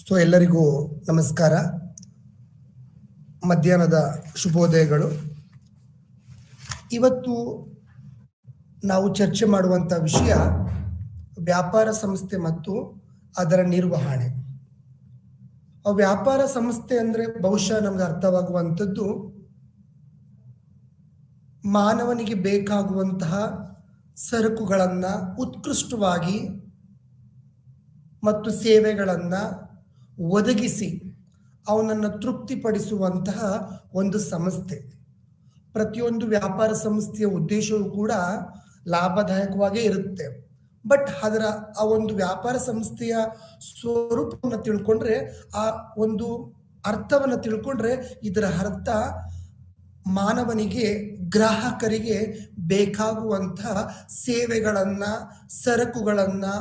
ಎಲ್ಲರಿಗೂ ನಮಸ್ಕಾರ. ಮಧ್ಯಾಹ್ನದ ಶುಭೋದಯಗಳು. ಇವತ್ತು ನಾವು ಚರ್ಚೆ ಮಾಡುವಂಥ ವಿಷಯ ವ್ಯಾಪಾರ ಸಂಸ್ಥೆ ಮತ್ತು ಅದರ ನಿರ್ವಹಣೆ. ವ್ಯಾಪಾರ ಸಂಸ್ಥೆ ಅಂದರೆ ಬಹುಶಃ ನಮ್ಗೆ ಅರ್ಥವಾಗುವಂಥದ್ದು ಮಾನವನಿಗೆ ಬೇಕಾಗುವಂತಹ ಸರಕುಗಳನ್ನು ಉತ್ಕೃಷ್ಟವಾಗಿ ಮತ್ತು ಸೇವೆಗಳನ್ನು ಒದಗಿಸಿ ಅವನನ್ನು ತೃಪ್ತಿಪಡಿಸುವಂತಹ ಒಂದು ಸಂಸ್ಥೆ. ಪ್ರತಿಯೊಂದು ವ್ಯಾಪಾರ ಸಂಸ್ಥೆಯ ಉದ್ದೇಶವೂ ಕೂಡ ಲಾಭದಾಯಕವಾಗೇ ಇರುತ್ತೆ. ಬಟ್ ಅದರ ಆ ಒಂದು ವ್ಯಾಪಾರ ಸಂಸ್ಥೆಯ ಸ್ವರೂಪವನ್ನು ತಿಳ್ಕೊಂಡ್ರೆ, ಆ ಒಂದು ಅರ್ಥವನ್ನು ತಿಳ್ಕೊಂಡ್ರೆ, ಇದರ ಅರ್ಥ ಮಾನವನಿಗೆ, ಗ್ರಾಹಕರಿಗೆ ಬೇಕಾಗುವಂತಹ ಸೇವೆಗಳನ್ನು, ಸರಕುಗಳನ್ನು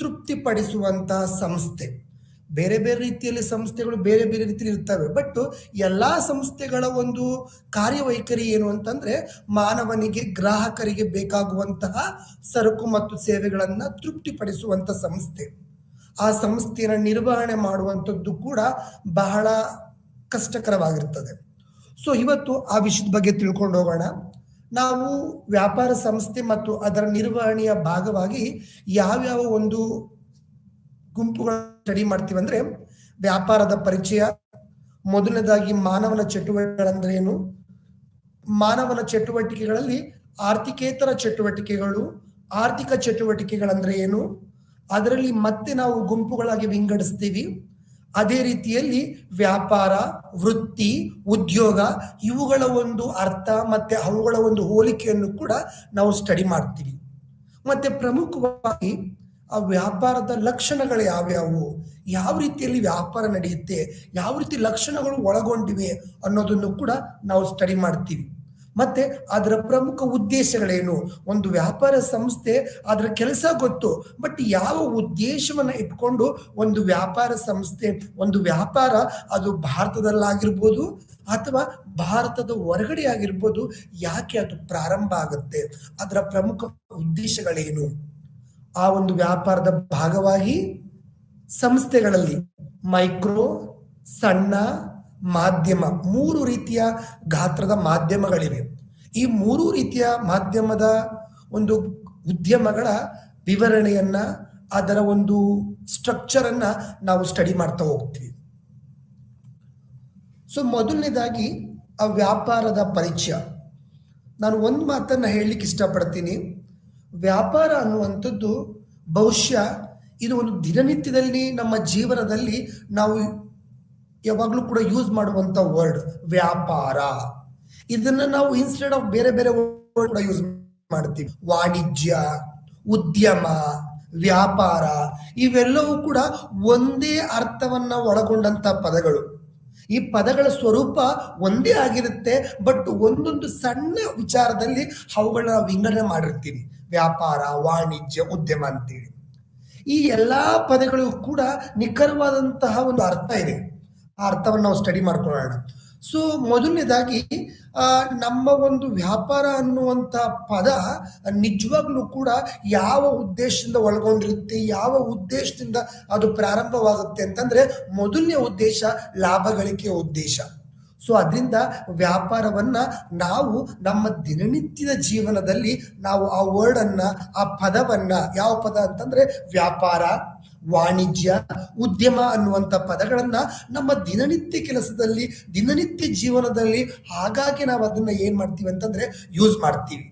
ತೃಪ್ತಿಪಡಿಸುವಂತಹ ಸಂಸ್ಥೆ. ಬೇರೆ ಬೇರೆ ರೀತಿಯಲ್ಲಿ ಸಂಸ್ಥೆಗಳು ಬೇರೆ ಬೇರೆ ರೀತಿಯಲ್ಲಿ ಇರ್ತವೆ. ಬಟ್ ಎಲ್ಲ ಸಂಸ್ಥೆಗಳ ಒಂದು ಕಾರ್ಯವೈಖರಿ ಏನು ಅಂತಂದ್ರೆ, ಮಾನವನಿಗೆ, ಗ್ರಾಹಕರಿಗೆ ಬೇಕಾಗುವಂತಹ ಸರಕು ಮತ್ತು ಸೇವೆಗಳನ್ನು ತೃಪ್ತಿಪಡಿಸುವಂಥ ಸಂಸ್ಥೆ. ಆ ಸಂಸ್ಥೆಯನ್ನು ನಿರ್ವಹಣೆ ಮಾಡುವಂಥದ್ದು ಕೂಡ ಬಹಳ ಕಷ್ಟಕರವಾಗಿರ್ತದೆ. ಇವತ್ತು ಆ ವಿಷಯದ ಬಗ್ಗೆ ತಿಳ್ಕೊಂಡು ಹೋಗೋಣ. ನಾವು ವ್ಯಾಪಾರ ಸಂಸ್ಥೆ ಮತ್ತು ಅದರ ನಿರ್ವಹಣೆಯ ಭಾಗವಾಗಿ ಯಾವ್ಯಾವ ಒಂದು ಗುಂಪುಗಳ ಸ್ಟಡಿ ಮಾಡ್ತೀವಿ ಅಂದ್ರೆ, ವ್ಯಾಪಾರದ ಪರಿಚಯ, ಮೊದಲನೇದಾಗಿ ಮಾನವನ ಚಟುವಟಿಕೆಗಳಂದ್ರೆ ಏನು, ಮಾನವನ ಚಟುವಟಿಕೆಗಳಲ್ಲಿ ಆರ್ಥಿಕೇತರ ಚಟುವಟಿಕೆಗಳು, ಆರ್ಥಿಕ ಚಟುವಟಿಕೆಗಳಂದ್ರೆ ಏನು, ಅದರಲ್ಲಿ ಮತ್ತೆ ನಾವು ಗುಂಪುಗಳಾಗಿ ವಿಂಗಡಿಸ್ತೀವಿ. ಅದೇ ರೀತಿಯಲ್ಲಿ ವ್ಯಾಪಾರ, ವೃತ್ತಿ, ಉದ್ಯೋಗ ಇವುಗಳ ಒಂದು ಅರ್ಥ ಮತ್ತೆ ಅವುಗಳ ಒಂದು ಹೋಲಿಕೆಯನ್ನು ಕೂಡ ನಾವು ಸ್ಟಡಿ ಮಾಡ್ತೀವಿ. ಮತ್ತೆ ಪ್ರಮುಖವಾಗಿ ಆ ವ್ಯಾಪಾರದ ಲಕ್ಷಣಗಳು ಯಾವ್ಯಾವು, ಯಾವ ರೀತಿಯಲ್ಲಿ ವ್ಯಾಪಾರ ನಡೆಯುತ್ತೆ, ಯಾವ ರೀತಿ ಲಕ್ಷಣಗಳು ಒಳಗೊಂಡಿವೆ ಅನ್ನೋದನ್ನು ಕೂಡ ನಾವು ಸ್ಟಡಿ ಮಾಡ್ತೀವಿ. ಮತ್ತೆ ಅದರ ಪ್ರಮುಖ ಉದ್ದೇಶಗಳೇನು. ಒಂದು ವ್ಯಾಪಾರ ಸಂಸ್ಥೆ ಅದರ ಕೆಲಸ ಗೊತ್ತು, ಬಟ್ ಯಾವ ಉದ್ದೇಶವನ್ನ ಇಟ್ಕೊಂಡು ಒಂದು ವ್ಯಾಪಾರ ಸಂಸ್ಥೆ, ಒಂದು ವ್ಯಾಪಾರ, ಅದು ಭಾರತದಲ್ಲಾಗಿರ್ಬೋದು ಅಥವಾ ಭಾರತದ ಹೊರಗಡೆ ಆಗಿರ್ಬೋದು, ಯಾಕೆ ಅದು ಪ್ರಾರಂಭ ಆಗುತ್ತೆ, ಅದರ ಪ್ರಮುಖ ಉದ್ದೇಶಗಳೇನು. ಆ ಒಂದು ವ್ಯಾಪಾರದ ಭಾಗವಾಗಿ ಸಂಸ್ಥೆಗಳಲ್ಲಿ ಮೈಕ್ರೋ, ಸಣ್ಣ, ಮಾಧ್ಯಮ, 3 ರೀತಿಯ ಗಾತ್ರದ ಮಾಧ್ಯಮಗಳಿವೆ. ಈ 3 ರೀತಿಯ ಮಾಧ್ಯಮದ ಒಂದು ಉದ್ಯಮಗಳ ವಿವರಣೆಯನ್ನ, ಅದರ ಒಂದು ಸ್ಟ್ರಕ್ಚರ್ ಅನ್ನ ನಾವು ಸ್ಟಡಿ ಮಾಡ್ತಾ ಹೋಗ್ತೀವಿ. ಮೊದಲನೇದಾಗಿ ಆ ವ್ಯಾಪಾರದ ಪರಿಚಯ. ನಾನು ಒಂದು ಮಾತನ್ನ ಹೇಳಲಿಕ್ಕೆ ಇಷ್ಟಪಡ್ತೀನಿ. ವ್ಯಾಪಾರ ಅನ್ನುವಂಥದ್ದು ಬಹುಶಃ ಇದು ಒಂದು ದಿನನಿತ್ಯದಲ್ಲಿ ನಮ್ಮ ಜೀವನದಲ್ಲಿ ನಾವು ಯಾವಾಗಲೂ ಕೂಡ ಯೂಸ್ ಮಾಡುವಂತ ವರ್ಡ್ ವ್ಯಾಪಾರ. ಇದನ್ನ ನಾವು ಇನ್ಸ್ಟೆಡ್ ಆಫ್ ಬೇರೆ ಬೇರೆ ವರ್ಡ್ ಕೂಡ ಯೂಸ್ ಮಾಡ್ತೀವಿ. ವಾಣಿಜ್ಯ, ಉದ್ಯಮ, ವ್ಯಾಪಾರ ಇವೆಲ್ಲವೂ ಕೂಡ ಒಂದೇ ಅರ್ಥವನ್ನ ಒಳಗೊಂಡಂತ ಪದಗಳು. ಈ ಪದಗಳ ಸ್ವರೂಪ ಒಂದೇ ಆಗಿರುತ್ತೆ, ಬಟ್ ಒಂದೊಂದು ಸಣ್ಣ ವಿಚಾರದಲ್ಲಿ ಅವುಗಳನ್ನ ವಿಂಗಡಣೆ ಮಾಡಿರ್ತೀವಿ. ವ್ಯಾಪಾರ, ವಾಣಿಜ್ಯ, ಉದ್ಯಮ ಅಂತೇಳಿ ಈ ಎಲ್ಲಾ ಪದಗಳಿಗೂ ಕೂಡ ನಿಖರವಾದಂತಹ ಒಂದು ಅರ್ಥ ಇದೆ. ಆ ಅರ್ಥವನ್ನು ನಾವು ಸ್ಟಡಿ ಮಾಡ್ಕೊಳ್ಳೋಣ. ಮೊದಲನೇದಾಗಿ ನಮ್ಮ ಒಂದು ವ್ಯಾಪಾರ ಅನ್ನುವಂಥ ಪದ ನಿಜವಾಗ್ಲೂ ಕೂಡ ಯಾವ ಉದ್ದೇಶದಿಂದ ಒಳಗೊಂಡಿರುತ್ತೆ, ಯಾವ ಉದ್ದೇಶದಿಂದ ಅದು ಪ್ರಾರಂಭವಾಗುತ್ತೆ ಅಂತಂದ್ರೆ, ಮೊದಲನೇ ಉದ್ದೇಶ ಲಾಭ ಗಳಿಕೆಯ ಉದ್ದೇಶ. ಅದರಿಂದ ವ್ಯಾಪಾರವನ್ನ ನಾವು ನಮ್ಮ ದಿನನಿತ್ಯದ ಜೀವನದಲ್ಲಿ ನಾವು ಆ ವರ್ಡ್ ಅನ್ನ, ಆ ಪದವನ್ನ, ಯಾವ ಪದ ಅಂತಂದ್ರೆ ವ್ಯಾಪಾರ, ವಾಣಿಜ್ಯ, ಉದ್ಯಮ ಅನ್ನುವಂಥ ಪದಗಳನ್ನ ನಮ್ಮ ದಿನನಿತ್ಯ ಕೆಲಸದಲ್ಲಿ, ದಿನನಿತ್ಯ ಜೀವನದಲ್ಲಿ ಹಾಗಾಗಿ ನಾವು ಅದನ್ನ ಏನ್ ಮಾಡ್ತೀವಿ ಅಂತಂದ್ರೆ ಯೂಸ್ ಮಾಡ್ತೀವಿ.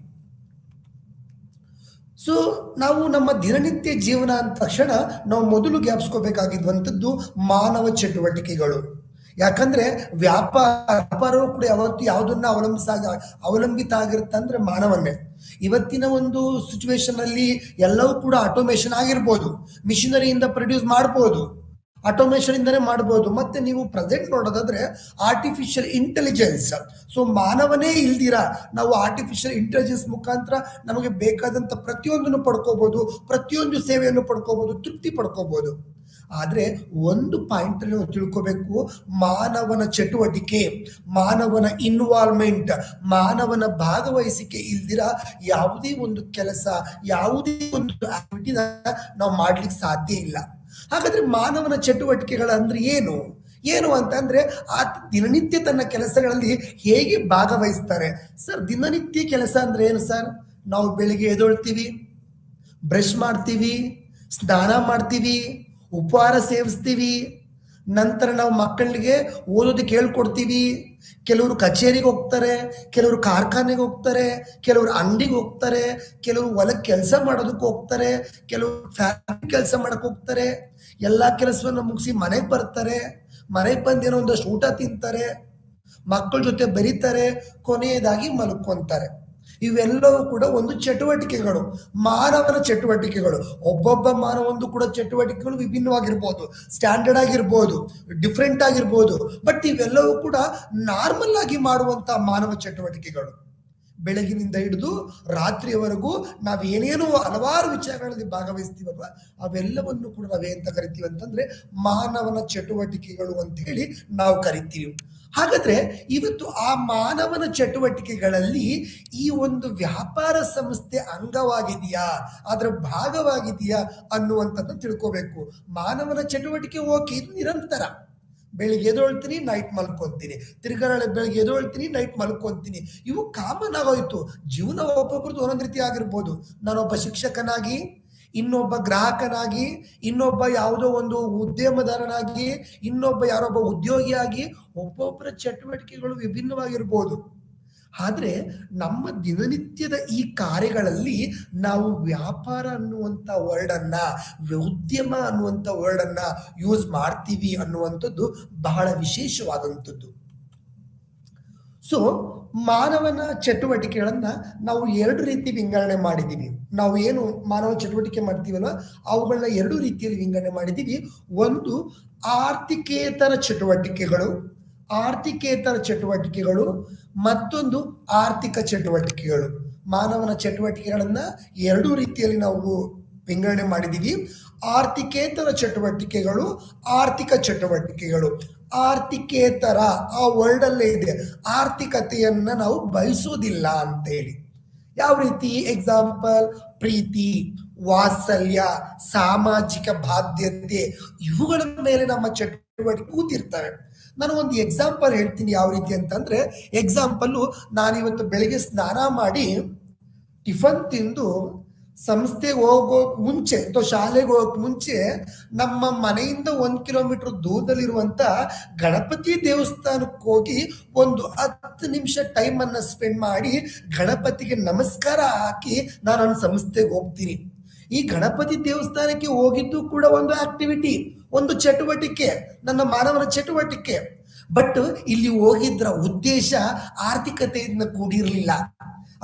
ನಾವು ನಮ್ಮ ದಿನನಿತ್ಯ ಜೀವನ ಅಂದ ತಕ್ಷಣ ನಾವು ಮೊದಲು ಜ್ಞಾಪಿಸ್ಕೋಬೇಕಾಗಿರುವಂಥದ್ದು ಮಾನವ ಚಟುವಟಿಕೆಗಳು. ಯಾಕಂದ್ರೆ ವ್ಯಾಪಾರವು ಕೂಡ ಯಾವತ್ತು ಯಾವುದನ್ನ ಅವಲಂಬಿತ ಆಗಿರುತ್ತೆ ಅಂದ್ರೆ ಮಾನವನ್ನೇ. ಇವತ್ತಿನ ಒಂದು ಸಿಚುವೇಶನ್ ಅಲ್ಲಿ ಎಲ್ಲವೂ ಕೂಡ ಆಟೋಮೇಶನ್ ಆಗಿರ್ಬೋದು, ಮಿಷಿನರಿಯಿಂದ ಪ್ರೊಡ್ಯೂಸ್ ಮಾಡ್ಬೋದು, ಆಟೋಮೇಶನ್ ಇಂದನೇ ಮಾಡ್ಬೋದು. ಮತ್ತೆ ನೀವು ಪ್ರೆಸೆಂಟ್ ನೋಡೋದಾದ್ರೆ ಆರ್ಟಿಫಿಷಿಯಲ್ ಇಂಟೆಲಿಜೆನ್ಸ್. ಮಾನವನೇ ಇಲ್ದಿರ ನಾವು ಆರ್ಟಿಫಿಷಿಯಲ್ ಇಂಟೆಲಿಜೆನ್ಸ್ ಮುಖಾಂತರ ನಮಗೆ ಬೇಕಾದಂತ ಪ್ರತಿಯೊಂದನ್ನು ಪಡ್ಕೋಬಹುದು, ಪ್ರತಿಯೊಂದು ಸೇವೆಯನ್ನು ಪಡ್ಕೋಬಹುದು, ತೃಪ್ತಿ ಪಡ್ಕೋಬಹುದು. ಆದ್ರೆ ಒಂದು ಪಾಯಿಂಟ್ ಅಲ್ಲಿ ನಾವು ತಿಳ್ಕೋಬೇಕು, ಮಾನವನ ಚಟುವಟಿಕೆ, ಮಾನವನ ಇನ್ವಾಲ್ವ್ಮೆಂಟ್, ಮಾನವನ ಭಾಗವಹಿಸಿಕೆ ಇಲ್ದಿರ ಯಾವುದೇ ಒಂದು ಕೆಲಸ, ಯಾವುದೇ ಒಂದು ಆಕ್ಟಿವಿಟಿ ನಾವು ಮಾಡ್ಲಿಕ್ಕೆ ಸಾಧ್ಯ ಇಲ್ಲ. ಹಾಗಾದ್ರೆ ಮಾನವನ ಚಟುವಟಿಕೆಗಳ ಅಂದ್ರೆ ಏನು ಏನು ಅಂತಂದ್ರೆ ಆ ದಿನನಿತ್ಯ ತನ್ನ ಕೆಲಸಗಳಲ್ಲಿ ಹೇಗೆ ಭಾಗವಹಿಸ್ತಾರೆ. ಸರ್, ದಿನನಿತ್ಯ ಕೆಲಸ ಅಂದ್ರೆ ಏನು ಸರ್? ನಾವು ಬೆಳಿಗ್ಗೆ ಎದ್ದೇಳ್ತೀವಿ, ಬ್ರಷ್ ಮಾಡ್ತೀವಿ, ಸ್ನಾನ ಮಾಡ್ತೀವಿ, ಉಪಹಾರ ಸೇವಿಸ್ತೀವಿ, ನಂತರ ನಾವು ಮಕ್ಕಳಿಗೆ ಓದೋದಕ್ಕೆ ಹೇಳ್ಕೊಡ್ತೀವಿ. ಕೆಲವರು ಕಚೇರಿಗೆ ಹೋಗ್ತಾರೆ, ಕೆಲವರು ಕಾರ್ಖಾನೆಗೆ ಹೋಗ್ತಾರೆ, ಕೆಲವರು ಅಂಗಡಿಗೆ ಹೋಗ್ತಾರೆ, ಕೆಲವರು ಹೊಲಕ್ಕೆ ಕೆಲಸ ಮಾಡೋದಕ್ಕೆ ಹೋಗ್ತಾರೆ, ಕೆಲವರು ಫ್ಯಾಕ್ಟ್ರಿ ಕೆಲಸ ಮಾಡಕ್ ಹೋಗ್ತಾರೆ. ಎಲ್ಲಾ ಕೆಲಸವನ್ನು ಮುಗಿಸಿ ಮನೆಗೆ ಬರ್ತಾರೆ, ಮನೆಗೆ ಬಂದೇನೋ ಒಂದಷ್ಟು ಊಟ ತಿಂತಾರೆ, ಮಕ್ಕಳ ಜೊತೆ ಬೆರೀತಾರೆ, ಕೊನೆಯದಾಗಿ ಮಲ್ಕೊಂತಾರೆ. ಇವೆಲ್ಲವೂ ಕೂಡ ಒಂದು ಚಟುವಟಿಕೆಗಳು, ಮಾನವನ ಚಟುವಟಿಕೆಗಳು. ಒಬ್ಬೊಬ್ಬ ಮಾನವಂದು ಕೂಡ ಚಟುವಟಿಕೆಗಳು ವಿಭಿನ್ನವಾಗಿರ್ಬೋದು, ಸ್ಟ್ಯಾಂಡರ್ಡ್ ಆಗಿರ್ಬೋದು, ಡಿಫ್ರೆಂಟ್ ಆಗಿರ್ಬೋದು. ಬಟ್ ಇವೆಲ್ಲವೂ ಕೂಡ ನಾರ್ಮಲ್ ಆಗಿ ಮಾಡುವಂತ ಮಾನವ ಚಟುವಟಿಕೆಗಳು. ಬೆಳಗಿನಿಂದ ಹಿಡಿದು ರಾತ್ರಿಯವರೆಗೂ ನಾವೇನೇನೋ ಹಲವಾರು ವಿಚಾರಗಳಲ್ಲಿ ಭಾಗವಹಿಸ್ತೀವಲ್ವ, ಅವೆಲ್ಲವನ್ನು ಕೂಡ ನಾವೇಂತ ಕರಿತೀವಿ ಅಂತಂದ್ರೆ ಮಾನವನ ಚಟುವಟಿಕೆಗಳು ಅಂತ ಹೇಳಿ ನಾವು ಕರಿತೀವಿ. ಹಾಗಾದ್ರೆ ಇವತ್ತು ಆ ಮಾನವನ ಚಟುವಟಿಕೆಗಳಲ್ಲಿ ಈ ಒಂದು ವ್ಯಾಪಾರ ಸಂಸ್ಥೆ ಅಂಗವಾಗಿದೆಯಾ, ಅದರ ಭಾಗವಾಗಿದೆಯಾ ಅನ್ನುವಂಥದ್ದನ್ನು ತಿಳ್ಕೋಬೇಕು. ಮಾನವನ ಚಟುವಟಿಕೆ ಓಕೆ, ಇದು ನಿರಂತರ. ಬೆಳಿಗ್ಗೆ ಎದ್ದೇಳ್ತೀನಿ, ನೈಟ್ ಮಲ್ಕೊಂತೀನಿ, ತಿರ್ಗಾಳೆ ಬೆಳಿಗ್ಗೆ ಎದ್ದೇಳ್ತೀನಿ, ನೈಟ್ ಮಲ್ಕೊಂತೀನಿ. ಇವು ಕಾಮನ್ ಆಗೋಯ್ತು. ಜೀವನ ಒಬ್ಬೊಬ್ರದ್ದು ಒಂದೊಂದು ರೀತಿ ಆಗಿರ್ಬೋದು. ನಾನೊಬ್ಬ ಶಿಕ್ಷಕನಾಗಿ, ಇನ್ನೊಬ್ಬ ಗ್ರಾಹಕನಾಗಿ, ಇನ್ನೊಬ್ಬ ಯಾವುದೋ ಒಂದು ಉದ್ಯಮದಾರನಾಗಿ, ಇನ್ನೊಬ್ಬ ಯಾರೊಬ್ಬ ಉದ್ಯೋಗಿಯಾಗಿ ಒಬ್ಬೊಬ್ಬರ ಚಟುವಟಿಕೆಗಳು ವಿಭಿನ್ನವಾಗಿರ್ಬೋದು. ಆದ್ರೆ ನಮ್ಮ ದಿನನಿತ್ಯದ ಈ ಕಾರ್ಯಗಳಲ್ಲಿ ನಾವು ವ್ಯಾಪಾರ ಅನ್ನುವಂಥ ವರ್ಡನ್ನ, ಉದ್ಯಮ ಅನ್ನುವಂಥ ವರ್ಡನ್ನ ಯೂಸ್ ಮಾಡ್ತೀವಿ ಅನ್ನುವಂಥದ್ದು ಬಹಳ ವಿಶೇಷವಾದಂಥದ್ದು. ಸೊ ಮಾನವನ ಚಟುವಟಿಕೆಗಳನ್ನ ನಾವು ಎರಡು ರೀತಿ ವಿಂಗಡಣೆ ಮಾಡಿದ್ದೀವಿ. ನಾವು ಏನು ಮಾನವ ಚಟುವಟಿಕೆ ಮಾಡ್ತೀವಲ್ವ, ಅವುಗಳನ್ನ ಎರಡು ರೀತಿಯಲ್ಲಿ ವಿಂಗಡಣೆ ಮಾಡಿದ್ದೀವಿ. ಒಂದು ಆರ್ಥಿಕೇತರ ಚಟುವಟಿಕೆಗಳು, ಮತ್ತೊಂದು ಆರ್ಥಿಕ ಚಟುವಟಿಕೆಗಳು. ಮಾನವನ ಚಟುವಟಿಕೆಗಳನ್ನ ಎರಡು ರೀತಿಯಲ್ಲಿ ನಾವು ವಿಂಗಡಣೆ ಮಾಡಿದ್ದೀವಿ. ಆರ್ಥಿಕೇತರ ಚಟುವಟಿಕೆಗಳು, ಆರ್ಥಿಕ ಚಟುವಟಿಕೆಗಳು. ಆರ್ಥಿಕೇತರ ಆ ವರ್ಡ್ ಅಲ್ಲೇ ಇದೆ, ಆರ್ಥಿಕತೆಯನ್ನ ನಾವು ಬಯಸೋದಿಲ್ಲ ಅಂತ ಹೇಳಿ. ಯಾವ ರೀತಿ? ಎಕ್ಸಾಂಪಲ್, ಪ್ರೀತಿ, ವಾತ್ಸಲ್ಯ, ಸಾಮಾಜಿಕ ಬಾಧ್ಯತೆ, ಇವುಗಳ ಮೇಲೆ ನಮ್ಮ ಚಟುವಟಿಕೆ ಕೂತಿರ್ತವೆ. ನಾನು ಒಂದು ಎಕ್ಸಾಂಪಲ್ ಹೇಳ್ತೀನಿ ಯಾವ ರೀತಿ ಅಂತಂದ್ರೆ, ಎಕ್ಸಾಂಪಲ್ಲು, ನಾನಿವತ್ತು ಬೆಳಿಗ್ಗೆ ಸ್ನಾನ ಮಾಡಿ ಟಿಫನ್ ತಿಂದು ಸಂಸ್ಥೆಗೆ ಹೋಗೋಕ್ ಮುಂಚೆ ಅಥವಾ ಶಾಲೆಗೆ ಹೋಗೋಕ್ ಮುಂಚೆ ನಮ್ಮ ಮನೆಯಿಂದ 1 ಕಿಲೋಮೀಟರ್ ದೂರದಲ್ಲಿರುವಂತ ಗಣಪತಿ ದೇವಸ್ಥಾನಕ್ಕೆ ಹೋಗಿ ಒಂದು 10 ನಿಮಿಷ ಟೈಮ್ ಅನ್ನ ಸ್ಪೆಂಡ್ ಮಾಡಿ ಗಣಪತಿಗೆ ನಮಸ್ಕಾರ ಹಾಕಿ ನಾನು ನನ್ನ ಸಂಸ್ಥೆಗೆ ಹೋಗ್ತೀನಿ. ಈ ಗಣಪತಿ ದೇವಸ್ಥಾನಕ್ಕೆ ಹೋಗಿದ್ದು ಕೂಡ ಒಂದು ಆಕ್ಟಿವಿಟಿ, ಒಂದು ಚಟುವಟಿಕೆ, ನನ್ನ ಮಾನವನ ಚಟುವಟಿಕೆ. ಬಟ್ ಇಲ್ಲಿ ಹೋಗಿದ್ರ ಉದ್ದೇಶ ಆರ್ಥಿಕತೆಯಿಂದ ಕೂಡಿರ್ಲಿಲ್ಲ.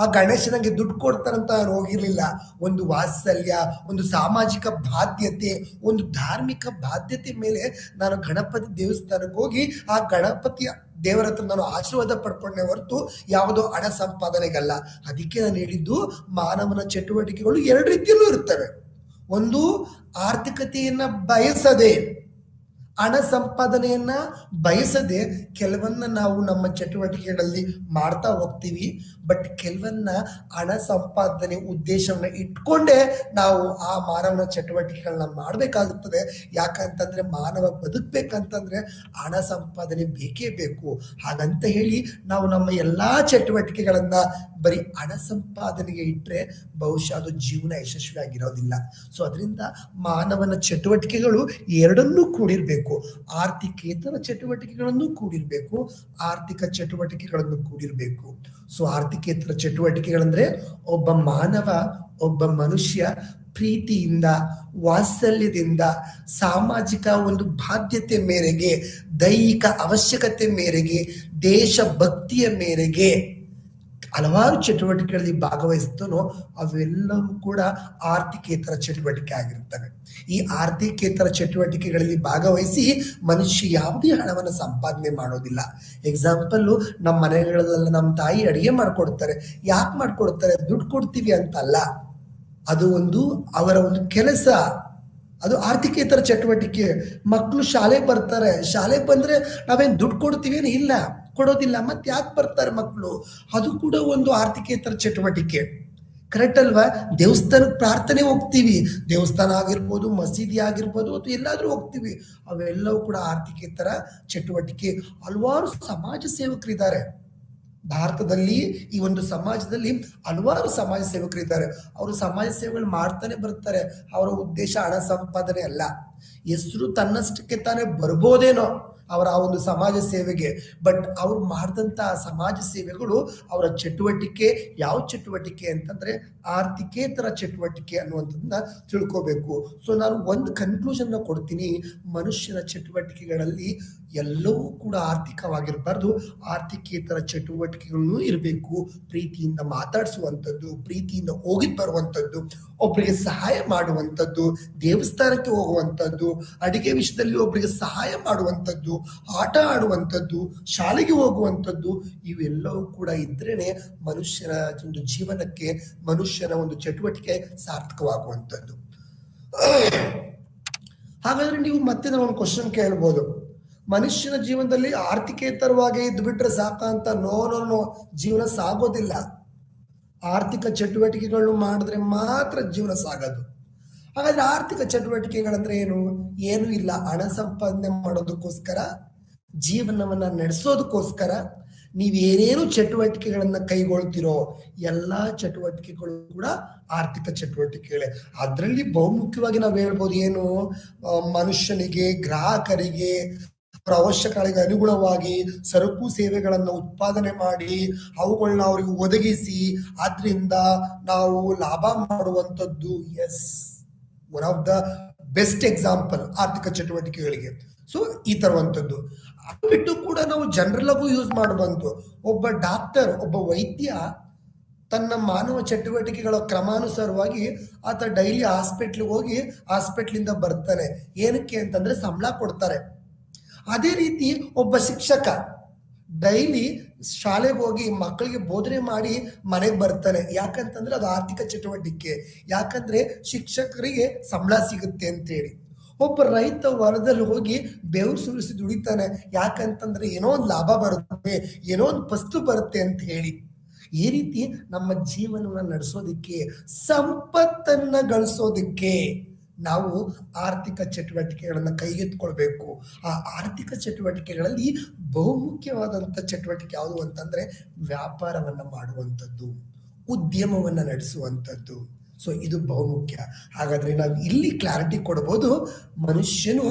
ಆ ಗಣೇಶನಿಗೆ ದುಡ್ಡು ಕೊಡ್ತಾರಂತ ಹೋಗಿರ್ಲಿಲ್ಲ. ಒಂದು ವಾತ್ಸಲ್ಯ, ಒಂದು ಸಾಮಾಜಿಕ ಬಾಧ್ಯತೆ, ಒಂದು ಧಾರ್ಮಿಕ ಬಾಧ್ಯತೆ ಮೇಲೆ ನಾನು ಗಣಪತಿ ದೇವಸ್ಥಾನಕ್ಕೆ ಹೋಗಿ ಆ ಗಣಪತಿಯ ದೇವರ ಹತ್ರ ನಾನು ಆಶೀರ್ವಾದ ಪಡ್ಕೊಂಡೆ ಹೊರತು ಯಾವುದೋ ಹಣ ಸಂಪಾದನೆಗಲ್ಲ. ಅದಕ್ಕೆ ನಾನು ಹೇಳಿದ್ದು ಮಾನವನ ಚಟುವಟಿಕೆಗಳು ಎರಡು ರೀತಿಯಲ್ಲೂ ಇರ್ತವೆ. ಒಂದು ಆರ್ಥಿಕತೆಯನ್ನ ಬಯಸದೆ, ಹಣ ಸಂಪಾದನೆಯನ್ನ ಬಯಸದೆ ಕೆಲವನ್ನ ನಾವು ನಮ್ಮ ಚಟುವಟಿಕೆಗಳಲ್ಲಿ ಮಾಡ್ತಾ ಹೋಗ್ತೀವಿ. ಬಟ್ ಕೆಲವನ್ನ ಹಣ ಸಂಪಾದನೆ ಉದ್ದೇಶವನ್ನ ಇಟ್ಕೊಂಡೇ ನಾವು ಆ ಮಾನವನ ಚಟುವಟಿಕೆಗಳನ್ನ ಮಾಡಬೇಕಾಗುತ್ತದೆ. ಯಾಕಂತಂದ್ರೆ ಮಾನವ ಬದುಕ್ಬೇಕಂತಂದ್ರೆ ಹಣ ಸಂಪಾದನೆ ಬೇಕೇ ಬೇಕು. ಹಾಗಂತ ಹೇಳಿ ನಾವು ನಮ್ಮ ಎಲ್ಲಾ ಚಟುವಟಿಕೆಗಳನ್ನ ಬರೀ ಹಣ ಸಂಪಾದನೆಗೆ ಇಟ್ಟರೆ ಬಹುಶಃ ಅದು ಜೀವನ ಯಶಸ್ವಿಯಾಗಿರೋದಿಲ್ಲ. ಸೊ ಅದರಿಂದ ಮಾನವನ ಚಟುವಟಿಕೆಗಳು ಎರಡನ್ನೂ ಕೂಡಿರ್ಬೇಕು. ಆರ್ಥಿಕೇತರ ಚಟುವಟಿಕೆಗಳನ್ನು ಕೂಡಿರ್ಬೇಕು, ಆರ್ಥಿಕ ಚಟುವಟಿಕೆಗಳನ್ನು ಕೂಡಿರ್ಬೇಕು. ಸೊ ಆರ್ಥಿಕೇತರ ಚಟುವಟಿಕೆಗಳಂದ್ರೆ ಒಬ್ಬ ಮಾನವ, ಒಬ್ಬ ಮನುಷ್ಯ ಪ್ರೀತಿಯಿಂದ, ವಾತ್ಸಲ್ಯದಿಂದ, ಸಾಮಾಜಿಕ ಒಂದು ಬಾಧ್ಯತೆ ಮೇರೆಗೆ, ದೈಹಿಕ ಅವಶ್ಯಕತೆ ಮೇರೆಗೆ, ದೇಶಭಕ್ತಿಯ ಮೇರೆಗೆ ಹಲವಾರು ಚಟುವಟಿಕೆಗಳಲ್ಲಿ ಭಾಗವಹಿಸ್ತಾನೋ ಅವೆಲ್ಲವೂ ಕೂಡ ಆರ್ಥಿಕೇತರ ಚಟುವಟಿಕೆ ಆಗಿರ್ತವೆ. ಈ ಆರ್ಥಿಕೇತರ ಚಟುವಟಿಕೆಗಳಲ್ಲಿ ಭಾಗವಹಿಸಿ ಮನುಷ್ಯ ಯಾವುದೇ ಹಣವನ್ನು ಸಂಪಾದನೆ ಮಾಡೋದಿಲ್ಲ. ಎಕ್ಸಾಂಪಲ್ಲು, ನಮ್ಮ ಮನೆಗಳಲ್ಲೆಲ್ಲ ನಮ್ಮ ತಾಯಿ ಅಡಿಗೆ ಮಾಡ್ಕೊಡ್ತಾರೆ. ಯಾಕೆ ಮಾಡ್ಕೊಡ್ತಾರೆ? ದುಡ್ಡು ಕೊಡ್ತೀವಿ ಅಂತಲ್ಲ, ಅದು ಒಂದು ಅವರ ಒಂದು ಕೆಲಸ, ಅದು ಆರ್ಥಿಕೇತರ ಚಟುವಟಿಕೆ. ಮಕ್ಕಳು ಶಾಲೆಗೆ ಬರ್ತಾರೆ, ಶಾಲೆಗೆ ಬಂದ್ರೆ ನಾವೇನು ದುಡ್ಡು ಕೊಡ್ತೀವಿ? ಇಲ್ಲ, ಕೊಡೋದಿಲ್ಲ. ಮತ್ತೆ ಯಾಕೆ ಬರ್ತಾರೆ ಮಕ್ಕಳು? ಅದು ಕೂಡ ಒಂದು ಆರ್ಥಿಕೇತರ ಚಟುವಟಿಕೆ. ಕರೆಕ್ಟ್ ಅಲ್ವಾ? ದೇವಸ್ಥಾನಕ್ಕೆ ಪ್ರಾರ್ಥನೆ ಹೋಗ್ತೀವಿ, ದೇವಸ್ಥಾನ ಆಗಿರ್ಬೋದು, ಮಸೀದಿ ಆಗಿರ್ಬೋದು, ಅಥವಾ ಎಲ್ಲಾದ್ರೂ ಹೋಗ್ತೀವಿ, ಅವೆಲ್ಲವೂ ಕೂಡ ಆರ್ಥಿಕೇತರ ಚಟುವಟಿಕೆ. ಹಲವಾರು ಸಮಾಜ ಸೇವಕರಿದ್ದಾರೆ ಭಾರತದಲ್ಲಿ. ಈ ಒಂದು ಸಮಾಜದಲ್ಲಿ ಹಲವಾರು ಸಮಾಜ ಸೇವಕರಿದ್ದಾರೆ. ಅವರು ಸಮಾಜ ಸೇವೆಗಳು ಮಾಡ್ತಾನೆ ಬರ್ತಾರೆ. ಅವರ ಉದ್ದೇಶ ಹಣ ಸಂಪಾದನೆ ಅಲ್ಲ. ಹೆಸರು ತನ್ನಷ್ಟಕ್ಕೆ ತಾನೇ ಬರ್ಬೋದೇನೋ ಅವರ ಆ ಒಂದು ಸಮಾಜ ಸೇವೆಗೆ, ಬಟ್ ಅವ್ರು ಮಾಡಿದಂತಹ ಸಮಾಜ ಸೇವೆಗಳು ಅವರ ಚಟುವಟಿಕೆ ಯಾವ ಚಟುವಟಿಕೆ ಅಂತಂದ್ರೆ ಆರ್ಥಿಕೇತರ ಚಟುವಟಿಕೆ ಅನ್ನುವಂಥದ್ದನ್ನ ತಿಳ್ಕೋಬೇಕು. ಸೊ ನಾನು ಒಂದು ಕನ್ಕ್ಲೂಷನ್ ಕೊಡ್ತೀನಿ, ಮನುಷ್ಯನ ಚಟುವಟಿಕೆಗಳಲ್ಲಿ ಎಲ್ಲವೂ ಕೂಡ ಆರ್ಥಿಕವಾಗಿರಬಾರ್ದು, ಆರ್ಥಿಕೇತರ ಚಟುವಟಿಕೆಗಳನ್ನು ಇರಬೇಕು. ಪ್ರೀತಿಯಿಂದ ಮಾತಾಡಿಸುವಂಥದ್ದು, ಪ್ರೀತಿಯಿಂದ ಹೋಗಿ ಬರುವಂಥದ್ದು, ಒಬ್ಬರಿಗೆ ಸಹಾಯ ಮಾಡುವಂಥದ್ದು, ದೇವಸ್ಥಾನಕ್ಕೆ ಹೋಗುವಂಥದ್ದು, ಅಡಿಗೆ ವಿಷಯದಲ್ಲಿ ಒಬ್ಬರಿಗೆ ಸಹಾಯ ಮಾಡುವಂಥದ್ದು, ಆಟ ಆಡುವಂಥದ್ದು, ಶಾಲೆಗೆ ಹೋಗುವಂಥದ್ದು, ಇವೆಲ್ಲವೂ ಕೂಡ ಇದ್ರೇನೆ ಮನುಷ್ಯನ ಒಂದು ಜೀವನಕ್ಕೆ, ಮನುಷ್ಯನ ಒಂದು ಚಟುವಟಿಕೆ ಸಾರ್ಥಕವಾಗುವಂಥದ್ದು. ಹಾಗಾದ್ರೆ ನೀವು ಮತ್ತೆ ನಾವು ಒಂದು ಕ್ವಶನ್ ಕೇಳ್ಬೋದು, ಮನುಷ್ಯನ ಜೀವನದಲ್ಲಿ ಆರ್ಥಿಕೇತರವಾಗಿ ಇದ್ದು ಬಿಟ್ರೆ ಸಾಕ ಅಂತ? ನೋ, ಜೀವನ ಸಾಗೋದಿಲ್ಲ. ಆರ್ಥಿಕ ಚಟುವಟಿಕೆಗಳು ಮಾಡಿದ್ರೆ ಮಾತ್ರ ಜೀವನ ಸಾಗೋದು. ಹಾಗಾದ್ರೆ ಆರ್ಥಿಕ ಚಟುವಟಿಕೆಗಳಂದ್ರೆ ಏನು ಇಲ್ಲ. ಹಣ ಸಂಪಾದನೆ ಮಾಡೋದಕ್ಕೋಸ್ಕರ, ಜೀವನವನ್ನ ನಡೆಸೋದಕ್ಕೋಸ್ಕರ ನೀವೇನೇನು ಚಟುವಟಿಕೆಗಳನ್ನ ಕೈಗೊಳ್ತಿರೋ ಎಲ್ಲಾ ಚಟುವಟಿಕೆಗಳು ಕೂಡ ಆರ್ಥಿಕ ಚಟುವಟಿಕೆಗಳೇ. ಅದರಲ್ಲಿ ಬಹುಮುಖ್ಯವಾಗಿ ನಾವು ಹೇಳ್ಬೋದು ಮನುಷ್ಯನಿಗೆ, ಗ್ರಾಹಕರಿಗೆ ಅವರ ಅವಶ್ಯಕತೆಗಳಿಗೆ ಅನುಗುಣವಾಗಿ ಸರಕು ಸೇವೆಗಳನ್ನು ಉತ್ಪಾದನೆ ಮಾಡಿ ಅವುಗಳನ್ನ ಅವರಿಗೆ ಒದಗಿಸಿ ಅದರಿಂದ ನಾವು ಲಾಭ ಮಾಡುವಂಥದ್ದು. Yes, one of the best example ಆರ್ಥಿಕ ಚಟುವಟಿಕೆಗಳಿಗೆ. ಸೊ ಈ ತರುವಂಥದ್ದು ಅದು ಬಿಟ್ಟು ಕೂಡ ನಾವು ಜನರಲ್ ಆಗು ಯೂಸ್ ಮಾಡಬಹುದು. ಒಬ್ಬ ಡಾಕ್ಟರ್, ಒಬ್ಬ ವೈದ್ಯ ತನ್ನ ಮಾನವ ಚಟುವಟಿಕೆಗಳ ಕ್ರಮಾನುಸಾರವಾಗಿ ಆತ ಡೈಲಿ ಹಾಸ್ಪಿಟ್ಲಿಗೆ ಹೋಗಿ ಹಾಸ್ಪಿಟ್ಲಿಂದ ಬರ್ತಾನೆ. ಏನಕ್ಕೆ ಅಂತಂದ್ರೆ ಸಂಬಳ ಕೊಡ್ತಾರೆ. ಅದೇ ರೀತಿ ಒಬ್ಬ ಶಿಕ್ಷಕ ಡೈಲಿ ಶಾಲೆಗೆ ಹೋಗಿ ಮಕ್ಕಳಿಗೆ ಬೋಧನೆ ಮಾಡಿ ಮನೆಗೆ ಬರ್ತಾನೆ. ಯಾಕಂತಂದ್ರೆ ಅದು ಆರ್ಥಿಕ ಚಟುವಟಿಕೆ, ಯಾಕಂದ್ರೆ ಶಿಕ್ಷಕರಿಗೆ ಸಂಬಳ ಸಿಗುತ್ತೆ ಅಂತೇಳಿ. ಒಬ್ಬ ರೈತ ಹೊಲದಲ್ಲಿ ಹೋಗಿ ಬೆವರು ಸುರಿಸಿ ದುಡಿತಾನೆ. ಯಾಕಂತಂದ್ರೆ ಏನೋ ಒಂದು ಲಾಭ ಬರುತ್ತೆ, ಏನೋ ಒಂದು ವಸ್ತು ಬರುತ್ತೆ ಅಂತ ಹೇಳಿ. ಈ ರೀತಿ ನಮ್ಮ ಜೀವನವನ್ನು ನಡೆಸೋದಿಕ್ಕೆ, ಸಂಪತ್ತನ್ನ ಗಳಿಸೋದಿಕ್ಕೆ ನಾವು ಆರ್ಥಿಕ ಚಟುವಟಿಕೆಗಳನ್ನ ಕೈಗೆತ್ಕೊಳ್ಬೇಕು. ಆ ಆರ್ಥಿಕ ಚಟುವಟಿಕೆಗಳಲ್ಲಿ ಬಹುಮುಖ್ಯವಾದಂಥ ಚಟುವಟಿಕೆ ಯಾವುದು ಅಂತಂದ್ರೆ ವ್ಯಾಪಾರವನ್ನ ಮಾಡುವಂಥದ್ದು, ಉದ್ಯಮವನ್ನ ನಡೆಸುವಂಥದ್ದು. ಸೊ ಇದು ಬಹುಮುಖ್ಯ. ಹಾಗಾದ್ರೆ ನಾವು ಇಲ್ಲಿ ಕ್ಲಾರಿಟಿ ಕೊಡಬಹುದು, ಮನುಷ್ಯನು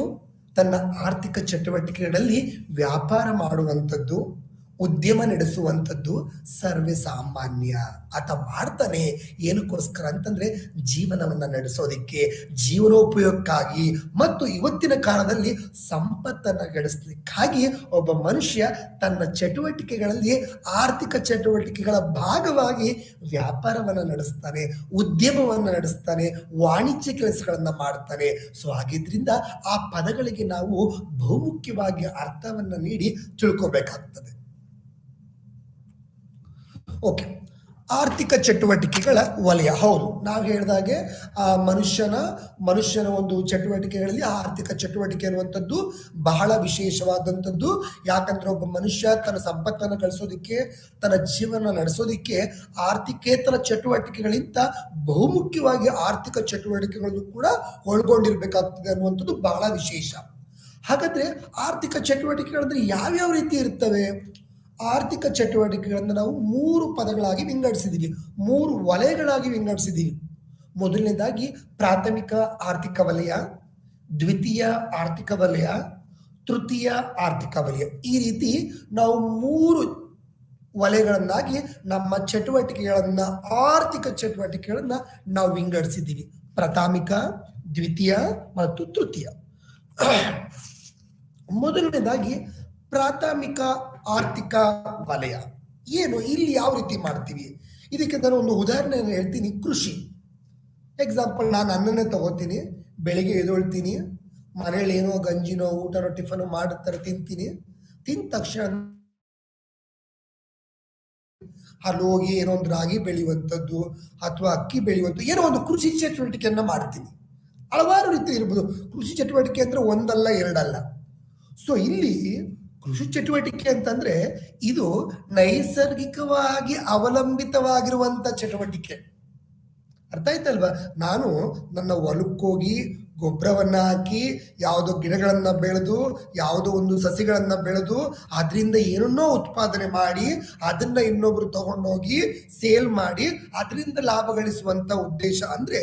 ತನ್ನ ಆರ್ಥಿಕ ಚಟುವಟಿಕೆಗಳಲ್ಲಿ ವ್ಯಾಪಾರ ಮಾಡುವಂಥದ್ದು, ಉದ್ಯಮ ನಡೆಸುವಂಥದ್ದು ಸರ್ವೇ ಸಾಮಾನ್ಯ. ಆತ ಮಾಡ್ತಾನೆ ಏನಕ್ಕೋಸ್ಕರ ಅಂತಂದ್ರೆ ಜೀವನವನ್ನ ನಡೆಸೋದಿಕ್ಕೆ, ಜೀವನೋಪಯೋಗಕ್ಕಾಗಿ ಮತ್ತು ಇವತ್ತಿನ ಕಾಲದಲ್ಲಿ ಸಂಪತ್ತನ್ನ ಗಳಿಸಲಿಕ್ಕಾಗಿ ಒಬ್ಬ ಮನುಷ್ಯ ತನ್ನ ಚಟುವಟಿಕೆಗಳಲ್ಲಿ ಆರ್ಥಿಕ ಚಟುವಟಿಕೆಗಳ ಭಾಗವಾಗಿ ವ್ಯಾಪಾರವನ್ನ ನಡೆಸ್ತಾನೆ, ಉದ್ಯಮವನ್ನ ನಡೆಸ್ತಾನೆ, ವಾಣಿಜ್ಯ ಕೆಲಸಗಳನ್ನ ಮಾಡ್ತಾನೆ. ಸೊ ಹಾಗಿದ್ರಿಂದ ಆ ಪದಗಳಿಗೆ ನಾವು ಬಹುಮುಖ್ಯವಾಗಿ ಅರ್ಥವನ್ನ ನೀಡಿ ತಿಳ್ಕೋಬೇಕಾಗ್ತದೆ. ಓಕೆ, ಆರ್ಥಿಕ ಚಟುವಟಿಕೆಗಳ ವಲಯ. ಹೌದು, ನಾವು ಹೇಳಿದಾಗೆ ಮನುಷ್ಯನ ಒಂದು ಚಟುವಟಿಕೆಗಳಲ್ಲಿ ಆರ್ಥಿಕ ಚಟುವಟಿಕೆ ಅನ್ನುವಂಥದ್ದು ಬಹಳ ವಿಶೇಷವಾದಂಥದ್ದು. ಯಾಕಂದ್ರೆ ಒಬ್ಬ ಮನುಷ್ಯ ತನ್ನ ಸಂಪತ್ತನ್ನು ಗಳಿಸೋದಿಕ್ಕೆ, ತನ್ನ ಜೀವನ ನಡೆಸೋದಿಕ್ಕೆ ಆರ್ಥಿಕೇತರ ಚಟುವಟಿಕೆಗಳಿಂದ ಬಹುಮುಖ್ಯವಾಗಿ ಆರ್ಥಿಕ ಚಟುವಟಿಕೆಗಳನ್ನು ಕೂಡ ಒಳಗೊಂಡಿರ್ಬೇಕಾಗ್ತದೆ ಅನ್ನುವಂಥದ್ದು ಬಹಳ ವಿಶೇಷ. ಹಾಗಾದ್ರೆ ಆರ್ಥಿಕ ಚಟುವಟಿಕೆಗಳಂದ್ರೆ ಯಾವ್ಯಾವ ರೀತಿ ಇರ್ತವೆ? ಆರ್ಥಿಕ ಚಟುವಟಿಕೆಗಳನ್ನು ನಾವು 3 ಪದಗಳಾಗಿ ವಿಂಗಡಿಸಿದ್ದೀವಿ, 3 ವಲಯಗಳಾಗಿ ವಿಂಗಡಿಸಿದ್ದೀವಿ. ಮೊದಲನೇದಾಗಿ ಪ್ರಾಥಮಿಕ ಆರ್ಥಿಕ ವಲಯ, ದ್ವಿತೀಯ ಆರ್ಥಿಕ ವಲಯ, ತೃತೀಯ ಆರ್ಥಿಕ ವಲಯ. ಈ ರೀತಿ ನಾವು 3 ವಲಯಗಳನ್ನಾಗಿ ನಮ್ಮ ಚಟುವಟಿಕೆಗಳನ್ನ, ಆರ್ಥಿಕ ಚಟುವಟಿಕೆಗಳನ್ನ ನಾವು ವಿಂಗಡಿಸಿದ್ದೀವಿ. ಪ್ರಾಥಮಿಕ, ದ್ವಿತೀಯ ಮತ್ತು ತೃತೀಯ. ಮೊದಲನೇದಾಗಿ ಪ್ರಾಥಮಿಕ ಆರ್ಥಿಕ ವಲಯ ಏನು, ಇಲ್ಲಿ ಯಾವ ರೀತಿ ಮಾಡ್ತೀವಿ? ಇದಕ್ಕೆ ನಾನು ಒಂದು ಉದಾಹರಣೆಯನ್ನು ಹೇಳ್ತೀನಿ. ಕೃಷಿ ಎಕ್ಸಾಂಪಲ್, ನಾನು ಅನ್ನನೇ ತಗೋತೀನಿ. ಬೆಳಿಗ್ಗೆ ಎದ್ದೇಳ್ತೀನಿ, ಮನೇಲಿ ಏನೋ ಗಂಜಿನೋ ಊಟನೋ ಟಿಫನೋ ಮಾಡುತ್ತಾರೆ, ತಿಂತೀನಿ. ತಿಂದ ತಕ್ಷಣ ಅಲ್ಲಿ ಹೋಗಿ ಏನೋ ಒಂದು ರಾಗಿ ಬೆಳೆಯುವಂಥದ್ದು ಅಥವಾ ಅಕ್ಕಿ ಬೆಳೆಯುವಂಥದ್ದು ಏನೋ ಒಂದು ಕೃಷಿ ಚಟುವಟಿಕೆಯನ್ನ ಮಾಡ್ತೀನಿ. ಹಲವಾರು ರೀತಿ ಇರ್ಬೋದು. ಕೃಷಿ ಚಟುವಟಿಕೆ ಅಂದ್ರೆ ಒಂದಲ್ಲ ಎರಡಲ್ಲ. ಸೊ ಇಲ್ಲಿ ಕೃಷಿ ಚಟುವಟಿಕೆ ಅಂತಂದ್ರೆ ಇದು ನೈಸರ್ಗಿಕವಾಗಿ ಅವಲಂಬಿತವಾಗಿರುವಂತ ಚಟುವಟಿಕೆ. ಅರ್ಥ ಆಯ್ತಲ್ವಾ? ನಾನು ನನ್ನ ಹೊಲಕ್ಕೋಗಿ ಗೊಬ್ಬರವನ್ನ ಹಾಕಿ ಯಾವುದೋ ಗಿಡಗಳನ್ನ ಬೆಳೆದು ಯಾವುದೋ ಒಂದು ಸಸಿಗಳನ್ನ ಬೆಳೆದು ಅದರಿಂದ ಏನನ್ನೋ ಉತ್ಪಾದನೆ ಮಾಡಿ ಅದನ್ನ ಇನ್ನೊಬ್ರು ತಗೊಂಡೋಗಿ ಸೇಲ್ ಮಾಡಿ ಅದರಿಂದ ಲಾಭ ಗಳಿಸುವಂತ ಉದ್ದೇಶ. ಅಂದ್ರೆ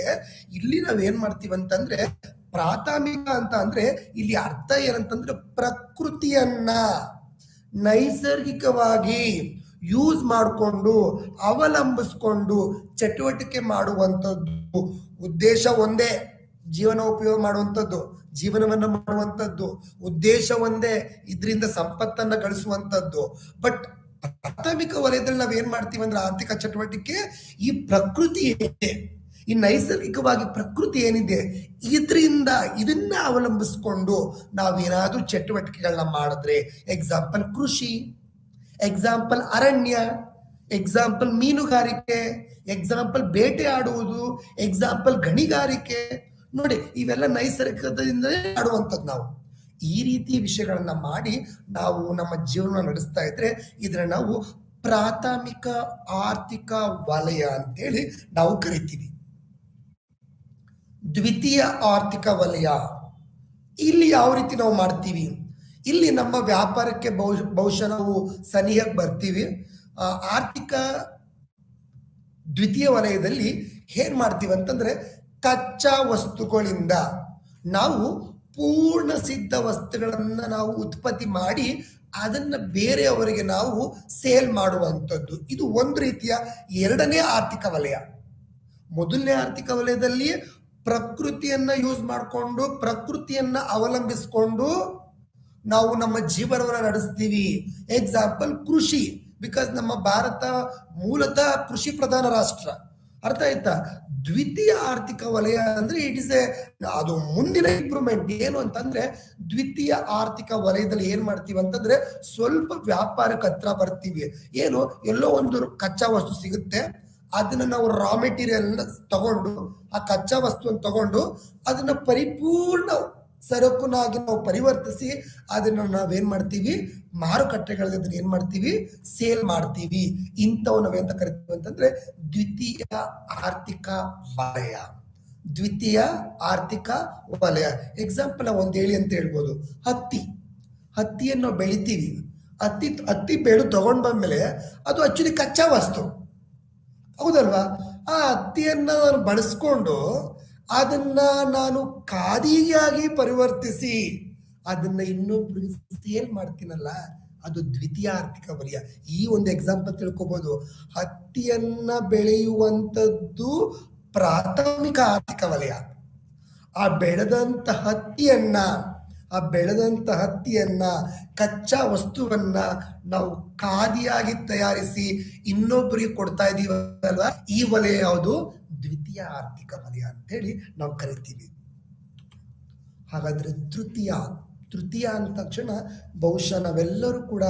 ಇಲ್ಲಿ ನಾವೇನ್ ಮಾಡ್ತೀವಿ ಅಂತಂದ್ರೆ ಪ್ರಾಥಮಿಕ ಅಂತ ಅಂದ್ರೆ ಇಲ್ಲಿ ಅರ್ಥ ಏನಂತಂದ್ರೆ ಪ್ರಕೃತಿಯನ್ನ ನೈಸರ್ಗಿಕವಾಗಿ ಯೂಸ್ ಮಾಡಿಕೊಂಡು ಅವಲಂಬಿಸ್ಕೊಂಡು ಚಟುವಟಿಕೆ ಮಾಡುವಂಥದ್ದು ಉದ್ದೇಶ ಒಂದೇ, ಜೀವನ ಉಪಯೋಗ ಮಾಡುವಂಥದ್ದು, ಜೀವನವನ್ನ ಮಾಡುವಂಥದ್ದು ಉದ್ದೇಶ ಒಂದೇ, ಇದರಿಂದ ಸಂಪತ್ತನ್ನ ಗಳಿಸುವಂಥದ್ದು. ಬಟ್ ಪ್ರಾಥಮಿಕ ವಲಯದಲ್ಲಿ ನಾವೇನ್ ಮಾಡ್ತೀವಿ ಅಂದ್ರೆ ಆರ್ಥಿಕ ಚಟುವಟಿಕೆ ಈ ಪ್ರಕೃತಿ ಏನಿದೆ, ಈ ನೈಸರ್ಗಿಕವಾಗಿ ಪ್ರಕೃತಿ ಏನಿದೆ ಇದನ್ನ ಅವಲಂಬಿಸ್ಕೊಂಡು ನಾವೇನಾದ್ರೂ ಚಟುವಟಿಕೆಗಳನ್ನ ಮಾಡಿದ್ರೆ, ಎಕ್ಸಾಂಪಲ್ ಕೃಷಿ, ಎಕ್ಸಾಂಪಲ್ ಅರಣ್ಯ, ಎಕ್ಸಾಂಪಲ್ ಮೀನುಗಾರಿಕೆ, ಎಕ್ಸಾಂಪಲ್ ಬೇಟೆ ಆಡುವುದು, ಎಕ್ಸಾಂಪಲ್ ಗಣಿಗಾರಿಕೆ, ನೋಡಿ ಇವೆಲ್ಲ ನೈಸರ್ಗಿಕದಿಂದಲೇ ಆಡುವಂಥದ್ದು. ನಾವು ಈ ರೀತಿ ವಿಷಯಗಳನ್ನ ಮಾಡಿ ನಾವು ನಮ್ಮ ಜೀವನ ನಡೆಸ್ತಾ ಇದ್ರೆ ಇದನ್ನ ನಾವು ಪ್ರಾಥಮಿಕ ಆರ್ಥಿಕ ವಲಯ ಅಂತೇಳಿ ನಾವು ಕರಿತೀವಿ. ದ್ವಿತೀಯ ಆರ್ಥಿಕ ವಲಯ ಇಲ್ಲಿ ಯಾವ ರೀತಿ ನಾವು ಮಾಡ್ತೀವಿ? ಇಲ್ಲಿ ನಮ್ಮ ವ್ಯಾಪಾರಕ್ಕೆ ಬಹುಶಃ ನಾವು ಸನಿಹಕ್ಕೆ ಬರ್ತೀವಿ. ಆರ್ಥಿಕ ದ್ವಿತೀಯ ವಲಯದಲ್ಲಿ ಏನ್ ಮಾಡ್ತೀವಿ ಅಂತಂದ್ರೆ ಕಚ್ಚಾ ವಸ್ತುಗಳಿಂದ ನಾವು ಪೂರ್ಣ ಸಿದ್ಧ ವಸ್ತುಗಳನ್ನ ನಾವು ಉತ್ಪತ್ತಿ ಮಾಡಿ ಅದನ್ನ ಬೇರೆಯವರಿಗೆ ನಾವು ಸೇಲ್ ಮಾಡುವಂಥದ್ದು. ಇದು ಒಂದು ರೀತಿಯ ಎರಡನೇ ಆರ್ಥಿಕ ವಲಯ. ಮೊದಲನೇ ಆರ್ಥಿಕ ವಲಯದಲ್ಲಿ ಪ್ರಕೃತಿಯನ್ನ ಯೂಸ್ ಮಾಡಿಕೊಂಡು ಪ್ರಕೃತಿಯನ್ನ ಅವಲಂಬಿಸಿಕೊಂಡು ನಾವು ನಮ್ಮ ಜೀವನವನ್ನ ನಡೆಸ್ತೀವಿ. ಎಕ್ಸಾಂಪಲ್ ಕೃಷಿ, ಬಿಕಾಸ್ ನಮ್ಮ ಭಾರತ ಮೂಲತಃ ಕೃಷಿ ಪ್ರಧಾನ ರಾಷ್ಟ್ರ. ಅರ್ಥ ಆಯ್ತಾ? ದ್ವಿತೀಯ ಆರ್ಥಿಕ ವಲಯ ಅಂದ್ರೆ ಇಟ್ ಇಸ್ ಅದು ಮುಂದಿನ ಇಂಪ್ರೂವ್ಮೆಂಟ್. ಏನು ಅಂತಂದ್ರೆ ದ್ವಿತೀಯ ಆರ್ಥಿಕ ವಲಯದಲ್ಲಿ ಏನ್ ಮಾಡ್ತೀವಿ ಅಂತಂದ್ರೆ ಸ್ವಲ್ಪ ವ್ಯಾಪಾರಕ್ಕೆ ಹತ್ರ ಬರ್ತೀವಿ. ಏನು, ಎಲ್ಲೋ ಒಂದು ಕಚ್ಚಾ ವಸ್ತು ಸಿಗುತ್ತೆ, ಅದನ್ನ ನಾವು ರಾ ಮೆಟೀರಿಯಲ್ ತಗೊಂಡು ಆ ಕಚ್ಚಾ ವಸ್ತುವನ್ನು ತಗೊಂಡು ಅದನ್ನ ಪರಿಪೂರ್ಣ ಸರಕುನಾಗಿ ನಾವು ಪರಿವರ್ತಿಸಿ ಅದನ್ನ ನಾವೇನ್ ಮಾಡ್ತೀವಿ, ಮಾರುಕಟ್ಟೆಗಳಲ್ಲಿ ಅದನ್ನ ಏನ್ ಮಾಡ್ತೀವಿ, ಸೇಲ್ ಮಾಡ್ತೀವಿ. ಇಂಥವು ನಾವೇಂತ ಕರಿತೀವಿ ಅಂತಂದ್ರೆ ದ್ವಿತೀಯ ಆರ್ಥಿಕ ವಲಯ. ದ್ವಿತೀಯ ಆರ್ಥಿಕ ವಲಯ ಎಕ್ಸಾಂಪಲ್ ನಾವು ಒಂದ್ ಹೇಳಿ ಅಂತ ಹೇಳ್ಬೋದು. ಹತ್ತಿಯನ್ನು ನಾವು ಬೆಳಿತೀವಿ. ಹತ್ತಿ ಬೆಳೆದು ತಗೊಂಡ್ ಬಂದ್ಮೇಲೆ ಅದು ಆಕ್ಚುಲಿ ಕಚ್ಚಾ ವಸ್ತು, ಹೌದಲ್ವಾ? ಆ ಹತ್ತಿಯನ್ನ ನಾನು ಬಳಸ್ಕೊಂಡು ಅದನ್ನ ನಾನು ಖಾದಿಯಾಗಿ ಪರಿವರ್ತಿಸಿ ಅದನ್ನ ಇನ್ನೊಬ್ರಿಗೆ ಸೇಲ್ ಮಾಡ್ತೀನಲ್ಲ, ಅದು ದ್ವಿತೀಯ ಆರ್ಥಿಕ ವಲಯ. ಈ ಒಂದು ಎಕ್ಸಾಂಪಲ್ ತಿಳ್ಕೊಬಹುದು. ಹತ್ತಿಯನ್ನ ಬೆಳೆಯುವಂಥದ್ದು ಪ್ರಾಥಮಿಕ ಆರ್ಥಿಕ ವಲಯ. ಆ ಬೆಳೆದಂತ ಹತ್ತಿಯನ್ನ ಕಚ್ಚಾ ವಸ್ತುವನ್ನ ನಾವು ಖಾದಿಯಾಗಿ ತಯಾರಿಸಿ ಇನ್ನೊಬ್ಬರಿಗೆ ಕೊಡ್ತಾ ಇದೀವಲ್ವಾ, ಈ ವಲಯ ಯಾವುದು? ದ್ವಿತೀಯ ಆರ್ಥಿಕ ವಲಯ ಅಂತ ಹೇಳಿ ನಾವು ಕರಿತೀವಿ. ಹಾಗಾದ್ರೆ ತೃತೀಯ ಅಂದ ತಕ್ಷಣ ಬಹುಶಃ ನಾವೆಲ್ಲರೂ ಕೂಡ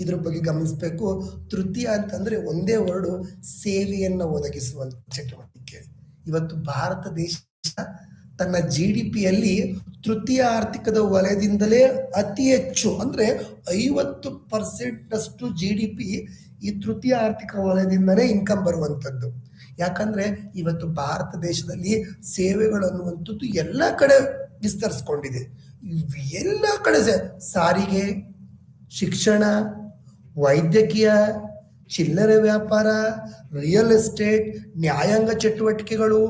ಇದ್ರ ಬಗ್ಗೆ ಗಮನಿಸಬೇಕು. ತೃತೀಯ ಅಂತಂದ್ರೆ ಒಂದೇ ವರ್ಡು, ಸೇವೆಯನ್ನ ಒದಗಿಸುವಂತ ಚಟುವಟಿಕೆ. ಇವತ್ತು ಭಾರತ ದೇಶ ತನ್ನ GDPಯಲ್ಲಿ ತೃತೀಯ ಆರ್ಥಿಕದ ವಲಯದಿಂದಲೇ ಅತಿ ಹೆಚ್ಚು ಅಂದ್ರೆ 50% GDP ಈ ತೃತೀಯ ಆರ್ಥಿಕ ವಲಯದಿಂದಲೇ ಇನ್ಕಮ್ ಬರುವಂಥದ್ದು. ಯಾಕಂದ್ರೆ ಇವತ್ತು ಭಾರತ ದೇಶದಲ್ಲಿ ಸೇವೆಗಳು ಅನ್ನುವಂಥದ್ದು ಎಲ್ಲ ಕಡೆ ವಿಸ್ತರಿಸ್ಕೊಂಡಿದೆ. ಎಲ್ಲ ಕಡೆ ಸಾರಿಗೆ, ಶಿಕ್ಷಣ, ವೈದ್ಯಕೀಯ, ಚಿಲ್ಲರೆ ವ್ಯಾಪಾರ, ರಿಯಲ್ ಎಸ್ಟೇಟ್, ನ್ಯಾಯಾಂಗ ಚಟುವಟಿಕೆಗಳು,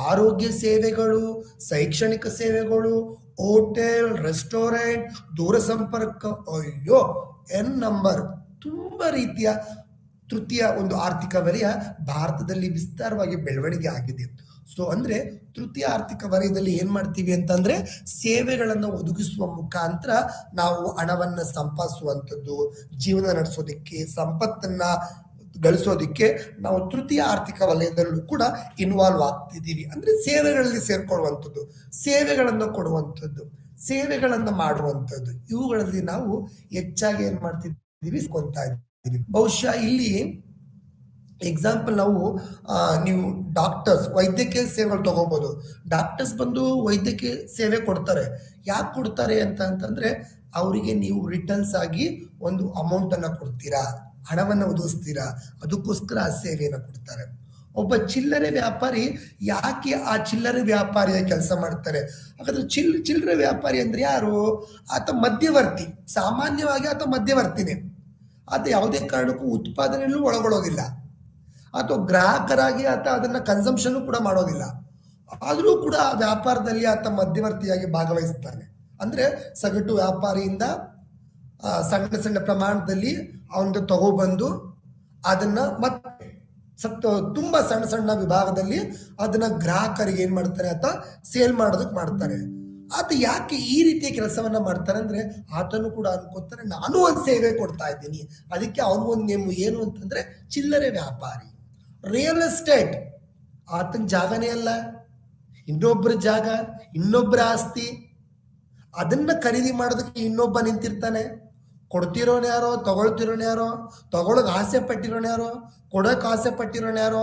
ಆರೋಗ್ಯ ಸೇವೆಗಳು, ಶೈಕ್ಷಣಿಕ ಸೇವೆಗಳು, ಹೋಟೆಲ್, ರೆಸ್ಟೋರೆಂಟ್, ದೂರಸಂಪರ್ಕ, ಅಯ್ಯೋ ಎನ್ ನಂಬರ್ ತುಂಬಾ ರೀತಿಯ ತೃತೀಯ ಒಂದು ಆರ್ಥಿಕ ವಲಯ ಭಾರತದಲ್ಲಿ ವಿಸ್ತಾರವಾಗಿ ಬೆಳವಣಿಗೆ ಆಗಿದೆ. ಸೊ ಅಂದ್ರೆ ತೃತೀಯ ಆರ್ಥಿಕ ವಲಯದಲ್ಲಿ ಏನ್ ಮಾಡ್ತೀವಿ ಅಂತಂದ್ರೆ ಸೇವೆಗಳನ್ನು ಒದಗಿಸುವ ಮುಖಾಂತರ ನಾವು ಹಣವನ್ನ ಸಂಪಾದಿಸುವಂಥದ್ದು, ಜೀವನ ನಡೆಸೋದಿಕ್ಕೆ, ಸಂಪತ್ತನ್ನ ಗಳಿಸೋದಿಕ್ಕೆ ನಾವು ತೃತೀಯ ಆರ್ಥಿಕ ವಲಯದಲ್ಲೂ ಕೂಡ ಇನ್ವಾಲ್ವ್ ಆಗ್ತಿದ್ದೀವಿ. ಅಂದ್ರೆ ಸೇವೆಗಳಲ್ಲಿ ಸೇರ್ಕೊಳ್ಳುವಂಥದ್ದು, ಸೇವೆಗಳನ್ನು ಕೊಡುವಂಥದ್ದು, ಸೇವೆಗಳನ್ನ ಮಾಡುವಂಥದ್ದು, ಇವುಗಳಲ್ಲಿ ನಾವು ಹೆಚ್ಚಾಗಿ ಏನ್ ಮಾಡ್ತಿದ್ದೀವಿ, ಕೊಂತಾ ಇದ್ದೀವಿ. ಬಹುಶಃ ಇಲ್ಲಿ ಎಕ್ಸಾಂಪಲ್ ನೀವು ಡಾಕ್ಟರ್ಸ್, ವೈದ್ಯಕೀಯ ಸೇವೆಗಳು ತಗೋಬಹುದು. ಡಾಕ್ಟರ್ಸ್ ಬಂದು ವೈದ್ಯಕೀಯ ಸೇವೆ ಕೊಡ್ತಾರೆ. ಯಾಕೆ ಕೊಡ್ತಾರೆ ಅಂತಂದ್ರೆ ಅವರಿಗೆ ನೀವು ರಿಟರ್ನ್ಸ್ ಆಗಿ ಒಂದು ಅಮೌಂಟ್ ಅನ್ನ ಕೊಡ್ತೀರಾ, ಹಣವನ್ನ ಒದಗಿಸ್ತೀರಾ, ಅದಕ್ಕೋಸ್ಕರ ಆ ಸೇವೆಯನ್ನು ಕೊಡ್ತಾರೆ. ಒಬ್ಬ ಚಿಲ್ಲರೆ ವ್ಯಾಪಾರಿ ಯಾಕೆ ಆ ಚಿಲ್ಲರೆ ವ್ಯಾಪಾರಿಯ ಕೆಲಸ ಮಾಡ್ತಾರೆ? ಹಾಗಾದ್ರೆ ಚಿಲ್ಲರೆ ವ್ಯಾಪಾರಿ ಅಂದ್ರೆ ಯಾರು? ಆತ ಮಧ್ಯವರ್ತಿ. ಸಾಮಾನ್ಯವಾಗಿ ಆತ ಮಧ್ಯವರ್ತಿನೇ. ಆತ ಯಾವುದೇ ಕಾರಣಕ್ಕೂ ಉತ್ಪಾದನೆಯಲ್ಲೂ ಒಳಗೊಳ್ಳೋದಿಲ್ಲ, ಅಥವಾ ಗ್ರಾಹಕರಾಗಿ ಆತ ಅದನ್ನ ಕನ್ಸಂಪ್ಷನ್ ಕೂಡ ಮಾಡೋದಿಲ್ಲ. ಆದರೂ ಕೂಡ ಆ ವ್ಯಾಪಾರದಲ್ಲಿ ಆತ ಮಧ್ಯವರ್ತಿಯಾಗಿ ಭಾಗವಹಿಸ್ತಾನೆ. ಅಂದ್ರೆ ಸಗಟು ವ್ಯಾಪಾರಿಯಿಂದ ಸಣ್ಣ ಸಣ್ಣ ಪ್ರಮಾಣದಲ್ಲಿ ಅವನು ತಗೊಬಂದು ಅದನ್ನ ಮತ್ತೆ ತುಂಬಾ ಸಣ್ಣ ಸಣ್ಣ ವಿಭಾಗದಲ್ಲಿ ಅದನ್ನ ಗ್ರಾಹಕರಿಗೆ ಏನ್ ಮಾಡ್ತಾರೆ, ಆತ ಸೇಲ್ ಮಾಡೋದಕ್ಕೆ ಮಾಡ್ತಾರೆ. ಆತ ಯಾಕೆ ಈ ರೀತಿಯ ಕೆಲಸವನ್ನ ಮಾಡ್ತಾರೆ ಅಂದ್ರೆ, ಆತನು ಕೂಡ ಅನ್ಕೋತಾರೆ ನಾನು ಒಂದು ಸೇವೆ ಕೊಡ್ತಾ ಇದ್ದೀನಿ. ಅದಕ್ಕೆ ಅವನು ಒಂದು ನೇಮು ಏನು ಅಂತಂದ್ರೆ ಚಿಲ್ಲರೆ ವ್ಯಾಪಾರಿ. ರಿಯಲ್ ಎಸ್ಟೇಟ್ ಆತನ ಜಾಗನೇ ಅಲ್ಲ, ಇನ್ನೊಬ್ಬರ ಜಾಗ, ಇನ್ನೊಬ್ಬರ ಆಸ್ತಿ. ಅದನ್ನ ಖರೀದಿ ಮಾಡೋದಕ್ಕೆ ಇನ್ನೊಬ್ಬ ನಿಂತಿರ್ತಾನೆ. ಕೊಡ್ತಿರೋನ್ ಯಾರೋ, ತಗೊಳ್ತಿರೋನ್ ಯಾರೋ, ತಗೊಳಕ್ ಆಸೆ ಪಟ್ಟಿರೋನ್ ಯಾರೋ, ಕೊಡಕ್ ಆಸೆ ಪಟ್ಟಿರೋನ್ ಯಾರೋ,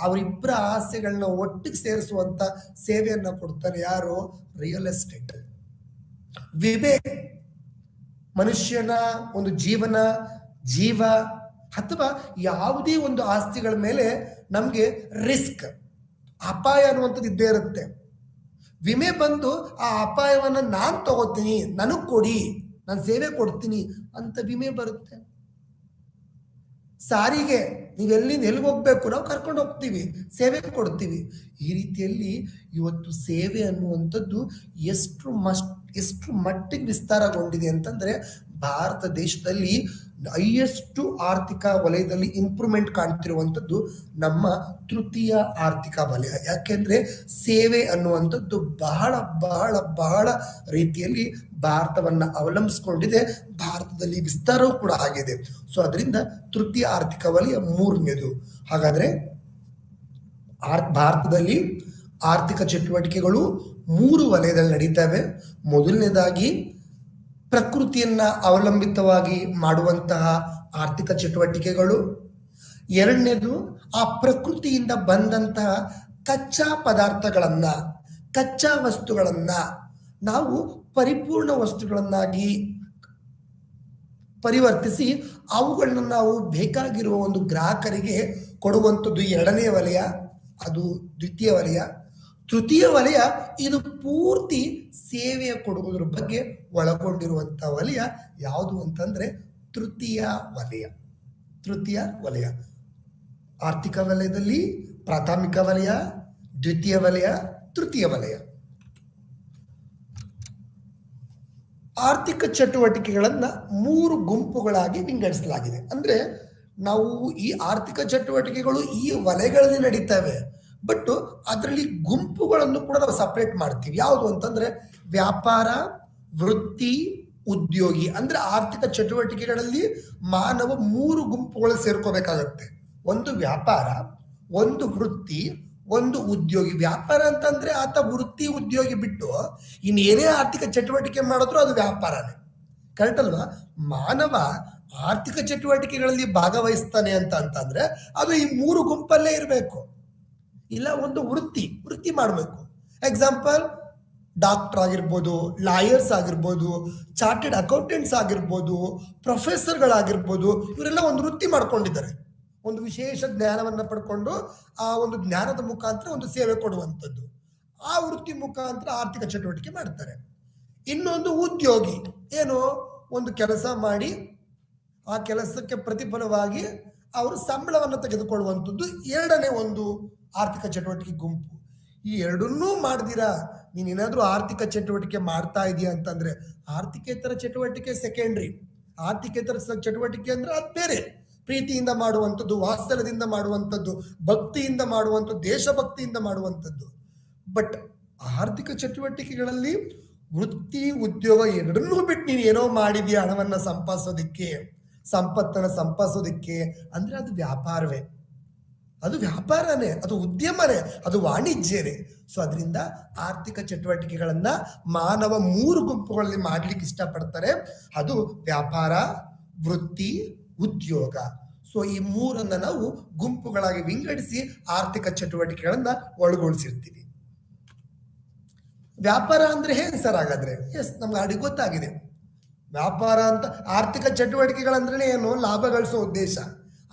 ಅವರಿಬ್ಬರ ಆಸೆಗಳನ್ನ ಒಟ್ಟಿಗೆ ಸೇರಿಸುವಂತ ಸೇವೆಯನ್ನ ಕೊಡ್ತಾನೆ ಯಾರು? Real estate. ವಿಮೆ ಮನುಷ್ಯನ ಒಂದು ಜೀವ ಅಥವಾ ಯಾವುದೇ ಒಂದು ಆಸ್ತಿಗಳ ಮೇಲೆ ನಮ್ಗೆ ರಿಸ್ಕ್, ಅಪಾಯ ಅನ್ನುವಂಥದ್ದು ಇದ್ದೇ ಇರುತ್ತೆ. ವಿಮೆ ಬಂದು ಆ ಅಪಾಯವನ್ನ ನಾನು ತಗೋತೀನಿ, ನನಗ್ ಕೊಡಿ, ನಾನು ಸೇವೆ ಕೊಡ್ತೀನಿ ಅಂತ ವಿಮೆ ಬರುತ್ತೆ. ಸಾರಿಗೆ ನೀವೆಲ್ಲಿಂದ ಎಲ್ಲಿಗೆ ಹೋಗ್ಬೇಕು, ನಾವು ಕರ್ಕೊಂಡು ಹೋಗ್ತೀವಿ, ಸೇವೆ ಕೊಡ್ತೀವಿ. ಈ ರೀತಿಯಲ್ಲಿ ಇವತ್ತು ಸೇವೆ ಅನ್ನುವಂಥದ್ದು ಎಷ್ಟು ಮಟ್ಟಿಗೆ ವಿಸ್ತಾರಗೊಂಡಿದೆ ಅಂತಂದ್ರೆ, ಭಾರತ ದೇಶದಲ್ಲಿ ಹೈಯೆಸ್ಟ್ ಆರ್ಥಿಕ ವಲಯದಲ್ಲಿ ಇಂಪ್ರೂವ್ಮೆಂಟ್ ಕಾಣ್ತಿರುವಂಥದ್ದು ನಮ್ಮ ತೃತೀಯ ಆರ್ಥಿಕ ವಲಯ. ಯಾಕೆಂದ್ರೆ ಸೇವೆ ಅನ್ನುವಂಥದ್ದು ಬಹಳ ಬಹಳ ಬಹಳ ರೀತಿಯಲ್ಲಿ ಭಾರತವನ್ನ ಅವಲಂಬಿಸಿಕೊಂಡಿದೆ, ಭಾರತದಲ್ಲಿ ವಿಸ್ತಾರವೂ ಕೂಡ ಆಗಿದೆ. ಸೊ ಅದರಿಂದ ತೃತೀಯ ಆರ್ಥಿಕ ವಲಯ ಮೂರನೇದು. ಹಾಗಾದ್ರೆ ಭಾರತದಲ್ಲಿ ಆರ್ಥಿಕ ಚಟುವಟಿಕೆಗಳು 3 ವಲಯದಲ್ಲಿ ನಡೀತವೆ. ಮೊದಲನೇದಾಗಿ ಪ್ರಕೃತಿಯನ್ನ ಅವಲಂಬಿತವಾಗಿ ಮಾಡುವಂತಹ ಆರ್ಥಿಕ ಚಟುವಟಿಕೆಗಳು. ಎರಡನೇದು ಆ ಪ್ರಕೃತಿಯಿಂದ ಬಂದಂತಹ ಕಚ್ಚಾ ಪದಾರ್ಥಗಳನ್ನ, ಕಚ್ಚಾ ವಸ್ತುಗಳನ್ನ ನಾವು ಪರಿಪೂರ್ಣ ವಸ್ತುಗಳನ್ನಾಗಿ ಪರಿವರ್ತಿಸಿ ಅವುಗಳನ್ನ ನಾವು ಬೇಕಾಗಿರುವ ಒಂದು ಗ್ರಾಹಕರಿಗೆ ಕೊಡುವಂಥದ್ದು ಎರಡನೇ ವಲಯ, ಅದು ದ್ವಿತೀಯ ವಲಯ. ತೃತೀಯ ವಲಯ ಇದು ಪೂರ್ತಿ ಸೇವೆಯ ಕೊಡುವುದರ ಬಗ್ಗೆ ಒಳಗೊಂಡಿರುವಂತಹ ವಲಯ ಯಾವುದು ಅಂತಂದ್ರೆ ತೃತೀಯ ವಲಯ. ತೃತೀಯ ವಲಯ ಆರ್ಥಿಕ ವಲಯದಲ್ಲಿ ಪ್ರಾಥಮಿಕ ವಲಯ, ದ್ವಿತೀಯ ವಲಯ, ತೃತೀಯ ವಲಯ. ಆರ್ಥಿಕ ಚಟುವಟಿಕೆಗಳನ್ನ 3 ಗುಂಪುಗಳಾಗಿ ವಿಂಗಡಿಸಲಾಗಿದೆ. ಅಂದ್ರೆ ನಾವು ಈ ಆರ್ಥಿಕ ಚಟುವಟಿಕೆಗಳು ಈ ವಲಯಗಳಲ್ಲಿ ನಡೀತವೆ, ಬಟ್ ಅದರಲ್ಲಿ ಗುಂಪುಗಳನ್ನು ಕೂಡ ನಾವು ಸಪರೇಟ್ ಮಾಡ್ತೀವಿ. ಯಾವುದು ಅಂತಂದ್ರೆ ವ್ಯಾಪಾರ, ವೃತ್ತಿ, ಉದ್ಯೋಗಿ. ಅಂದ್ರೆ ಆರ್ಥಿಕ ಚಟುವಟಿಕೆಗಳಲ್ಲಿ ಮಾನವ 3 ಗುಂಪುಗಳು ಸೇರ್ಕೋಬೇಕಾಗತ್ತೆ. ಒಂದು ವ್ಯಾಪಾರ, ಒಂದು ವೃತ್ತಿ, ಒಂದು ಉದ್ಯೋಗಿ. ವ್ಯಾಪಾರ ಅಂತಂದ್ರೆ ಆತ ವೃತ್ತಿ ಉದ್ಯೋಗಿ ಬಿಟ್ಟು ಇನ್ನೇನೇ ಆರ್ಥಿಕ ಚಟುವಟಿಕೆ ಮಾಡಿದ್ರು ಅದು ವ್ಯಾಪಾರನೇ, ಕರೆಕ್ಟ್ ಅಲ್ವಾ? ಮಾನವ ಆರ್ಥಿಕ ಚಟುವಟಿಕೆಗಳಲ್ಲಿ ಭಾಗವಹಿಸ್ತಾನೆ ಅಂತಂದ್ರೆ ಅದು ಈ 3 ಗುಂಪಲ್ಲೇ ಇರಬೇಕು. ಇಲ್ಲ ಒಂದು ವೃತ್ತಿ ಮಾಡಬೇಕು. ಎಕ್ಸಾಂಪಲ್ ಡಾಕ್ಟರ್ ಆಗಿರ್ಬೋದು, ಲಾಯರ್ಸ್ ಆಗಿರ್ಬೋದು, ಚಾರ್ಟೆಡ್ ಅಕೌಂಟೆಂಟ್ಸ್ ಆಗಿರ್ಬೋದು, ಪ್ರೊಫೆಸರ್ಗಳಾಗಿರ್ಬೋದು, ಇವರೆಲ್ಲ ಒಂದು ವೃತ್ತಿ ಮಾಡ್ಕೊಂಡಿದ್ದಾರೆ. ಒಂದು ವಿಶೇಷ ಜ್ಞಾನವನ್ನ ಪಡ್ಕೊಂಡು ಆ ಒಂದು ಜ್ಞಾನದ ಮುಖಾಂತರ ಒಂದು ಸೇವೆ ಕೊಡುವಂಥದ್ದು. ಆ ವೃತ್ತಿ ಮುಖಾಂತರ ಆರ್ಥಿಕ ಚಟುವಟಿಕೆ ಮಾಡ್ತಾರೆ. ಇನ್ನೊಂದು ಉದ್ಯೋಗಿ, ಏನು ಒಂದು ಕೆಲಸ ಮಾಡಿ ಆ ಕೆಲಸಕ್ಕೆ ಪ್ರತಿಫಲವಾಗಿ ಅವರು ಸಂಬಳವನ್ನು ತೆಗೆದುಕೊಳ್ಳುವಂಥದ್ದು ಎರಡನೇ ಒಂದು ಆರ್ಥಿಕ ಚಟುವಟಿಕೆ ಗುಂಪು. ಈ ಎರಡನ್ನೂ ಮಾಡ್ದಿರಾ ನೀನೇನಾದ್ರೂ ಆರ್ಥಿಕ ಚಟುವಟಿಕೆ ಮಾಡ್ತಾ ಇದೀಯ ಅಂತಂದ್ರೆ ಆರ್ಥಿಕೇತರ ಚಟುವಟಿಕೆ ಸೆಕೆಂಡ್ರಿ. ಆರ್ಥಿಕೇತರ ಚಟುವಟಿಕೆ ಅಂದ್ರೆ ಅದು ಬೇರೆ. ಪ್ರೀತಿಯಿಂದ ಮಾಡುವಂಥದ್ದು, ವಾತ್ಸಲ್ಯದಿಂದ ಮಾಡುವಂಥದ್ದು, ಭಕ್ತಿಯಿಂದ ಮಾಡುವಂಥದ್ದು, ದೇಶಭಕ್ತಿಯಿಂದ ಮಾಡುವಂಥದ್ದು. ಬಟ್ ಆರ್ಥಿಕ ಚಟುವಟಿಕೆಗಳಲ್ಲಿ ವೃತ್ತಿ ಉದ್ಯೋಗ ಎರಡನ್ನೂ ಬಿಟ್ಟು ನೀನು ಏನೋ ಮಾಡಿದ್ಯಾ ಹಣವನ್ನ ಸಂಪಾದಿಸೋದಿಕ್ಕೆ, ಸಂಪತ್ತನ್ನು ಸಂಪಾದಿಸೋದಿಕ್ಕೆ ಅಂದ್ರೆ ಅದು ವ್ಯಾಪಾರವೇ, ಅದು ವ್ಯಾಪಾರನೇ, ಅದು ಉದ್ಯಮನೇ, ಅದು ವಾಣಿಜ್ಯನೇ. ಸೊ ಅದರಿಂದ ಆರ್ಥಿಕ ಚಟುವಟಿಕೆಗಳನ್ನ ಮಾನವ 3 ಗುಂಪುಗಳಲ್ಲಿ ಮಾಡ್ಲಿಕ್ಕೆ ಇಷ್ಟಪಡ್ತಾರೆ. ಅದು ವ್ಯಾಪಾರ, ವೃತ್ತಿ, ಉದ್ಯೋಗ. ಸೊ ಈ 3ಅನ್ನ ನಾವು ಗುಂಪುಗಳಾಗಿ ವಿಂಗಡಿಸಿ ಆರ್ಥಿಕ ಚಟುವಟಿಕೆಗಳನ್ನ ಒಳಗೊಳಿಸಿರ್ತೀವಿ. ವ್ಯಾಪಾರ ಅಂದ್ರೆ ಏನ್ ಸರ್ ಹಾಗಾದ್ರೆ? ಎಸ್, ನಮ್ಗೆ ಅಡಿ ಗೊತ್ತಾಗಿದೆ. ವ್ಯಾಪಾರ ಅಂತ ಆರ್ಥಿಕ ಚಟುವಟಿಕೆಗಳಂದ್ರೆ ಏನು? ಲಾಭ ಗಳಿಸೋ ಉದ್ದೇಶ.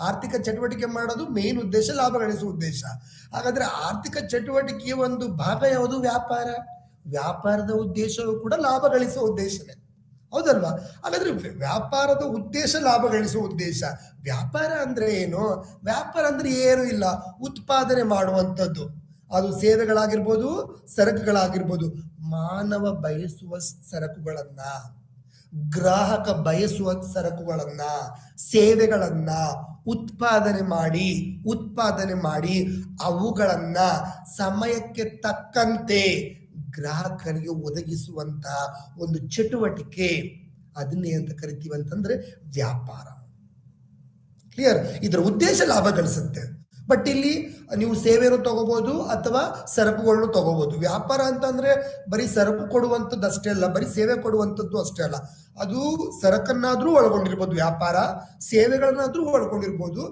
ಆರ್ಥಿಕ ಚಟುವಟಿಕೆ ಮಾಡೋದು ಮೇನ್ ಉದ್ದೇಶ ಲಾಭ ಗಳಿಸುವ ಉದ್ದೇಶ. ಹಾಗಾದ್ರೆ ಆರ್ಥಿಕ ಚಟುವಟಿಕೆಯ ಒಂದು ಭಾಗ ಯಾವುದು? ವ್ಯಾಪಾರ. ವ್ಯಾಪಾರದ ಉದ್ದೇಶವೂ ಕೂಡ ಲಾಭ ಗಳಿಸುವ ಉದ್ದೇಶನೇ, ಹೌದಲ್ವಾ? ಹಾಗಾದ್ರೆ ವ್ಯಾಪಾರದ ಉದ್ದೇಶ ಲಾಭ ಗಳಿಸುವ ಉದ್ದೇಶ. ವ್ಯಾಪಾರ ಅಂದ್ರೆ ಏನು? ವ್ಯಾಪಾರ ಅಂದ್ರೆ ಏನು ಇಲ್ಲ, ಉತ್ಪಾದನೆ ಮಾಡುವಂಥದ್ದು. ಅದು ಸೇವೆಗಳಾಗಿರ್ಬೋದು, ಸರಕುಗಳಾಗಿರ್ಬೋದು. ಮಾನವ ಬಯಸುವ ಸರಕುಗಳನ್ನ, ಗ್ರಾಹಕ ಬಯಸುವ ಸರಕುಗಳನ್ನ, ಸೇವೆಗಳನ್ನ ಉತ್ಪಾದನೆ ಮಾಡಿ ಅವುಗಳನ್ನ ಸಮಯಕ್ಕೆ ತಕ್ಕಂತೆ ಗ್ರಾಹಕರಿಗೆ ಒದಗಿಸುವಂತ ಒಂದು ಚಟುವಟಿಕೆ, ಅದನ್ನೇ ಅಂತ ಕರಿತೀವಿ ಅಂತಂದ್ರೆ ವ್ಯಾಪಾರ. ಕ್ಲಿಯರ್? ಇದರ ಉದ್ದೇಶ ಲಾಭ ಗಳಿಸುತ್ತೆ. ಬಟ್ ಇಲ್ಲಿ ನೀವು ಸೇವೆಯನ್ನು ತಗೋಬಹುದು ಅಥವಾ ಸರಕುಗಳನ್ನು ತಗೋಬಹುದು. ವ್ಯಾಪಾರ ಅಂತಂದ್ರೆ ಬರೀ ಸರಕು ಕೊಡುವಂಥದ್ದು ಅಷ್ಟೇ ಅಲ್ಲ, ಬರೀ ಸೇವೆ ಕೊಡುವಂಥದ್ದು ಅಷ್ಟೇ ಅಲ್ಲ. ಅದು ಸರಕನ್ನಾದ್ರೂ ಒಳಗೊಂಡಿರ್ಬೋದು, ವ್ಯಾಪಾರ ಸೇವೆಗಳನ್ನಾದ್ರೂ ಒಳಗೊಂಡಿರ್ಬೋದು.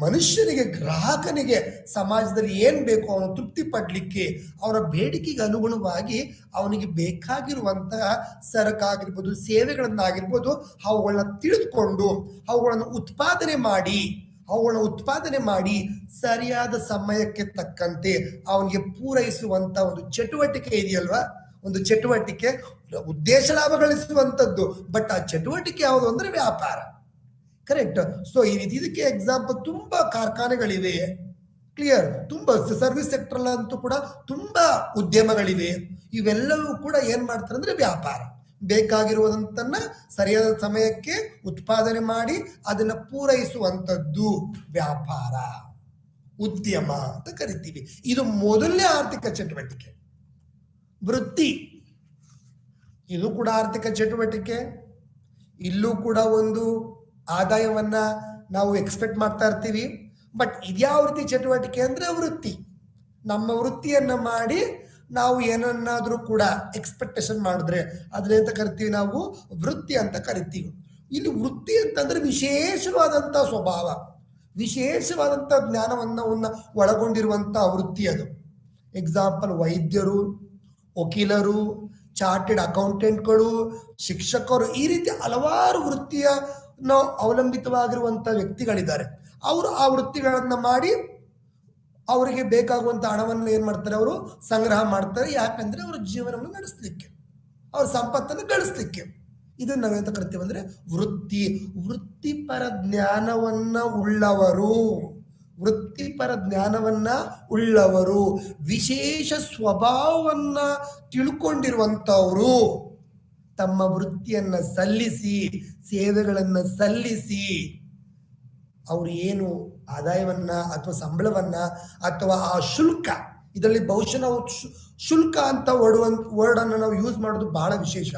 ಮನುಷ್ಯನಿಗೆ, ಗ್ರಾಹಕನಿಗೆ ಸಮಾಜದಲ್ಲಿ ಏನ್ ಬೇಕು ಅವನು ತೃಪ್ತಿ ಪಡ್ಲಿಕ್ಕೆ, ಅವರ ಬೇಡಿಕೆಗೆ ಅನುಗುಣವಾಗಿ ಅವನಿಗೆ ಬೇಕಾಗಿರುವಂತಹ ಸರಕಾಗಿರ್ಬೋದು, ಸೇವೆಗಳನ್ನಾಗಿರ್ಬೋದು, ಅವುಗಳನ್ನ ತಿಳಿದುಕೊಂಡು ಅವುಗಳನ್ನು ಉತ್ಪಾದನೆ ಮಾಡಿ ಸರಿಯಾದ ಸಮಯಕ್ಕೆ ತಕ್ಕಂತೆ ಅವನಿಗೆ ಪೂರೈಸುವಂತ ಒಂದು ಚಟುವಟಿಕೆ ಇದೆಯಲ್ವಾ, ಒಂದು ಚಟುವಟಿಕೆ ಉದ್ದೇಶ ಲಾಭ ಗಳಿಸುವಂಥದ್ದು. ಬಟ್ ಆ ಚಟುವಟಿಕೆ ಯಾವುದು ಅಂದ್ರೆ ವ್ಯಾಪಾರ. ಕರೆಕ್ಟ್? ಸೊ ಇದಕ್ಕೆ ಎಕ್ಸಾಂಪಲ್ ತುಂಬಾ ಕಾರ್ಖಾನೆಗಳಿವೆ. ಕ್ಲಿಯರ್? ತುಂಬಾ ಸರ್ವಿಸ್ ಸೆಕ್ಟರ್ ಅಂತೂ ಕೂಡ ತುಂಬಾ ಉದ್ಯಮಗಳಿವೆ. ಇವೆಲ್ಲವೂ ಕೂಡ ಏನ್ ಮಾಡ್ತಾರೆ ಅಂದ್ರೆ ವ್ಯಾಪಾರ. ಬೇಕಾಗಿರುವುದನ್ನ ಸರಿಯಾದ ಸಮಯಕ್ಕೆ ಉತ್ಪಾದನೆ ಮಾಡಿ ಅದನ್ನ ಪೂರೈಸುವಂಥದ್ದು ವ್ಯಾಪಾರ, ಉದ್ಯಮ ಅಂತ ಕರಿತೀವಿ. ಇದು ಮೊದಲನೇ ಆರ್ಥಿಕ ಚಟುವಟಿಕೆ. ವೃತ್ತಿ, ಇದು ಕೂಡ ಆರ್ಥಿಕ ಚಟುವಟಿಕೆ. ಇಲ್ಲೂ ಕೂಡ ಒಂದು ಆದಾಯವನ್ನ ನಾವು ಎಕ್ಸ್ಪೆಕ್ಟ್ ಮಾಡ್ತಾ ಇರ್ತೀವಿ. ಬಟ್ ಇದ್ಯಾವ ರೀತಿ ಚಟುವಟಿಕೆ ಅಂದ್ರೆ ವೃತ್ತಿ. ನಮ್ಮ ವೃತ್ತಿಯನ್ನ ಮಾಡಿ ನಾವು ಏನನ್ನಾದ್ರೂ ಕೂಡ ಎಕ್ಸ್ಪೆಕ್ಟೇಷನ್ ಮಾಡಿದ್ರೆ ಅದನ್ನೆಂತ ಕರಿತೀವಿ ನಾವು? ವೃತ್ತಿ ಅಂತ ಕರಿತೀವಿ. ಇಲ್ಲಿ ವೃತ್ತಿ ಅಂತಂದ್ರೆ ವಿಶೇಷವಾದಂತ ಸ್ವಭಾವ, ವಿಶೇಷವಾದಂತ ಜ್ಞಾನವನ್ನ ಒಳಗೊಂಡಿರುವಂತ ವೃತ್ತಿ ಅದು. ಎಕ್ಸಾಂಪಲ್ ವೈದ್ಯರು, ವಕೀಲರು, ಚಾರ್ಟೆಡ್ ಅಕೌಂಟೆಂಟ್ಗಳು, ಶಿಕ್ಷಕರು, ಈ ರೀತಿ ಹಲವಾರು ವೃತ್ತಿಯ ಅವಲಂಬಿತವಾಗಿರುವಂತ ವ್ಯಕ್ತಿಗಳಿದ್ದಾರೆ. ಅವರು ಆ ವೃತ್ತಿಗಳನ್ನ ಮಾಡಿ ಅವರಿಗೆ ಬೇಕಾಗುವಂತ ಹಣವನ್ನು ಏನ್ ಮಾಡ್ತಾರೆ? ಅವರು ಸಂಗ್ರಹ ಮಾಡ್ತಾರೆ. ಯಾಕಂದ್ರೆ ಅವರ ಜೀವನವನ್ನು ನಡೆಸಲಿಕ್ಕೆ, ಅವ್ರ ಸಂಪತ್ತನ್ನು ಗಳಿಸ್ಲಿಕ್ಕೆ. ಇದನ್ನ ನಾವೆಂತ ಕರಿತೀವಿ ಅಂದ್ರೆ ವೃತ್ತಿಪರ ಜ್ಞಾನವನ್ನ ಉಳ್ಳವರು, ವಿಶೇಷ ಸ್ವಭಾವವನ್ನ ತಿಳ್ಕೊಂಡಿರುವಂತವರು, ತಮ್ಮ ವೃತ್ತಿಯನ್ನ ಸಲ್ಲಿಸಿ, ಸೇವೆಗಳನ್ನ ಸಲ್ಲಿಸಿ, ಅವ್ರು ಏನು ಆದಾಯವನ್ನ ಅಥವಾ ಸಂಬಳವನ್ನ ಅಥವಾ ಆ ಶುಲ್ಕ, ಇದರಲ್ಲಿ ಬಹುಶಃ ನಾವು ಶುಲ್ಕ ಅಂತ ವರ್ಡ್ ಅನ್ನು ನಾವು ಯೂಸ್ ಮಾಡೋದು ಬಹಳ ವಿಶೇಷ.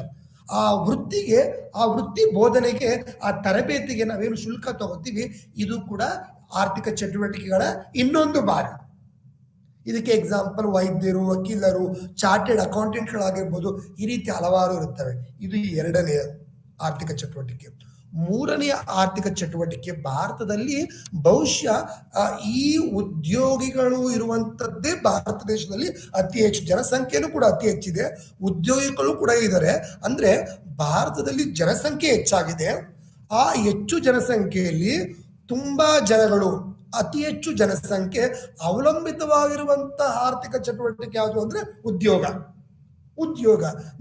ಆ ವೃತ್ತಿಗೆ, ಆ ವೃತ್ತಿ ಬೋಧನೆಗೆ, ಆ ತರಬೇತಿಗೆ ನಾವೇನು ಶುಲ್ಕ ತಗೋತೀವಿ, ಇದು ಕೂಡ ಆರ್ಥಿಕ ಚಟುವಟಿಕೆಗಳ ಇನ್ನೊಂದು ಭಾಗ. ಇದಕ್ಕೆ ಎಕ್ಸಾಂಪಲ್ ವೈದ್ಯರು, ವಕೀಲರು, ಚಾರ್ಟೆಡ್ ಅಕೌಂಟೆಂಟ್ಗಳಾಗಿರ್ಬೋದು, ಈ ರೀತಿ ಹಲವಾರು ಇರುತ್ತವೆ. ಇದು ಎರಡನೆಯ ಆರ್ಥಿಕ ಚಟುವಟಿಕೆ. ಮೂರನೆಯ ಆರ್ಥಿಕ ಚಟುವಟಿಕೆ ಭಾರತದಲ್ಲಿ ಬಹುಶಃ ಈ ಉದ್ಯೋಗಿಗಳು ಇರುವಂತದ್ದೇ ಭಾರತ ದೇಶದಲ್ಲಿ ಅತಿ ಹೆಚ್ಚು, ಜನಸಂಖ್ಯೆನೂ ಕೂಡ ಅತಿ ಹೆಚ್ಚಿದೆ, ಉದ್ಯೋಗಿಗಳು ಕೂಡ ಇದ್ದಾರೆ. ಅಂದ್ರೆ ಭಾರತದಲ್ಲಿ ಜನಸಂಖ್ಯೆ ಹೆಚ್ಚಾಗಿದೆ. ಆ ಹೆಚ್ಚು ಜನಸಂಖ್ಯೆಯಲ್ಲಿ ತುಂಬಾ ಜನಗಳು, ಅತಿ ಹೆಚ್ಚು ಜನಸಂಖ್ಯೆ ಅವಲಂಬಿತವಾಗಿರುವಂತಹ ಆರ್ಥಿಕ ಚಟುವಟಿಕೆ ಯಾವುದು ಅಂದ್ರೆ ಉದ್ಯೋಗ.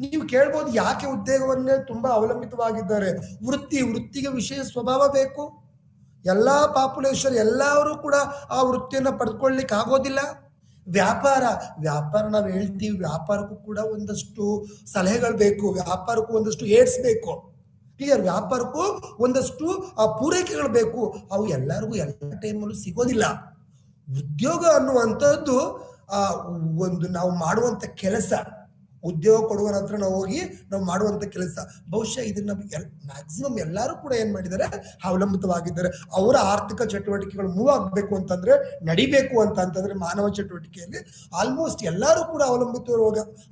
ನೀವು ಕೇಳ್ಬೋದು, ಯಾಕೆ ಉದ್ಯೋಗವನ್ನೇ ತುಂಬಾ ಅವಲಂಬಿತವಾಗಿದ್ದಾರೆ? ವೃತ್ತಿಗೆ ವಿಶೇಷ ಸ್ವಭಾವ ಬೇಕು. ಎಲ್ಲಾ ಪಾಪ್ಯುಲೇಷನ್ ಎಲ್ಲರೂ ಕೂಡ ಆ ವೃತ್ತಿಯನ್ನ ಪಡ್ಕೊಳ್ಲಿಕ್ಕೆ ಆಗೋದಿಲ್ಲ. ವ್ಯಾಪಾರ ನಾವು ಹೇಳ್ತೀವಿ, ವ್ಯಾಪಾರಕ್ಕೂ ಕೂಡ ಒಂದಷ್ಟು ಸಲಹೆಗಳು ಬೇಕು, ವ್ಯಾಪಾರಕ್ಕೂ ಒಂದಷ್ಟು ಏಡ್ಸ್ ಬೇಕು. ಕ್ಲಿಯರ್? ವ್ಯಾಪಾರಕ್ಕೂ ಒಂದಷ್ಟು ಪೂರೈಕೆಗಳು ಬೇಕು. ಅವು ಎಲ್ಲರಿಗೂ ಎಲ್ಲ ಟೈಮಲ್ಲೂ ಸಿಗೋದಿಲ್ಲ. ಉದ್ಯೋಗ ಅನ್ನುವಂಥದ್ದು ಒಂದು ನಾವು ಮಾಡುವಂತ ಕೆಲಸ, ಉದ್ಯೋಗ ಕೊಡುವ ಹತ್ರ ನಾವು ಹೋಗಿ ನಾವು ಮಾಡುವಂತ ಕೆಲಸ. ಬಹುಶಃ ಇದನ್ನ ಮ್ಯಾಕ್ಸಿಮಮ್ ಎಲ್ಲರೂ ಕೂಡ ಏನ್ ಮಾಡಿದ್ದಾರೆ? ಅವಲಂಬಿತವಾಗಿದ್ದಾರೆ. ಅವರ ಆರ್ಥಿಕ ಚಟುವಟಿಕೆಗಳು ಮೂವ್ ಆಗ್ಬೇಕು ಅಂತಂದ್ರೆ, ನಡಿಬೇಕು ಅಂತಂದ್ರೆ ಮಾನವ ಚಟುವಟಿಕೆಯಲ್ಲಿ ಆಲ್ಮೋಸ್ಟ್ ಎಲ್ಲರೂ ಕೂಡ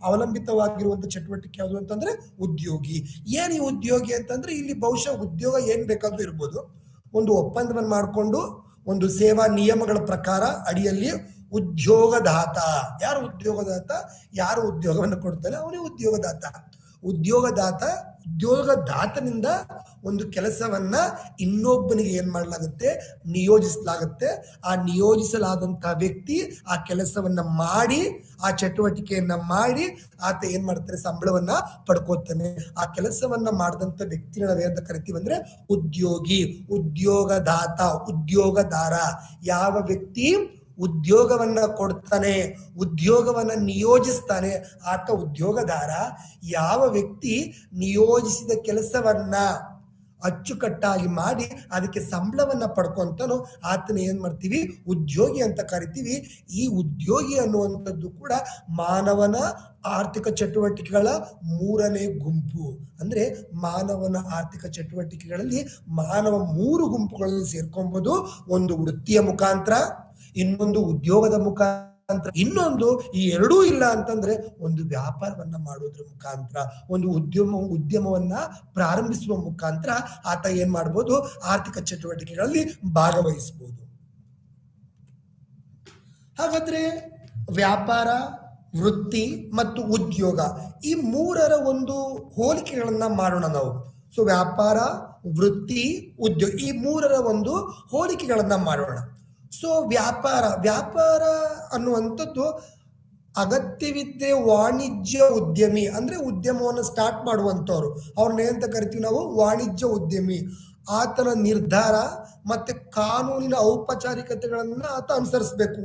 ಅವಲಂಬಿತವಾಗಿರುವಂತ ಚಟುವಟಿಕೆ ಯಾವುದು ಅಂತಂದ್ರೆ ಉದ್ಯೋಗಿ. ಏನ್ ಈ ಉದ್ಯೋಗಿ ಅಂತಂದ್ರೆ, ಇಲ್ಲಿ ಬಹುಶಃ ಉದ್ಯೋಗ ಏನ್ ಬೇಕಾದ್ರೂ ಇರ್ಬೋದು. ಒಂದು ಒಪ್ಪಂದವನ್ನು ಮಾಡಿಕೊಂಡು ಒಂದು ಸೇವಾ ನಿಯಮಗಳ ಪ್ರಕಾರ ಅಡಿಯಲ್ಲಿ ಉದ್ಯೋಗದಾತ, ಯಾರು ಉದ್ಯೋಗದಾತ, ಯಾರು ಉದ್ಯೋಗವನ್ನು ಕೊಡ್ತಾರೆ ಅವನೇ ಉದ್ಯೋಗದಾತ ಉದ್ಯೋಗದಾತನಿಂದ ಒಂದು ಕೆಲಸವನ್ನ ಇನ್ನೊಬ್ಬನಿಗೆ ಏನ್ ಮಾಡಲಾಗುತ್ತೆ, ನಿಯೋಜಿಸಲಾಗುತ್ತೆ. ಆ ನಿಯೋಜಿಸಲಾದಂತಹ ವ್ಯಕ್ತಿ ಆ ಕೆಲಸವನ್ನ ಮಾಡಿ, ಆ ಚಟುವಟಿಕೆಯನ್ನ ಮಾಡಿ ಆತ ಏನ್ ಮಾಡ್ತಾನೆ, ಸಂಬಳವನ್ನ ಪಡ್ಕೋತಾನೆ. ಆ ಕೆಲಸವನ್ನ ಮಾಡಿದಂತ ವ್ಯಕ್ತಿನ ನಾವೇಂತ ಕರಿತೀವಿ ಅಂದ್ರೆ ಉದ್ಯೋಗಿ, ಉದ್ಯೋಗದಾತ, ಉದ್ಯೋಗದಾರ. ಯಾವ ವ್ಯಕ್ತಿ ಉದ್ಯೋಗವನ್ನ ಕೊಡ್ತಾನೆ, ಉದ್ಯೋಗವನ್ನ ನಿಯೋಜಿಸ್ತಾನೆ, ಆತ ಉದ್ಯೋಗದಾರ. ಯಾವ ವ್ಯಕ್ತಿ ನಿಯೋಜಿಸಿದ ಕೆಲಸವನ್ನ ಅಚ್ಚುಕಟ್ಟಾಗಿ ಮಾಡಿ ಅದಕ್ಕೆ ಸಂಬಳವನ್ನ ಪಡ್ಕೊಂತಾನೋ ಆತನ ಏನ್ ಮಾಡ್ತೀವಿ, ಉದ್ಯೋಗಿ ಅಂತ ಕರಿತೀವಿ. ಈ ಉದ್ಯೋಗಿ ಅನ್ನುವಂಥದ್ದು ಕೂಡ ಮಾನವನ ಆರ್ಥಿಕ ಚಟುವಟಿಕೆಗಳ ಮೂರನೇ ಗುಂಪು. ಅಂದ್ರೆ ಮಾನವನ ಆರ್ಥಿಕ ಚಟುವಟಿಕೆಗಳಲ್ಲಿ ಮಾನವ 3 ಗುಂಪುಗಳಲ್ಲಿ ಸೇರ್ಕೊಬಹುದು. ಒಂದು ವೃತ್ತಿಯ ಮುಖಾಂತರ, ಇನ್ನೊಂದು ಉದ್ಯೋಗದ ಮುಖಾಂತರ, ಇನ್ನೊಂದು ಈ ಎರಡೂ ಇಲ್ಲ ಅಂತಂದ್ರೆ ಒಂದು ವ್ಯಾಪಾರವನ್ನ ಮಾಡೋದ್ರ ಮುಖಾಂತರ, ಒಂದು ಉದ್ಯಮವನ್ನ ಪ್ರಾರಂಭಿಸುವ ಮುಖಾಂತರ ಆತ ಏನ್ ಮಾಡ್ಬೋದು, ಆರ್ಥಿಕ ಚಟುವಟಿಕೆಗಳಲ್ಲಿ ಭಾಗವಹಿಸಬಹುದು. ಹಾಗಾದ್ರೆ ವ್ಯಾಪಾರ, ವೃತ್ತಿ ಮತ್ತು ಉದ್ಯೋಗ ಈ 3ರ ಒಂದು ಹೋಲಿಕೆಗಳನ್ನ ಮಾಡೋಣ ನಾವು. ಸೊ ವ್ಯಾಪಾರ, ವೃತ್ತಿ, ಉದ್ಯೋಗ ಈ 3ರ ಒಂದು ಹೋಲಿಕೆಗಳನ್ನ ಮಾಡೋಣ. ಸೊ ವ್ಯಾಪಾರ ಅನ್ನುವಂಥದ್ದು ಅಗತ್ಯವಿದ್ದರೆ ವಾಣಿಜ್ಯ ಉದ್ಯಮಿ, ಅಂದ್ರೆ ಉದ್ಯಮವನ್ನು ಸ್ಟಾರ್ಟ್ ಮಾಡುವಂಥವ್ರು, ಅವ್ರನ್ನ ಏನಂತ ಕರಿತೀವಿ ನಾವು, ವಾಣಿಜ್ಯ ಉದ್ಯಮಿ. ಆತನ ನಿರ್ಧಾರ ಮತ್ತೆ ಕಾನೂನಿನ ಔಪಚಾರಿಕತೆಗಳನ್ನ ಆತ ಅನುಸರಿಸಬೇಕು.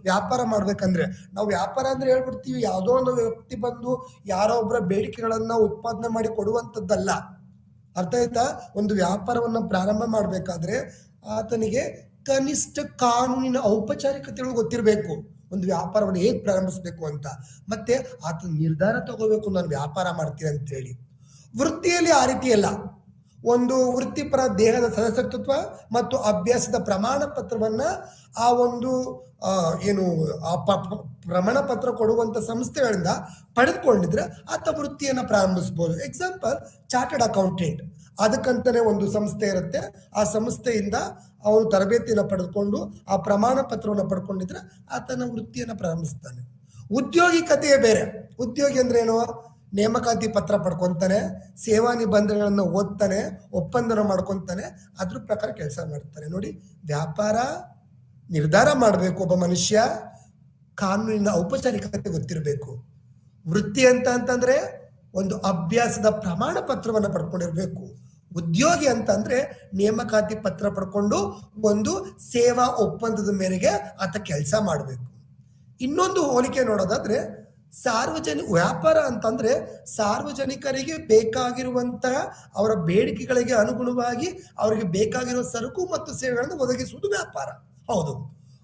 ವ್ಯಾಪಾರ ಮಾಡ್ಬೇಕಂದ್ರೆ ನಾವು ವ್ಯಾಪಾರ ಅಂದ್ರೆ ಹೇಳ್ಬಿಡ್ತೀವಿ, ಯಾವುದೋ ಒಂದು ವ್ಯಕ್ತಿ ಬಂದು ಯಾರೋ ಒಬ್ಬರ ಬೇಡಿಕೆಗಳನ್ನ ಉತ್ಪಾದನೆ ಮಾಡಿ ಕೊಡುವಂಥದ್ದಲ್ಲ. ಅರ್ಥ ಆಯ್ತಾ? ಒಂದು ವ್ಯಾಪಾರವನ್ನ ಪ್ರಾರಂಭ ಮಾಡ್ಬೇಕಾದ್ರೆ ಆತನಿಗೆ ಕನಿಷ್ಠ ಕಾನೂನಿನ ಔಪಚಾರಿಕತೆಗಳು ಗೊತ್ತಿರಬೇಕು. ಒಂದು ವ್ಯಾಪಾರವನ್ನು ಹೇಗೆ ಪ್ರಾರಂಭಿಸಬೇಕು ಅಂತ, ಮತ್ತೆ ಆತ ನಿರ್ಧಾರ ತಗೋಬೇಕು, ನಾನು ವ್ಯಾಪಾರ ಮಾಡ್ತೀನಿ ಅಂತ ಹೇಳಿ. ವೃತ್ತಿಯಲ್ಲಿ ಆ ರೀತಿ ಅಲ್ಲ. ಒಂದು ವೃತ್ತಿಪರ ದೇಹದ ಸದಸ್ಯತ್ವ ಮತ್ತು ಅಭ್ಯಾಸದ ಪ್ರಮಾಣ ಪತ್ರವನ್ನ ಆ ಒಂದು ಪ್ರಮಾಣ ಪತ್ರ ಕೊಡುವಂತ ಸಂಸ್ಥೆಗಳಿಂದ ಪಡೆದುಕೊಂಡಿದ್ರೆ ಆತ ವೃತ್ತಿಯನ್ನ ಪ್ರಾರಂಭಿಸಬಹುದು. ಎಕ್ಸಾಂಪಲ್, ಚಾರ್ಟರ್ಡ್ ಅಕೌಂಟೆಂಟ್, ಅದಕ್ಕಂತಾನೆ ಒಂದು ಸಂಸ್ಥೆ ಇರುತ್ತೆ. ಆ ಸಂಸ್ಥೆಯಿಂದ ಅವನು ತರಬೇತಿಯನ್ನು ಪಡೆದುಕೊಂಡು ಆ ಪ್ರಮಾಣ ಪತ್ರವನ್ನು ಪಡ್ಕೊಂಡಿದ್ರೆ ಆತನ ವೃತ್ತಿಯನ್ನು ಪ್ರಾರಂಭಿಸ್ತಾನೆ. ಉದ್ಯೋಗಿ ಕಥೆಯೇ ಬೇರೆ. ಉದ್ಯೋಗಿ ಅಂದ್ರೆ ಏನು, ನೇಮಕಾತಿ ಪತ್ರ ಪಡ್ಕೊಂತಾನೆ, ಸೇವಾ ನಿಬಂಧನೆಗಳನ್ನು ಓದ್ತಾನೆ, ಒಪ್ಪಂದನ ಮಾಡ್ಕೊಂತಾನೆ, ಅದ್ರ ಪ್ರಕಾರ ಕೆಲಸ ಮಾಡ್ತಾನೆ. ನೋಡಿ, ವ್ಯಾಪಾರ ನಿರ್ಧಾರ ಮಾಡಬೇಕು ಒಬ್ಬ ಮನುಷ್ಯ, ಕಾನೂನಿನ ಔಪಚಾರಿಕತೆ ಗೊತ್ತಿರಬೇಕು. ವೃತ್ತಿ ಅಂತಂದ್ರೆ ಒಂದು ಅಭ್ಯಾಸದ ಪ್ರಮಾಣ ಪತ್ರವನ್ನು ಪಡ್ಕೊಂಡಿರ್ಬೇಕು. ಉದ್ಯೋಗಿ ಅಂತಂದ್ರೆ ನೇಮಕಾತಿ ಪತ್ರ ಪಡ್ಕೊಂಡು ಒಂದು ಸೇವಾ ಒಪ್ಪಂದದ ಮೇರೆಗೆ ಆತ ಕೆಲಸ ಮಾಡಬೇಕು. ಇನ್ನೊಂದು ಹೋಲಿಕೆ ನೋಡೋದಾದ್ರೆ ವ್ಯಾಪಾರ ಅಂತಂದ್ರೆ ಸಾರ್ವಜನಿಕರಿಗೆ ಬೇಕಾಗಿರುವಂತಹ ಅವರ ಬೇಡಿಕೆಗಳಿಗೆ ಅನುಗುಣವಾಗಿ ಅವರಿಗೆ ಬೇಕಾಗಿರುವ ಸರಕು ಮತ್ತು ಸೇವೆಗಳನ್ನು ಒದಗಿಸುವುದು ವ್ಯಾಪಾರ. ಹೌದು.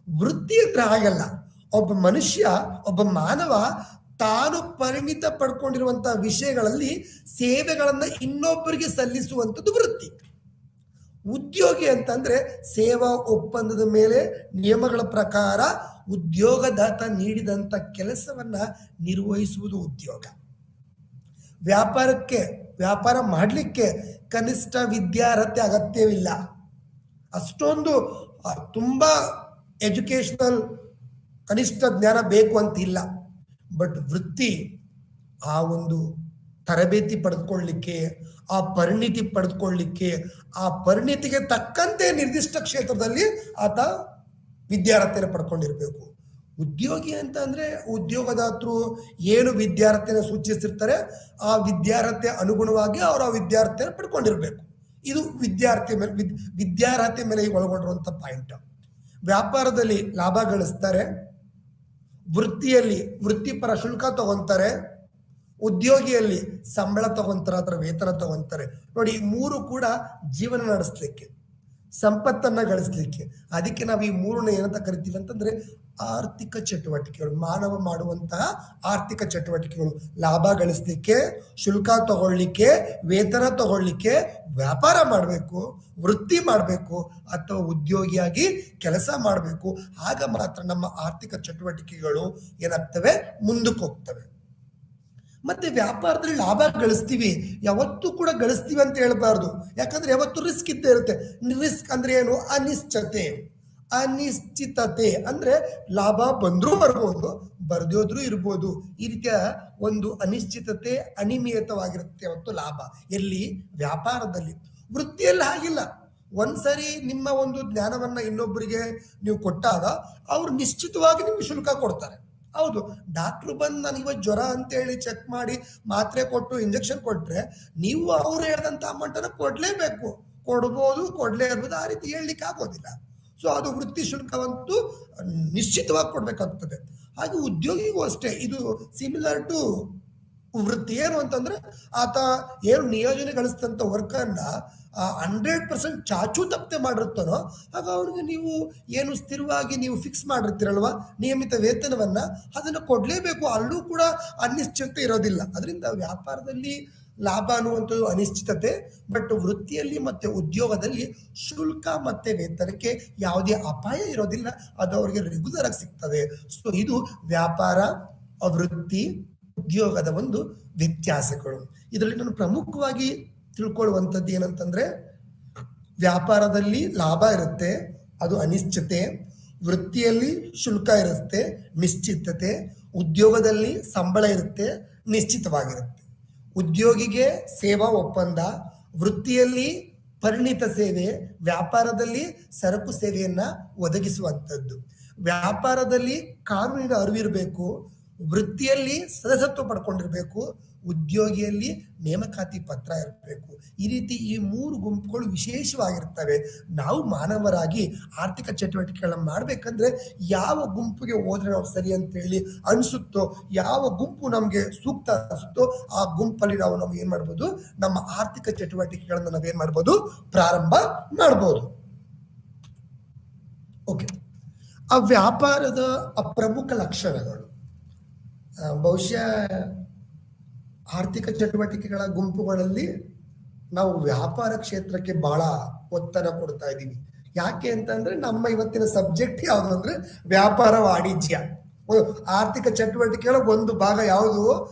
ವೃತ್ತಿ ಅಂದ್ರೆ ಹಾಗಲ್ಲ. ಒಬ್ಬ ಮನುಷ್ಯ, ಒಬ್ಬ ಮಾನವ ತಾನು ಪರಿಣಿತ ಪಡ್ಕೊಂಡಿರುವಂತಹ ವಿಷಯಗಳಲ್ಲಿ ಸೇವೆಗಳನ್ನ ಇನ್ನೊಬ್ಬರಿಗೆ ಸಲ್ಲಿಸುವಂಥದ್ದು ವೃತ್ತಿ. ಉದ್ಯೋಗಿ ಅಂತಂದ್ರೆ ಸೇವಾ ಒಪ್ಪಂದದ ಮೇಲೆ ನಿಯಮಗಳ ಪ್ರಕಾರ ಉದ್ಯೋಗದಾತ ನೀಡಿದಂತ ಕೆಲಸವನ್ನ ನಿರ್ವಹಿಸುವುದು ಉದ್ಯೋಗ. ವ್ಯಾಪಾರ ಮಾಡಲಿಕ್ಕೆ ಕನಿಷ್ಠ ವಿದ್ಯಾರ್ಹತೆ ಅಗತ್ಯವಿಲ್ಲ. ಅಷ್ಟೊಂದು ತುಂಬಾ ಎಜುಕೇಶನಲ್ ಕನಿಷ್ಠ ಜ್ಞಾನ ಬೇಕು ಅಂತ ಇಲ್ಲ. ಬಟ್ ವೃತ್ತಿ ಆ ಒಂದು ತರಬೇತಿ ಪಡೆದುಕೊಳ್ಳಲಿಕ್ಕೆ, ಆ ಪರಿಣಿತಿ ಪಡೆದುಕೊಳ್ಳಲಿಕ್ಕೆ, ಆ ಪರಿಣಿತಿಗೆ ತಕ್ಕಂತೆ ನಿರ್ದಿಷ್ಟ ಕ್ಷೇತ್ರದಲ್ಲಿ ಆತ ವಿದ್ಯಾರ್ಹತೆಯನ್ನು ಪಡ್ಕೊಂಡಿರ್ಬೇಕು. ಉದ್ಯೋಗಿ ಅಂತ ಅಂದ್ರೆ ಉದ್ಯೋಗದಾತರು ಏನು ವಿದ್ಯಾರ್ಹತೆಯನ್ನು ಸೂಚಿಸಿರ್ತಾರೆ ಆ ವಿದ್ಯಾರ್ಹತೆ ಅನುಗುಣವಾಗಿ ಅವರು ಆ ವಿದ್ಯಾರ್ಹತೆಯನ್ನು ಪಡ್ಕೊಂಡಿರ್ಬೇಕು. ಇದು ವಿದ್ಯಾರ್ಹತೆ ಮೇಲೆ ಒಳಗೊಂಡಿರುವಂತ ಪಾಯಿಂಟ್. ವ್ಯಾಪಾರದಲ್ಲಿ ಲಾಭ ಗಳಿಸ್ತಾರೆ, ವೃತ್ತಿಯಲ್ಲಿ ವೃತ್ತಿಪರ ಶುಲ್ಕ ತಗೊಂತಾರೆ, ಉದ್ಯೋಗಿಯಲ್ಲಿ ಸಂಬಳ ತಗೊಂತಾರೆ ಅಥವಾ ವೇತನ ತಗೊಂತಾರೆ. ನೋಡಿ, ಈ 3 ಕೂಡ ಜೀವನ ನಡೆಸಲಿಕ್ಕೆ, ಸಂಪತ್ತನ್ನ ಗಳಿಸ್ಲಿಕ್ಕೆ. ಅದಕ್ಕೆ ನಾವು ಈ 3ನ ಏನಂತ ಕರಿತೀವಿ ಅಂತಂದ್ರೆ ಆರ್ಥಿಕ ಚಟುವಟಿಕೆಗಳು. ಮಾನವ ಮಾಡುವಂತಹ ಆರ್ಥಿಕ ಚಟುವಟಿಕೆಗಳು, ಲಾಭ ಗಳಿಸ್ಲಿಕ್ಕೆ, ಶುಲ್ಕ ತಗೊಳ್ಳಿಕ್ಕೆ, ವೇತನ ತಗೊಳ್ಳಿಕ್ಕೆ ವ್ಯಾಪಾರ ಮಾಡಬೇಕು, ವೃತ್ತಿ ಮಾಡಬೇಕು ಅಥವಾ ಉದ್ಯೋಗಿಯಾಗಿ ಕೆಲಸ ಮಾಡಬೇಕು. ಆಗ ಮಾತ್ರ ನಮ್ಮ ಆರ್ಥಿಕ ಚಟುವಟಿಕೆಗಳು ಏನಾಗ್ತವೆ, ಮುಂದಕ್ಕೆ ಹೋಗ್ತವೆ. ಮತ್ತೆ ವ್ಯಾಪಾರದಲ್ಲಿ ಲಾಭ ಗಳಿಸ್ತೀವಿ, ಯಾವತ್ತೂ ಕೂಡ ಗಳಿಸ್ತೀವಿ ಅಂತ ಹೇಳ್ಬಾರ್ದು. ಯಾಕಂದ್ರೆ ಯಾವತ್ತು ರಿಸ್ಕ್ ಇದ್ದೇ ಇರುತ್ತೆ. ರಿಸ್ಕ್ ಅಂದ್ರೆ ಏನು, ಅನಿಶ್ಚಿತತೆ. ಅನಿಶ್ಚಿತತೆ ಅಂದ್ರೆ ಲಾಭ ಬಂದ್ರೂ ಬರ್ಬೋದು, ಬರ್ದೋದ್ರೂ ಇರ್ಬೋದು. ಈ ರೀತಿಯ ಒಂದು ಅನಿಶ್ಚಿತತೆ, ಅನಿಯಮಿತವಾಗಿರುತ್ತೆ ಮತ್ತು ಲಾಭ ಎಲ್ಲಿ? ವ್ಯಾಪಾರದಲ್ಲಿ. ವೃತ್ತಿಯಲ್ಲಿ ಹಾಗಿಲ್ಲ. ಒಂದ್ಸರಿ ನಿಮ್ಮ ಒಂದು ಜ್ಞಾನವನ್ನ ಇನ್ನೊಬ್ಬರಿಗೆ ನೀವು ಕೊಟ್ಟಾಗ ಅವ್ರು ನಿಶ್ಚಿತವಾಗಿ ನಿಮ್ಗೆ ಶುಲ್ಕ ಕೊಡ್ತಾರೆ. ಹೌದು, ಡಾಕ್ಟ್ರು ಬಂದು ನನಗೆ ಇವತ್ತು ಜ್ವರ ಅಂತೇಳಿ ಚೆಕ್ ಮಾಡಿ ಮಾತ್ರೆ ಕೊಟ್ಟು ಇಂಜೆಕ್ಷನ್ ಕೊಟ್ರೆ ನೀವು ಅವ್ರು ಹೇಳಿದಂತ ಅಮೌಂಟನ್ನು ಕೊಡ್ಲೇಬೇಕು. ಕೊಡ್ಬೋದು, ಕೊಡ್ಲೇ ಇರ್ಬೋದು, ಆ ರೀತಿ ಹೇಳಲಿಕ್ಕೆ ಆಗೋದಿಲ್ಲ. ಸೊ ಅದು ವೃತ್ತಿ ಶುಲ್ಕವಂತೂ ನಿಶ್ಚಿತವಾಗಿ ಕೊಡ್ಬೇಕಾಗ್ತದೆ. ಹಾಗೆ ಉದ್ಯೋಗಿಗೂ ಅಷ್ಟೇ ಇದು ಸಿಮಿಲರ್ ಟು ವೃತ್ತಿ. ಏನು ಅಂತಂದ್ರೆ ಆತ ಏನು ನಿಯೋಜನೆ ಗಳಿಸಿದಂತ ವರ್ಕನ್ನ 100% ಚಾಚು ತಪ್ಪದೆ ಮಾಡಿರ್ತಾನೋ ಆಗ ಅವ್ರಿಗೆ ನೀವು ಏನು ಸ್ಥಿರವಾಗಿ ನೀವು ಫಿಕ್ಸ್ ಮಾಡಿರ್ತೀರಲ್ವ ನಿಯಮಿತ ವೇತನವನ್ನ, ಅದನ್ನು ಕೊಡ್ಲೇಬೇಕು. ಅಲ್ಲೂ ಕೂಡ ಅನಿಶ್ಚಿತತೆ ಇರೋದಿಲ್ಲ. ಅದರಿಂದ ವ್ಯಾಪಾರದಲ್ಲಿ ಲಾಭ ಅನ್ನುವಂಥದ್ದು ಅನಿಶ್ಚಿತತೆ, ಬಟ್ ವೃತ್ತಿಯಲ್ಲಿ ಮತ್ತೆ ಉದ್ಯೋಗದಲ್ಲಿ ಶುಲ್ಕ ಮತ್ತೆ ವೇತನಕ್ಕೆ ಯಾವುದೇ ಅಪಾಯ ಇರೋದಿಲ್ಲ, ಅದು ಅವರಿಗೆ ರೆಗ್ಯುಲರ್ ಆಗಿ ಸಿಗ್ತದೆ. ಸೊ ಇದು ವ್ಯಾಪಾರ, ವೃತ್ತಿ, ಉದ್ಯೋಗದ ಒಂದು ವ್ಯತ್ಯಾಸಗಳು. ಇದರಲ್ಲಿ ನಾನು ಪ್ರಮುಖವಾಗಿ ತಿಳ್ಕೊಳ್ಳುವಂಥದ್ದು ಏನಂತಂದ್ರೆ, ವ್ಯಾಪಾರದಲ್ಲಿ ಲಾಭ ಇರುತ್ತೆ, ಅದು ಅನಿಶ್ಚಿತೆ. ವೃತ್ತಿಯಲ್ಲಿ ಶುಲ್ಕ ಇರುತ್ತೆ, ನಿಶ್ಚಿತತೆ. ಉದ್ಯೋಗದಲ್ಲಿ ಸಂಬಳ ಇರುತ್ತೆ, ನಿಶ್ಚಿತವಾಗಿರುತ್ತೆ. ಉದ್ಯೋಗಿಗೆ ಸೇವಾ ಒಪ್ಪಂದ, ವೃತ್ತಿಯಲ್ಲಿ ಪರಿಣಿತ ಸೇವೆ, ವ್ಯಾಪಾರದಲ್ಲಿ ಸರಕು ಸೇವೆಯನ್ನ ಒದಗಿಸುವಂಥದ್ದು. ವ್ಯಾಪಾರದಲ್ಲಿ ಕಾನೂನಿನ ಅರಿವಿರಬೇಕು, ವೃತ್ತಿಯಲ್ಲಿ ಸದಸ್ಯತ್ವ ಪಡ್ಕೊಂಡಿರ್ಬೇಕು, ಉದ್ಯೋಗಿಯಲ್ಲಿ ನೇಮಕಾತಿ ಪತ್ರ ಇರಬೇಕು. ಈ ರೀತಿ ಈ 3 ಗುಂಪುಗಳು ವಿಶೇಷವಾಗಿರ್ತವೆ. ನಾವು ಮಾನವರಾಗಿ ಆರ್ಥಿಕ ಚಟುವಟಿಕೆಗಳನ್ನ ಮಾಡ್ಬೇಕಂದ್ರೆ ಯಾವ ಗುಂಪಿಗೆ ಹೋದ್ರೆ ನಾವು ಸರಿ ಅಂತ ಹೇಳಿ ಅನ್ಸುತ್ತೋ, ಯಾವ ಗುಂಪು ನಮ್ಗೆ ಸೂಕ್ತ ಅನ್ಸುತ್ತೋ ಆ ಗುಂಪಲ್ಲಿ ನಾವು ಏನ್ ಮಾಡ್ಬೋದು, ನಮ್ಮ ಆರ್ಥಿಕ ಚಟುವಟಿಕೆಗಳನ್ನ ನಾವೇನ್ ಮಾಡ್ಬೋದು, ಪ್ರಾರಂಭ ಮಾಡ್ಬೋದು. ಓಕೆ, ಆ ವ್ಯಾಪಾರದ ಪ್ರಮುಖ ಲಕ್ಷಣಗಳು ಬಹುಶಃ ಆರ್ಥಿಕ ಚಟುವಟಿಕೆಗಳ ಗುಂಪುಗಳಲ್ಲಿ ನಾವು ವ್ಯಾಪಾರ ಕ್ಷೇತ್ರಕ್ಕೆ ಬಹಳ ಒತ್ತಡ ಕೊಡ್ತಾ ಇದ್ದೀವಿ. ಯಾಕೆ ಅಂತಂದ್ರೆ ನಮ್ಮ ಇವತ್ತಿನ ಸಬ್ಜೆಕ್ಟ್ ಯಾವುದು ಅಂದ್ರೆ ವ್ಯಾಪಾರ ವಾಣಿಜ್ಯ. ಆರ್ಥಿಕ ಚಟುವಟಿಕೆಗಳ ಒಂದು ಭಾಗ ಯಾವುದು?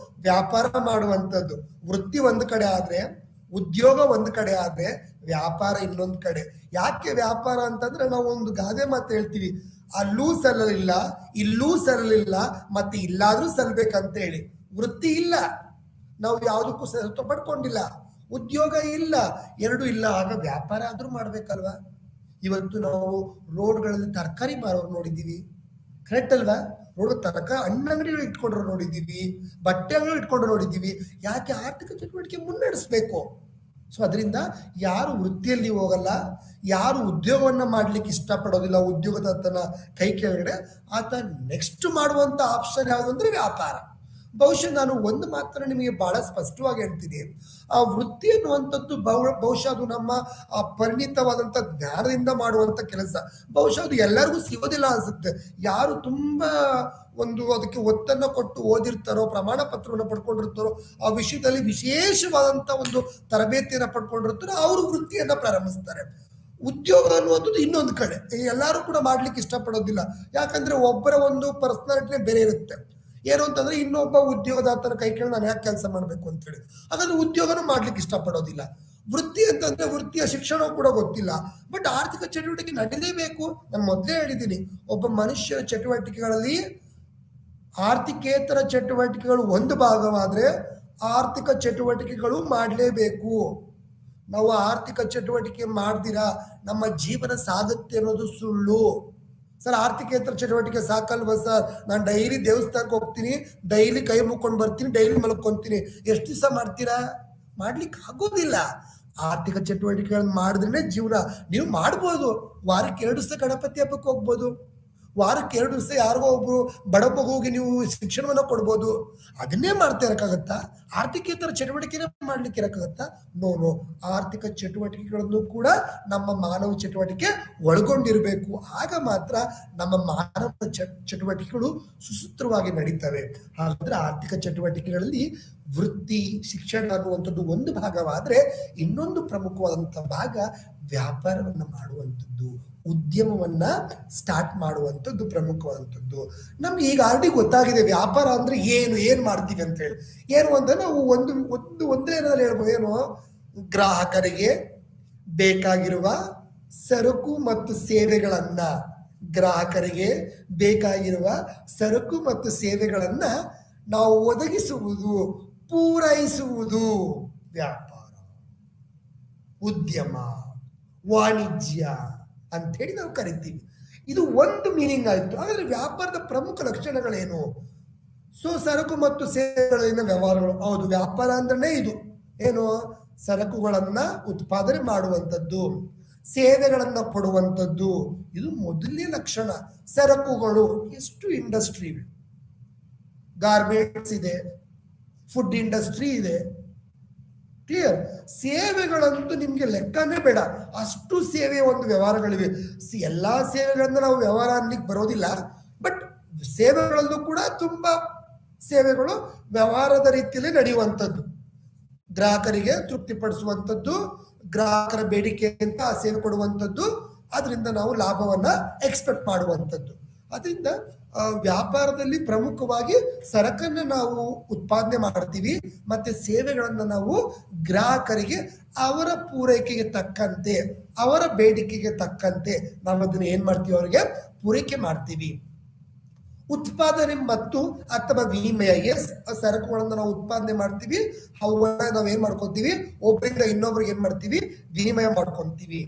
ವ್ಯಾಪಾರ ಮಾಡುವಂಥದ್ದು. ವೃತ್ತಿ ಒಂದು ಕಡೆ ಆದ್ರೆ, ಉದ್ಯೋಗ ಒಂದು ಕಡೆ ಆದ್ರೆ, ವ್ಯಾಪಾರ ಇನ್ನೊಂದು ಕಡೆ. ಯಾಕೆ ವ್ಯಾಪಾರ ಅಂತಂದ್ರೆ ನಾವು ಒಂದು ಗಾದೆ ಮಾತು ಹೇಳ್ತೀವಿ, ಅಲ್ಲೂ ಸಲ್ಲಲಿಲ್ಲ, ಇಲ್ಲೂ ಸಲ್ಲಲಿಲ್ಲ, ಮತ್ತೆ ಇಲ್ಲಾದ್ರೂ ಸಲ್ಬೇಕಂತ ಹೇಳಿ. ವೃತ್ತಿ ಇಲ್ಲ, ನಾವು ಯಾವುದಕ್ಕೂ ಸದಸ್ಯತ್ವ ಪಡ್ಕೊಂಡಿಲ್ಲ. ಉದ್ಯೋಗ ಇಲ್ಲ, ಎರಡು ಇಲ್ಲ. ಆಗ ವ್ಯಾಪಾರ ಆದ್ರೂ ಮಾಡ್ಬೇಕಲ್ವಾ? ಇವತ್ತು ನಾವು ರೋಡ್ಗಳಲ್ಲಿ ತರಕಾರಿ ಮಾರೋರು ನೋಡಿದ್ದೀವಿ, ಕರೆಕ್ಟ್ ಅಲ್ವಾ? ರೋಡ್ ಹಣ್ಣಂಗಡಿಗಳು ಇಟ್ಕೊಂಡ್ರು ನೋಡಿದ್ದೀವಿ, ಬಟ್ಟೆ ಅಂಗಡಿ ಇಟ್ಕೊಂಡ್ರು ನೋಡಿದ್ದೀವಿ. ಯಾಕೆ? ಆರ್ಥಿಕ ಚಟುವಟಿಕೆ ಮುನ್ನಡೆಸ್ಬೇಕು. ಸೊ ಅದರಿಂದ ಯಾರು ವೃತ್ತಿಯಲ್ಲಿ ಹೋಗಲ್ಲ, ಯಾರು ಉದ್ಯೋಗವನ್ನ ಮಾಡ್ಲಿಕ್ಕೆ ಇಷ್ಟಪಡೋದಿಲ್ಲ, ಉದ್ಯೋಗದ ಕೈ ಕೆಳಗಡೆ, ಆತ ನೆಕ್ಸ್ಟ್ ಮಾಡುವಂತ ಆಪ್ಷನ್ ಯಾವುದು ಅಂದ್ರೆ ವ್ಯಾಪಾರ. ಬಹುಶಃ ನಾನು ಒಂದು ಮಾತ್ರ ನಿಮಗೆ ಬಹಳ ಸ್ಪಷ್ಟವಾಗಿ ಹೇಳ್ತೀನಿ, ಆ ವೃತ್ತಿ ಅನ್ನುವಂಥದ್ದು ಬಹುಶಃ ಅದು ನಮ್ಮ ಪರಿಣಿತವಾದಂಥ ಜ್ಞಾನದಿಂದ ಮಾಡುವಂಥ ಕೆಲಸ. ಬಹುಶಃ ಅದು ಎಲ್ಲರಿಗೂ ಸಿಗೋದಿಲ್ಲ ಅನ್ಸುತ್ತೆ. ಯಾರು ತುಂಬಾ ಅದಕ್ಕೆ ಒತ್ತನ್ನು ಕೊಟ್ಟು ಓದಿರ್ತಾರೋ, ಪ್ರಮಾಣ ಪತ್ರವನ್ನು ಪಡ್ಕೊಂಡಿರ್ತಾರೋ, ಆ ವಿಷಯದಲ್ಲಿ ವಿಶೇಷವಾದಂಥ ಒಂದು ತರಬೇತಿಯನ್ನು ಪಡ್ಕೊಂಡಿರ್ತಾರೋ ಅವರು ವೃತ್ತಿಯನ್ನ ಪ್ರಾರಂಭಿಸ್ತಾರೆ. ಉದ್ಯೋಗ ಅನ್ನುವಂಥದ್ದು ಇನ್ನೊಂದು ಕಡೆ ಎಲ್ಲರೂ ಕೂಡ ಮಾಡ್ಲಿಕ್ಕೆ ಇಷ್ಟಪಡೋದಿಲ್ಲ. ಯಾಕಂದ್ರೆ ಒಬ್ಬರ ಒಂದು ಪರ್ಸನಾಲಿಟಿನೇ ಬೇರೆ ಇರುತ್ತೆ. ಏನು ಅಂತಂದ್ರೆ ಇನ್ನೊಬ್ಬ ಉದ್ಯೋಗದಾತರ ಕೈ ಕೇಳಿ ನಾನು ಯಾಕೆ ಕೆಲಸ ಮಾಡ್ಬೇಕು ಅಂತ ಹೇಳಿ, ಹಾಗಾದ್ರೆ ಉದ್ಯೋಗನೂ ಮಾಡ್ಲಿಕ್ಕೆ ಇಷ್ಟಪಡೋದಿಲ್ಲ. ವೃತ್ತಿ ಅಂತಂದ್ರೆ ವೃತ್ತಿಯ ಶಿಕ್ಷಣ ಕೂಡ ಗೊತ್ತಿಲ್ಲ, ಬಟ್ ಆರ್ಥಿಕ ಚಟುವಟಿಕೆ ನಡೀಲೇಬೇಕು. ನಾನು ಮೊದಲೇ ಹೇಳಿದ್ದೀನಿ, ಒಬ್ಬ ಮನುಷ್ಯನ ಚಟುವಟಿಕೆಗಳಲ್ಲಿ ಆರ್ಥಿಕೇತರ ಚಟುವಟಿಕೆಗಳು ಒಂದು ಭಾಗವಾದ್ರೆ ಆರ್ಥಿಕ ಚಟುವಟಿಕೆಗಳು ಮಾಡಲೇಬೇಕು. ನಾವು ಆರ್ಥಿಕ ಚಟುವಟಿಕೆ ಮಾಡ್ದಿರಾ ನಮ್ಮ ಜೀವನ ಸಾಗುತ್ತೆ ಅನ್ನೋದು ಸುಳ್ಳು. ಸರ್, ಆರ್ಥಿಕೇತರ ಚಟುವಟಿಕೆ ಸಾಕಲ್ವ ಸರ್? ನಾನು ಡೈಲಿ ದೇವಸ್ಥಾನಕ್ಕೆ ಹೋಗ್ತೀನಿ, ಡೈಲಿ ಕೈ ಮುಕ್ಕೊಂಡು ಬರ್ತೀನಿ, ಡೈಲಿ ಮಲ್ಕೊಂತೀನಿ. ಎಷ್ಟು ದಿವಸ ಮಾಡ್ತೀರಾ? ಮಾಡ್ಲಿಕ್ಕೆ ಆಗೋದಿಲ್ಲ. ಆರ್ಥಿಕ ಚಟುವಟಿಕೆಗಳನ್ನ ಮಾಡಿದ್ರೆ ಜೀವನ ನೀವು ಮಾಡ್ಬೋದು. ವಾರಕ್ಕೆ 2 ದಿವಸ ಗಣಪತಿ ಹಬ್ಬಕ್ಕೆ ಹೋಗ್ಬೋದು, ವಾರಕ್ಕೆ 2 ದಿವಸ ಯಾರಿಗೋ ಒಬ್ರು ಬಡ ಮಗುವಿಗೆ ನೀವು ಶಿಕ್ಷಣವನ್ನ ಕೊಡ್ಬೋದು. ಅದನ್ನೇ ಮಾಡ್ತಾ ಇರಕ್ಕಾಗತ್ತಾ? ಆರ್ಥಿಕೇತರ ಚಟುವಟಿಕೆನೇ ಮಾಡ್ಲಿಕ್ಕೆ ಇರಕ್ಕಾಗತ್ತಾ? ನೋ. ಆರ್ಥಿಕ ಚಟುವಟಿಕೆಗಳನ್ನು ಕೂಡ ನಮ್ಮ ಮಾನವ ಚಟುವಟಿಕೆ ಒಳಗೊಂಡಿರಬೇಕು. ಆಗ ಮಾತ್ರ ನಮ್ಮ ಮಾನವ ಚಟುವಟಿಕೆಗಳು ಸುಸೂತ್ರವಾಗಿ ನಡೀತವೆ. ಹಾಗಾದ್ರೆ ಆರ್ಥಿಕ ಚಟುವಟಿಕೆಗಳಲ್ಲಿ ವೃತ್ತಿ ಶಿಕ್ಷಣ ಅನ್ನುವಂಥದ್ದು ಒಂದು ಭಾಗವಾದ್ರೆ, ಇನ್ನೊಂದು ಪ್ರಮುಖವಾದಂತಹ ಭಾಗ ವ್ಯಾಪಾರವನ್ನ ಮಾಡುವಂಥದ್ದು, ಉದ್ಯಮವನ್ನ ಸ್ಟಾರ್ಟ್ ಮಾಡುವಂಥದ್ದು ಪ್ರಮುಖವಾದಂಥದ್ದು. ನಮ್ಗೆ ಈಗ ಆಲ್ರೆಡಿ ಗೊತ್ತಾಗಿದೆ ವ್ಯಾಪಾರ ಅಂದ್ರೆ ಏನ್ ಮಾಡ್ತೀವಿ ಅಂತ ಹೇಳಿ. ಏನು ಅಂದ್ರೆ ನಾವು ಒಂದೇ ಹೇಳ್ಬೋದು, ಏನು, ಗ್ರಾಹಕರಿಗೆ ಬೇಕಾಗಿರುವ ಸರಕು ಮತ್ತು ಸೇವೆಗಳನ್ನ ಗ್ರಾಹಕರಿಗೆ ಬೇಕಾಗಿರುವ ಸರಕು ಮತ್ತು ಸೇವೆಗಳನ್ನ ನಾವು ಒದಗಿಸುವುದು, ಪೂರೈಸುವುದು ವ್ಯಾಪಾರ, ಉದ್ಯಮ, ವಾಣಿಜ್ಯ ಅಂತೇಳಿ ನಾವು ಕರಿತೀವಿ. ಇದು ಒಂದು ಮೀನಿಂಗ್ ಆಯ್ತು. ಹಾಗಾದ್ರೆ ವ್ಯಾಪಾರದ ಪ್ರಮುಖ ಲಕ್ಷಣಗಳೇನು? ಸೊ ಸರಕು ಮತ್ತು ಸೇವೆಗಳಿಂದ ವ್ಯವಹಾರಗಳು. ಹೌದು, ವ್ಯಾಪಾರ ಅಂದ್ರೆ ಇದು ಏನು? ಸರಕುಗಳನ್ನ ಉತ್ಪಾದನೆ ಮಾಡುವಂಥದ್ದು, ಸೇವೆಗಳನ್ನ ಕೊಡುವಂಥದ್ದು. ಇದು ಮೊದಲನೇ ಲಕ್ಷಣ. ಸರಕುಗಳು ಎಷ್ಟು ಇಂಡಸ್ಟ್ರಿ ಇವೆ, ಗಾರ್ಮೆಂಟ್ಸ್ ಇದೆ, ಫುಡ್ ಇಂಡಸ್ಟ್ರಿ ಇದೆ, ಕ್ಲಿಯರ್. ಸೇವೆಗಳಂತೂ ನಿಮ್ಗೆ ಲೆಕ್ಕನೇ ಬೇಡ, ಅಷ್ಟು ಸೇವೆ ಒಂದು ವ್ಯವಹಾರಗಳಿವೆ. ಎಲ್ಲಾ ಸೇವೆಗಳನ್ನ ನಾವು ವ್ಯವಹಾರ ಅನ್ಲಿಕ್ಕೆ ಬರೋದಿಲ್ಲ, ಬಟ್ ಸೇವೆಗಳಲ್ಲೂ ಕೂಡ ತುಂಬಾ ಸೇವೆಗಳು ವ್ಯವಹಾರದ ರೀತಿಯಲ್ಲಿ ನಡೆಯುವಂಥದ್ದು, ಗ್ರಾಹಕರಿಗೆ ತೃಪ್ತಿಪಡಿಸುವಂಥದ್ದು, ಗ್ರಾಹಕರ ಬೇಡಿಕೆ ಅಂತ ಆ ಸೇವೆ ಕೊಡುವಂಥದ್ದು, ಅದರಿಂದ ನಾವು ಲಾಭವನ್ನ ಎಕ್ಸ್ಪೆಕ್ಟ್ ಮಾಡುವಂಥದ್ದು. ಅದರಿಂದ ವ್ಯಾಪಾರದಲ್ಲಿ ಪ್ರಮುಖವಾಗಿ ಸರಕನ್ನ ನಾವು ಉತ್ಪಾದನೆ ಮಾಡ್ತೀವಿ, ಮತ್ತೆ ಸೇವೆಗಳನ್ನ ನಾವು ಗ್ರಾಹಕರಿಗೆ ಅವರ ಪೂರೈಕೆಗೆ ತಕ್ಕಂತೆ, ಅವರ ಬೇಡಿಕೆಗೆ ತಕ್ಕಂತೆ ನಾವು ಅದನ್ನ ಏನ್ ಮಾಡ್ತೀವಿ, ಅವರಿಗೆ ಪೂರೈಕೆ ಮಾಡ್ತೀವಿ. ಉತ್ಪಾದನೆ ಮತ್ತು ಅಥವಾ ವಿನಿಮಯ. ಎಸ್, ಸರಕುಗಳನ್ನ ನಾವು ಉತ್ಪಾದನೆ ಮಾಡ್ತೀವಿ, ಅವನ್ನ ನಾವ್ ಏನ್ ಮಾಡ್ಕೊತೀವಿ, ಒಬ್ಬರಿಂದ ಇನ್ನೊಬ್ರಿಗೆ ಏನ್ ಮಾಡ್ತೀವಿ, ವಿನಿಮಯ ಮಾಡ್ಕೊಂತೀವಿ.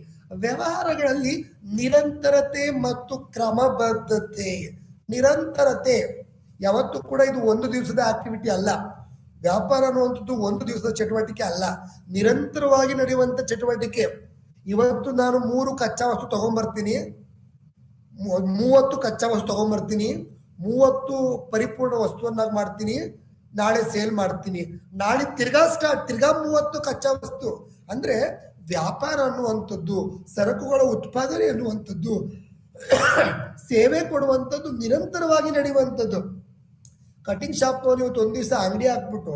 ವ್ಯವಹಾರಗಳಲ್ಲಿ ನಿರಂತರತೆ ಮತ್ತು ಕ್ರಮಬದ್ಧತೆ. ನಿರಂತರತೆ ಯಾವತ್ತೂ ಕೂಡ ಇದು ಒಂದು ದಿವಸದ ಆಕ್ಟಿವಿಟಿ ಅಲ್ಲ. ವ್ಯಾಪಾರ ಅನ್ನುವಂಥದ್ದು ಒಂದು ದಿವಸದ ಚಟುವಟಿಕೆ ಅಲ್ಲ, ನಿರಂತರವಾಗಿ ನಡೆಯುವಂತ ಚಟುವಟಿಕೆ. ಇವತ್ತು ನಾನು 3 ಕಚ್ಚಾ ವಸ್ತು ತಗೊಂಡ್ಬರ್ತೀನಿ, 30 ಕಚ್ಚಾ ವಸ್ತು ತಗೊಂಡ್ಬರ್ತೀನಿ, 30 ಪರಿಪೂರ್ಣ ವಸ್ತುವನ್ನಾಗಿ ಮಾಡ್ತೀನಿ, ನಾಳೆ ಸೇಲ್ ಮಾಡ್ತೀನಿ, ನಾಳೆ ತಿರ್ಗಾ 30 ಕಚ್ಚಾ ವಸ್ತು. ಅಂದ್ರೆ ವ್ಯಾಪಾರ ಅನ್ನುವಂಥದ್ದು, ಸರಕುಗಳ ಉತ್ಪಾದನೆ ಅನ್ನುವಂಥದ್ದು, ಸೇವೆ ಕೊಡುವಂಥದ್ದು ನಿರಂತರವಾಗಿ ನಡೆಯುವಂಥದ್ದು. ಕಟಿಂಗ್ ಶಾಪ್ ಇವತ್ತು ಒಂದ್ ದಿವಸ ಅಂಗಡಿ ಹಾಕ್ಬಿಟ್ಟು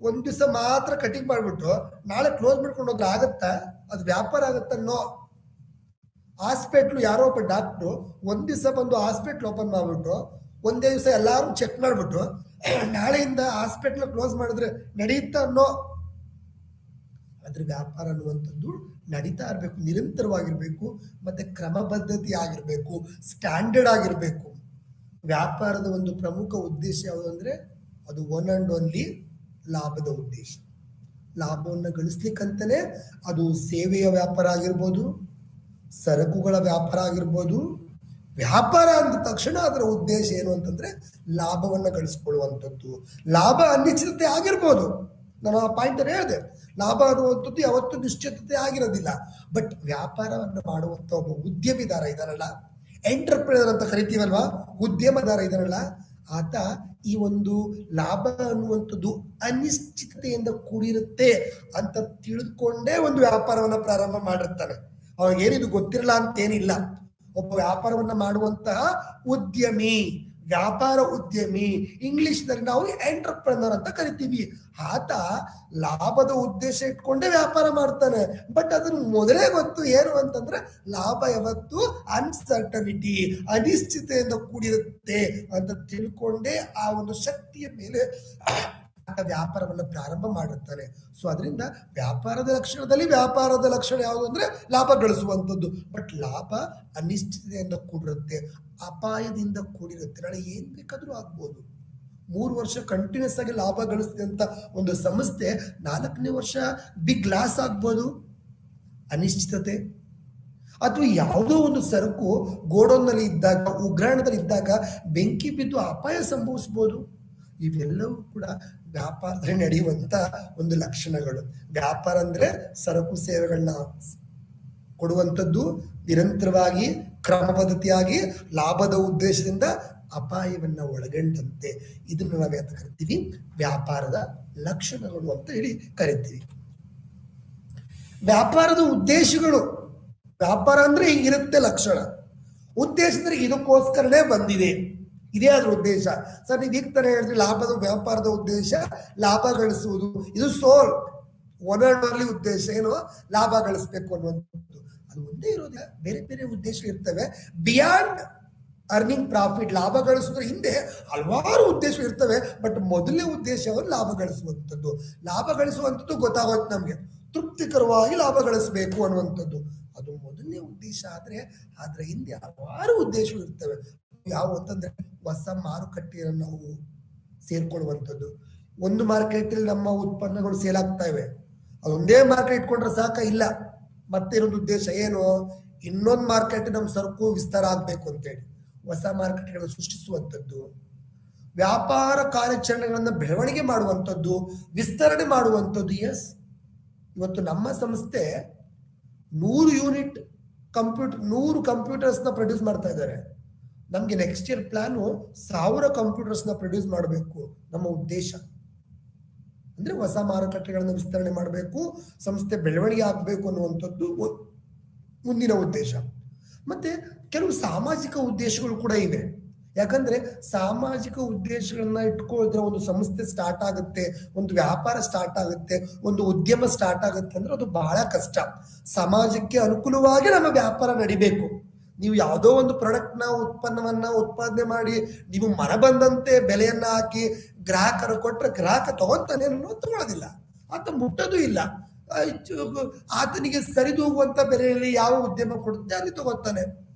ಒಂದ್ ದಿವಸ ಮಾತ್ರ ಕಟಿಂಗ್ ಮಾಡ್ಬಿಟ್ಟು ನಾಳೆ ಕ್ಲೋಸ್ ಮಾಡ್ಕೊಂಡು ಹೋದ್ರೆ ಆಗತ್ತಾ? ಅದು ವ್ಯಾಪಾರ ಆಗತ್ತನ್ನೋ. ಹಾಸ್ಪಿಟ್ಲು ಯಾರೋ ಒಬ್ಬ ಡಾಕ್ಟ್ರು ಒಂದ್ ದಿವಸ ಬಂದು ಹಾಸ್ಪಿಟ್ಲ್ ಓಪನ್ ಮಾಡ್ಬಿಟ್ಟು ಒಂದೇ ದಿವಸ ಎಲ್ಲಾರು ಚೆಕ್ ಮಾಡ್ಬಿಟ್ಟು ನಾಳೆಯಿಂದ ಹಾಸ್ಪಿಟ್ಲ್ ಕ್ಲೋಸ್ ಮಾಡಿದ್ರೆ ನಡೆಯುತ್ತಾ ಅನ್ನೋ. ಅದ್ರ ವ್ಯಾಪಾರ ಅನ್ನುವಂಥದ್ದು ನಡೀತಾ ಇರಬೇಕು, ನಿರಂತರವಾಗಿರ್ಬೇಕು, ಮತ್ತೆ ಕ್ರಮಬದ್ಧತೆ ಆಗಿರ್ಬೇಕು, ಸ್ಟ್ಯಾಂಡರ್ಡ್ ಆಗಿರ್ಬೇಕು. ವ್ಯಾಪಾರದ ಒಂದು ಪ್ರಮುಖ ಉದ್ದೇಶ ಯಾವುದು ಅಂದ್ರೆ ಅದು ಒನ್ ಅಂಡ್ ಓನ್ಲಿ ಲಾಭದ ಉದ್ದೇಶ. ಲಾಭವನ್ನು ಗಳಿಸ್ಲಿಕ್ಕಂತಾನೆ ಅದು ಸೇವೆಯ ವ್ಯಾಪಾರ ಆಗಿರ್ಬೋದು, ಸರಕುಗಳ ವ್ಯಾಪಾರ ಆಗಿರ್ಬೋದು. ವ್ಯಾಪಾರ ಅಂದ ತಕ್ಷಣ ಅದರ ಉದ್ದೇಶ ಏನು ಅಂತಂದ್ರೆ ಲಾಭವನ್ನ ಗಳಿಸ್ಕೊಳ್ಳುವಂಥದ್ದು. ಲಾಭ ಅನಿಶ್ಚಿತತೆ ಆಗಿರ್ಬೋದು, ನಾನು ಆ ಪಾಯಿಂಟ್ ಹೇಳಿದೆ. ಲಾಭ ಅನ್ನುವಂಥದ್ದು ಯಾವತ್ತೂ ನಿಶ್ಚಿತತೆ ಆಗಿರೋದಿಲ್ಲ. ಬಟ್ ವ್ಯಾಪಾರವನ್ನು ಮಾಡುವಂತ ಒಬ್ಬ ಉದ್ಯಮಿದಾರ ಇದಾರಲ್ಲ, ಎಂಟರ್ಪ್ರಿನರ್ ಅಂತ ಕರಿತೀವಲ್ವಾ, ಉದ್ಯಮದಾರ ಇದಾರಲ್ಲ, ಆತ ಈ ಒಂದು ಲಾಭ ಅನ್ನುವಂಥದ್ದು ಅನಿಶ್ಚಿತತೆಯಿಂದ ಕೂಡಿರುತ್ತೆ ಅಂತ ತಿಳಿದುಕೊಂಡೇ ಒಂದು ವ್ಯಾಪಾರವನ್ನ ಪ್ರಾರಂಭ ಮಾಡಿರ್ತಾನೆ. ಅವಾಗೇನಿದು ಗೊತ್ತಿರಲ್ಲ ಅಂತೇನಿಲ್ಲ. ಒಬ್ಬ ವ್ಯಾಪಾರವನ್ನ ಮಾಡುವಂತಹ ಉದ್ಯಮಿ, ವ್ಯಾಪಾರ ಉದ್ಯಮಿ, ಇಂಗ್ಲಿಷ್ ನಲ್ಲಿ ನಾವು ಎಂಟರ್ಪ್ರಿನರ್ ಅಂತ ಕರಿತೀವಿ. ಆತ ಲಾಭದ ಉದ್ದೇಶ ಇಟ್ಕೊಂಡೇ ವ್ಯಾಪಾರ ಮಾಡ್ತಾನೆ. ಬಟ್ ಅದನ್ನ ಮೊದಲೇ ಗೊತ್ತು ಏನು ಅಂತಂದ್ರೆ ಲಾಭ ಯಾವತ್ತು ಅನ್ಸರ್ಟನಿಟಿ, ಅನಿಶ್ಚಿತೆಯಿಂದ ಕೂಡಿರುತ್ತೆ ಅಂತ ತಿಳ್ಕೊಂಡೇ ಆ ಒಂದು ಶಕ್ತಿಯ ಮೇಲೆ ವ್ಯಾಪಾರವನ್ನು ಪ್ರಾರಂಭ ಮಾಡಿರ್ತಾನೆ. ಸೊ ಅದರಿಂದ ವ್ಯಾಪಾರದ ಲಕ್ಷಣ ಯಾವುದು ಅಂದ್ರೆ ಲಾಭ ಗಳಿಸುವಂಥದ್ದು. ಬಟ್ ಲಾಭ ಅನಿಶ್ಚಿತತೆಯಿಂದ ಕೂಡಿರುತ್ತೆ, ಅಪಾಯದಿಂದ ಕೂಡಿರುತ್ತೆ. ನಾಳೆ ಏನ್ ಬೇಕಾದ್ರೂ ಆಗ್ಬೋದು. 3 ವರ್ಷ ಕಂಟಿನ್ಯೂಸ್ ಆಗಿ ಲಾಭ ಗಳಿಸಿದೆ ಅಂತ ಒಂದು ಸಂಸ್ಥೆ 4ನೇ ವರ್ಷ ಬಿಗ್ ಲಾಸ್ ಆಗ್ಬೋದು, ಅನಿಶ್ಚಿತತೆ. ಅಥವಾ ಯಾವುದೋ ಒಂದು ಸರಕು ಗೋಡೌನ್ನಲ್ಲಿ ಇದ್ದಾಗ, ಉಗ್ರಾಣದಲ್ಲಿ ಇದ್ದಾಗ ಬೆಂಕಿ ಬಿದ್ದು ಅಪಾಯ ಸಂಭವಿಸಬಹುದು. ಇವೆಲ್ಲವೂ ಕೂಡ ವ್ಯಾಪಾರದಲ್ಲಿ ನಡೆಯುವಂತ ಒಂದು ಲಕ್ಷಣಗಳು. ವ್ಯಾಪಾರ ಅಂದ್ರೆ ಸರಕು ಸೇವೆಗಳನ್ನ ಕೊಡುವಂಥದ್ದು, ನಿರಂತರವಾಗಿ ಕ್ರಮಬದ್ಧತೆಯಾಗಿ ಲಾಭದ ಉದ್ದೇಶದಿಂದ ಅಪಾಯವನ್ನ ಒಳಗೊಂಡಂತೆ. ಇದನ್ನು ನಾವು ಯಾಕೆ ಕರಿತೀವಿ? ವ್ಯಾಪಾರದ ಲಕ್ಷಣಗಳು ಅಂತ ಹೇಳಿ ಕರಿತೀವಿ. ವ್ಯಾಪಾರದ ಉದ್ದೇಶಗಳು. ವ್ಯಾಪಾರ ಅಂದ್ರೆ ಹೀಗಿರುತ್ತೆ ಲಕ್ಷಣ, ಉದ್ದೇಶ ಅಂದ್ರೆ ಇದಕ್ಕೋಸ್ಕರನೇ ಬಂದಿದೆ, ಇದೇ ಅದ್ರ ಉದ್ದೇಶ. ಸರ್ ನೀವು ಈಗ ತರ ಹೇಳಿದ್ರಿ ವ್ಯಾಪಾರದ ಉದ್ದೇಶ ಲಾಭ ಗಳಿಸುವುದು, ಇದು ಸೋಲ್ ಒನ್ ಅಂಡ್ ಓನ್ಲಿ ಉದ್ದೇಶ ಏನು? ಲಾಭ ಗಳಿಸ್ಬೇಕು ಅನ್ನುವಂಥದ್ದು. ಅದು ಒಂದೇ ಇರೋದಿಲ್ಲ, ಬೇರೆ ಬೇರೆ ಉದ್ದೇಶ ಇರ್ತವೆ. ಬಿಯಾಂಡ್ ಅರ್ನಿಂಗ್ ಪ್ರಾಫಿಟ್, ಲಾಭ ಗಳಿಸೋದ್ರ ಹಿಂದೆ ಹಲವಾರು ಉದ್ದೇಶ ಇರ್ತವೆ. ಬಟ್ ಮೊದಲನೇ ಉದ್ದೇಶ ಲಾಭ ಗಳಿಸುವಂಥದ್ದು. ಲಾಭ ಗಳಿಸುವಂಥದ್ದು ಗೊತ್ತಾಗೋಯ್ತು ನಮ್ಗೆ. ತೃಪ್ತಿಕರವಾಗಿ ಲಾಭ ಗಳಿಸಬೇಕು ಅನ್ನುವಂಥದ್ದು. ಅದು ಮೊದಲನೇ ಉದ್ದೇಶ. ಅದರ ಹಿಂದೆ ಹಲವಾರು ಉದ್ದೇಶಗಳು ಇರ್ತವೆ. ಯಾವ ಅಂತಂದ್ರೆ ಹೊಸ ಮಾರುಕಟ್ಟೆಯನ್ನು ನಾವು ಸೇರ್ಕೊಳ್ಳುವಂಥದ್ದು. ಒಂದು ಮಾರ್ಕೆಟಲ್ಲಿ ನಮ್ಮ ಉತ್ಪನ್ನಗಳು ಸೇಲ್ ಆಗ್ತಾ ಇವೆ, ಅದೊಂದೇ ಮಾರ್ಕೆಟ್ ಇಟ್ಕೊಂಡ್ರೆ ಸಾಕ, ಇಲ್ಲ. ಮತ್ತೆ ಇನ್ನೊಂದು ಉದ್ದೇಶ ಏನು, ಇನ್ನೊಂದು ಮಾರ್ಕೆಟ್ ನಮ್ಮ ಸರಕು ವಿಸ್ತಾರ ಆಗ್ಬೇಕು ಅಂತೇಳಿ ಹೊಸ ಮಾರ್ಕೆಟ್ಗಳನ್ನು ಸೃಷ್ಟಿಸುವಂಥದ್ದು, ವ್ಯಾಪಾರ ಕಾರ್ಯಾಚರಣೆಗಳನ್ನ ಬೆಳವಣಿಗೆ ಮಾಡುವಂಥದ್ದು, ವಿಸ್ತರಣೆ ಮಾಡುವಂಥದ್ದು. ಎಸ್, ಇವತ್ತು ನಮ್ಮ ಸಂಸ್ಥೆ 100 ಯೂನಿಟ್ 100 ಕಂಪ್ಯೂಟರ್ಸ್ನ ಪ್ರೊಡ್ಯೂಸ್ ಮಾಡ್ತಾ ಇದ್ದಾರೆ. ನಮ್ಗೆ ನೆಕ್ಸ್ಟ್ ಇಯರ್ ಪ್ಲಾನು 1000 ಕಂಪ್ಯೂಟರ್ಸ್ನ ಪ್ರೊಡ್ಯೂಸ್ ಮಾಡಬೇಕು. ನಮ್ಮ ಉದ್ದೇಶ ಅಂದ್ರೆ ಹೊಸ ಮಾರುಕಟ್ಟೆಗಳನ್ನು ವಿಸ್ತರಣೆ ಮಾಡಬೇಕು, ಸಂಸ್ಥೆ ಬೆಳವಣಿಗೆ ಆಗಬೇಕು ಅನ್ನುವಂಥದ್ದು ಮುಂದಿನ ಉದ್ದೇಶ. ಮತ್ತೆ ಕೆಲವು ಸಾಮಾಜಿಕ ಉದ್ದೇಶಗಳು ಕೂಡ ಇವೆ. ಯಾಕಂದ್ರೆ ಸಾಮಾಜಿಕ ಉದ್ದೇಶಗಳನ್ನ ಇಟ್ಕೊಳ್ಳಿದ್ರೆ ಒಂದು ಸಂಸ್ಥೆ ಸ್ಟಾರ್ಟ್ ಆಗುತ್ತೆ, ಒಂದು ವ್ಯಾಪಾರ ಸ್ಟಾರ್ಟ್ ಆಗುತ್ತೆ, ಒಂದು ಉದ್ಯಮ ಸ್ಟಾರ್ಟ್ ಆಗುತ್ತೆ ಅಂದ್ರೆ ಅದು ಬಹಳ ಕಷ್ಟ. ಸಮಾಜಕ್ಕೆ ಅನುಕೂಲವಾಗಿ ನಮ್ಮ ವ್ಯಾಪಾರ ನಡಿಬೇಕು. ನೀವು ಯಾವುದೋ ಒಂದು ಪ್ರಾಡಕ್ಟ್ನ ಉತ್ಪನ್ನವನ್ನ ಉತ್ಪಾದನೆ ಮಾಡಿ ನೀವು ಮನ ಬಂದಂತೆ ಬೆಲೆಯನ್ನ ಹಾಕಿ ಗ್ರಾಹಕರು ಕೊಟ್ಟರೆ ಗ್ರಾಹಕ ತಗೊಂತಾನೆ ತಗೊಳ್ಳೋದಿಲ್ಲ, ಆತ ಮುಟ್ಟೋದು ಇಲ್ಲ. ಆತನಿಗೆ ಸರಿದೂಗುವಂತ ಬೆಲೆಯಲ್ಲಿ ಯಾವ ಉದ್ಯಮ ಕೊಡುತ್ತೆ ಅಲ್ಲಿ ತಗೋತಾನೆ.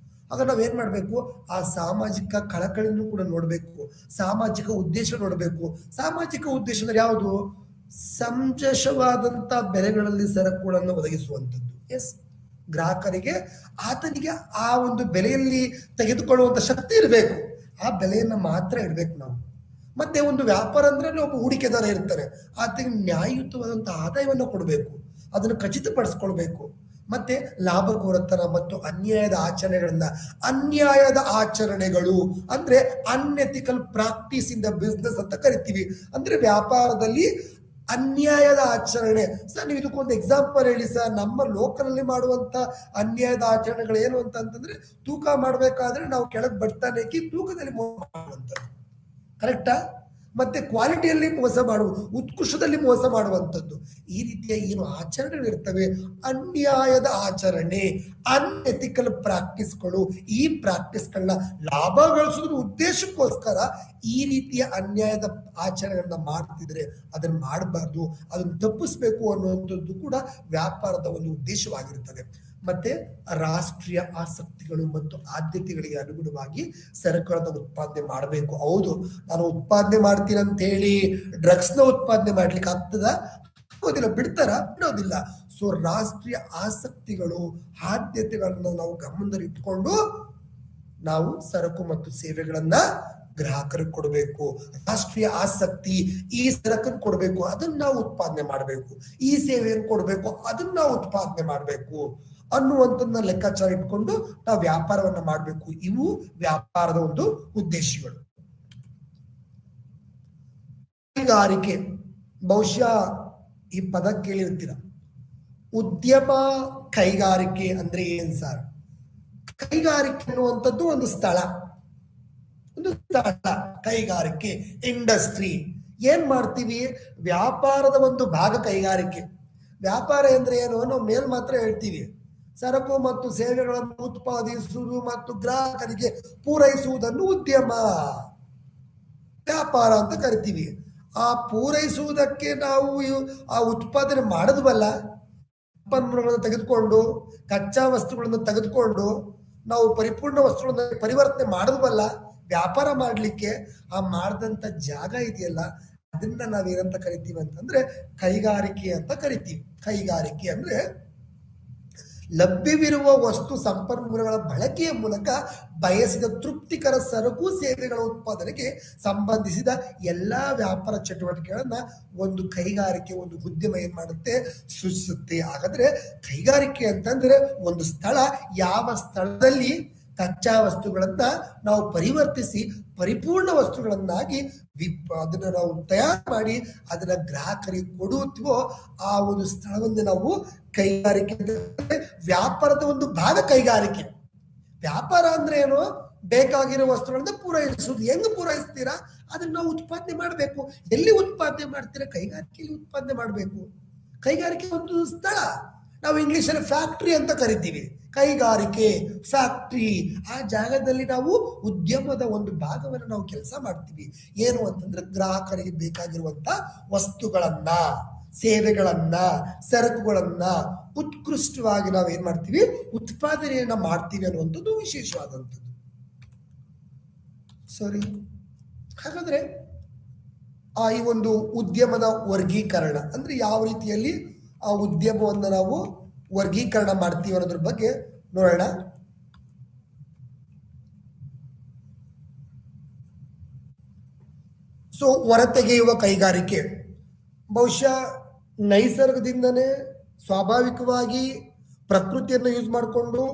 ಆಗ ನಾವೇನ್ ಮಾಡ್ಬೇಕು, ಆ ಸಾಮಾಜಿಕ ಕಳಕಳಿಯನ್ನು ಕೂಡ ನೋಡ್ಬೇಕು, ಸಾಮಾಜಿಕ ಉದ್ದೇಶ ನೋಡ್ಬೇಕು. ಸಾಮಾಜಿಕ ಉದ್ದೇಶ ಅಂದ್ರೆ ಯಾವುದು, ಸಮಂಜಸವಾದಂತ ಬೆಲೆಗಳಲ್ಲಿ ಸರಕುಗಳನ್ನು ಒದಗಿಸುವಂಥದ್ದು. ಎಸ್, ಗ್ರಾಹಕರಿಗೆ ಆತನಿಗೆ ಆ ಒಂದು ಬೆಲೆಯಲ್ಲಿ ತೆಗೆದುಕೊಳ್ಳುವಂತ ಶಕ್ತಿ ಇರಬೇಕು, ಆ ಬೆಲೆಯನ್ನ ಮಾತ್ರ ಇಡ್ಬೇಕು ನಾವು. ಮತ್ತೆ ಒಂದು ವ್ಯಾಪಾರ ಅಂದ್ರೆ ಒಬ್ಬ ಹೂಡಿಕೆದಾರ ಇರ್ತಾರೆ, ಆತನಿಗೆ ನ್ಯಾಯಯುತವಾದಂತಹ ಆದಾಯವನ್ನು ಕೊಡಬೇಕು, ಅದನ್ನು ಖಚಿತಪಡಿಸ್ಕೊಳ್ಬೇಕು. ಮತ್ತೆ ಲಾಭಕೋರತನ ಮತ್ತು ಅನ್ಯಾಯದ ಆಚರಣೆಗಳು ಅಂದ್ರೆ unethical practice in the business ಅಂತ ಕರಿತೀವಿ. ಅಂದ್ರೆ ವ್ಯಾಪಾರದಲ್ಲಿ ಅನ್ಯಾಯದ ಆಚರಣೆ. ಸರ್, ನೀವು ಇದಕ್ಕೊಂದು ಎಕ್ಸಾಂಪಲ್ ಹೇಳಿ ಸರ್. ನಮ್ಮ ಲೋಕಲ್ ಅಲ್ಲಿ ಮಾಡುವಂತ ಅನ್ಯಾಯದ ಆಚರಣೆಗಳು ಏನು ಅಂತಂದ್ರೆ, ತೂಕ ಮಾಡ್ಬೇಕಾದ್ರೆ ನಾವು ಕೆಳಗೆ ಬಡ್ತಾನೆ ತೂಕದಲ್ಲಿ ಮಾಡುವಂಥದ್ದು, ಕರೆಕ್ಟಾ? ಮತ್ತೆ ಕ್ವಾಲಿಟಿಯಲ್ಲಿ ಮೋಸ ಮಾಡುವುದು, ಉತ್ಕೃಷ್ಟದಲ್ಲಿ ಮೋಸ ಮಾಡುವಂಥದ್ದು, ಈ ರೀತಿಯ ಏನು ಆಚರಣೆಗಳು ಇರ್ತವೆ, ಅನ್ಯಾಯದ ಆಚರಣೆ, ಅನ್ಎಥಿಕಲ್ ಪ್ರಾಕ್ಟೀಸ್ಗಳು. ಈ ಪ್ರಾಕ್ಟೀಸ್ಗಳನ್ನ ಲಾಭ ಗಳಿಸೋದ್ರ ಉದ್ದೇಶಕ್ಕೋಸ್ಕರ ಈ ರೀತಿಯ ಅನ್ಯಾಯದ ಆಚರಣೆಗಳನ್ನ ಮಾಡ್ತಿದ್ರೆ ಅದನ್ನ ಮಾಡಬಾರ್ದು, ಅದನ್ನ ತಪ್ಪಿಸ್ಬೇಕು ಅನ್ನುವಂಥದ್ದು ಕೂಡ ವ್ಯಾಪಾರದ ಒಂದು ಉದ್ದೇಶವಾಗಿರುತ್ತದೆ. ಮತ್ತೆ ರಾಷ್ಟ್ರೀಯ ಆಸಕ್ತಿಗಳು ಮತ್ತು ಆದ್ಯತೆಗಳಿಗೆ ಅನುಗುಣವಾಗಿ ಸರಕುಗಳನ್ನು ಉತ್ಪಾದನೆ ಮಾಡಬೇಕು. ಹೌದು, ನಾನು ಉತ್ಪಾದನೆ ಮಾಡ್ತೀನಿ ಅಂತ ಹೇಳಿ ಡ್ರಗ್ಸ್ನ ಉತ್ಪಾದನೆ ಮಾಡ್ಲಿಕ್ಕೆ ಆಗ್ತದ? ಆಗೋದಿಲ್ಲ. ಬಿಡೋದಿಲ್ಲ. ಸೊ ರಾಷ್ಟ್ರೀಯ ಆಸಕ್ತಿಗಳು, ಆದ್ಯತೆಗಳನ್ನ ನಾವು ಗಮನದಲ್ಲಿ ಇಟ್ಕೊಂಡು ನಾವು ಸರಕು ಮತ್ತು ಸೇವೆಗಳನ್ನ ಗ್ರಾಹಕರಿಗೆ ಕೊಡಬೇಕು. ರಾಷ್ಟ್ರೀಯ ಆಸಕ್ತಿ, ಈ ಸರಕನ್ನು ಕೊಡಬೇಕು, ಅದನ್ನ ನಾವು ಉತ್ಪಾದನೆ ಮಾಡಬೇಕು, ಈ ಸೇವೆಯನ್ನು ಕೊಡಬೇಕು, ಅದನ್ನ ನಾವು ಉತ್ಪಾದನೆ ಮಾಡಬೇಕು ಅನ್ನುವಂಥದ್ದನ್ನ ಲೆಕ್ಕಾಚಾರ ಇಟ್ಕೊಂಡು ನಾವು ವ್ಯಾಪಾರವನ್ನ ಮಾಡಬೇಕು. ಇವು ವ್ಯಾಪಾರದ ಒಂದು ಉದ್ದೇಶಗಳು. ಕೈಗಾರಿಕೆ, ಬಹುಶಃ ಈ ಪದ ಕೇಳಿರ್ತೀರ. ಉದ್ಯಮ ಕೈಗಾರಿಕೆ ಅಂದ್ರೆ ಏನ್ ಸರ್? ಕೈಗಾರಿಕೆ ಅನ್ನುವಂಥದ್ದು ಒಂದು ಸ್ಥಳ, ಕೈಗಾರಿಕೆ, ಇಂಡಸ್ಟ್ರಿ. ಏನ್ ಮಾಡ್ತೀವಿ? ವ್ಯಾಪಾರದ ಒಂದು ಭಾಗ ಕೈಗಾರಿಕೆ. ವ್ಯಾಪಾರ ಅಂದ್ರೆ ಏನು? ನಾವು ಮೇಲ್ ಮಾತ್ರ ಹೇಳ್ತೀವಿ, ಸರಕು ಮತ್ತು ಸೇವೆಗಳನ್ನು ಉತ್ಪಾದಿಸುವುದು ಮತ್ತು ಗ್ರಾಹಕರಿಗೆ ಪೂರೈಸುವುದನ್ನು ಉದ್ಯಮ ವ್ಯಾಪಾರ ಅಂತ ಕರಿತೀವಿ. ಆ ಪೂರೈಸುವುದಕ್ಕೆ ನಾವು ಆ ಉತ್ಪಾದನೆ ಮಾಡಿದ್ವಲ್ಲ, ಉತ್ಪನ್ನಗಳನ್ನು ತೆಗೆದುಕೊಂಡು, ಕಚ್ಚಾ ವಸ್ತುಗಳನ್ನು ತೆಗೆದುಕೊಂಡು ನಾವು ಪರಿಪೂರ್ಣ ವಸ್ತುಗಳನ್ನು ಪರಿವರ್ತನೆ ಮಾಡಿದ್ವಲ್ಲ ವ್ಯಾಪಾರ ಮಾಡ್ಲಿಕ್ಕೆ, ಆ ಮಾಡಿದಂತ ಜಾಗ ಇದೆಯಲ್ಲ ಅದನ್ನ ನಾವೇನಂತ ಕರಿತೀವಿ ಅಂತಂದ್ರೆ ಕೈಗಾರಿಕೆ ಅಂತ ಕರಿತೀವಿ. ಕೈಗಾರಿಕೆ ಅಂದ್ರೆ ಲಭ್ಯವಿರುವ ವಸ್ತು ಸಂಪನ್ಮೂಲಗಳ ಬಳಕೆಯ ಮೂಲಕ ಬಯಸಿದ ತೃಪ್ತಿಕರ ಸರಕು ಸೇವೆಗಳ ಉತ್ಪಾದನೆಗೆ ಸಂಬಂಧಿಸಿದ ಎಲ್ಲಾ ವ್ಯಾಪಾರ ಚಟುವಟಿಕೆಗಳನ್ನ ಒಂದು ಕೈಗಾರಿಕೆ, ಒಂದು ಉದ್ಯಮ ಏನ್ ಮಾಡುತ್ತೆ, ಸೂಚಿಸುತ್ತೆ. ಹಾಗಾದ್ರೆ ಕೈಗಾರಿಕೆ ಅಂತಂದ್ರೆ ಒಂದು ಸ್ಥಳ, ಯಾವ ಸ್ಥಳದಲ್ಲಿ ಕಚ್ಚಾ ವಸ್ತುಗಳನ್ನ ನಾವು ಪರಿವರ್ತಿಸಿ ಪರಿಪೂರ್ಣ ವಸ್ತುಗಳನ್ನಾಗಿ ಅದನ್ನ ನಾವು ತಯಾರು ಮಾಡಿ ಅದನ್ನ ಗ್ರಾಹಕರಿಗೆ ಕೊಡುತ್ತೀವೋ ಆ ಒಂದು ಸ್ಥಳವನ್ನು ನಾವು ಕೈಗಾರಿಕೆ. ವ್ಯಾಪಾರದ ಒಂದು ಭಾಗ ಕೈಗಾರಿಕೆ. ವ್ಯಾಪಾರ ಅಂದ್ರೆ ಏನು? ಬೇಕಾಗಿರೋ ವಸ್ತುಗಳನ್ನ ಪೂರೈಸುವುದು. ಹೆಂಗ್ ಪೂರೈಸ್ತೀರಾ? ಅದನ್ನ ನಾವು ಉತ್ಪಾದನೆ ಮಾಡಬೇಕು. ಎಲ್ಲಿ ಉತ್ಪಾದನೆ ಮಾಡ್ತೀರಾ? ಕೈಗಾರಿಕೆಯಲ್ಲಿ ಉತ್ಪಾದನೆ ಮಾಡಬೇಕು. ಕೈಗಾರಿಕೆ ಒಂದು ಸ್ಥಳ, ನಾವು ಇಂಗ್ಲಿಷಲ್ಲಿ ಫ್ಯಾಕ್ಟ್ರಿ ಅಂತ ಕರಿತೀವಿ. ಕೈಗಾರಿಕೆ, ಫ್ಯಾಕ್ಟ್ರಿ, ಆ ಜಾಗದಲ್ಲಿ ನಾವು ಉದ್ಯಮದ ಒಂದು ಭಾಗವನ್ನು ನಾವು ಕೆಲಸ ಮಾಡ್ತೀವಿ. ಏನು ಅಂತಂದ್ರೆ ಗ್ರಾಹಕರಿಗೆ ಬೇಕಾಗಿರುವಂತ ವಸ್ತುಗಳನ್ನ, ಸೇವೆಗಳನ್ನ, ಸರಕುಗಳನ್ನ ಉತ್ಕೃಷ್ಟವಾಗಿ ನಾವೇನ್ ಮಾಡ್ತೀವಿ, ಉತ್ಪಾದನೆಯನ್ನ ಮಾಡ್ತೀವಿ ಅನ್ನುವಂಥದ್ದು ವಿಶೇಷವಾದಂಥದ್ದು. ಸರಿ, ಹಾಗಾದ್ರೆ ಈ ಒಂದು ಉದ್ಯಮದ ವರ್ಗೀಕರಣ ಅಂದ್ರೆ ಯಾವ ರೀತಿಯಲ್ಲಿ ಆ ಉದ್ಯಮವನ್ನು ನಾವು ವರ್ಗೀಕರಣ ಮಾಡ್ತೀವಿ ಅನ್ನೋದ್ರ ಬಗ್ಗೆ ನೋಡೋಣ. ಸೊ ಹೊರತೆಗೆಯುವ ಕೈಗಾರಿಕೆ ಬಹುಶಃ ನೈಸರ್ಗದಿಂದನೇ ಸ್ವಾಭಾವಿಕವಾಗಿ ಪ್ರಕೃತಿಯನ್ನು ಯೂಸ್ ಮಾಡಿಕೊಂಡು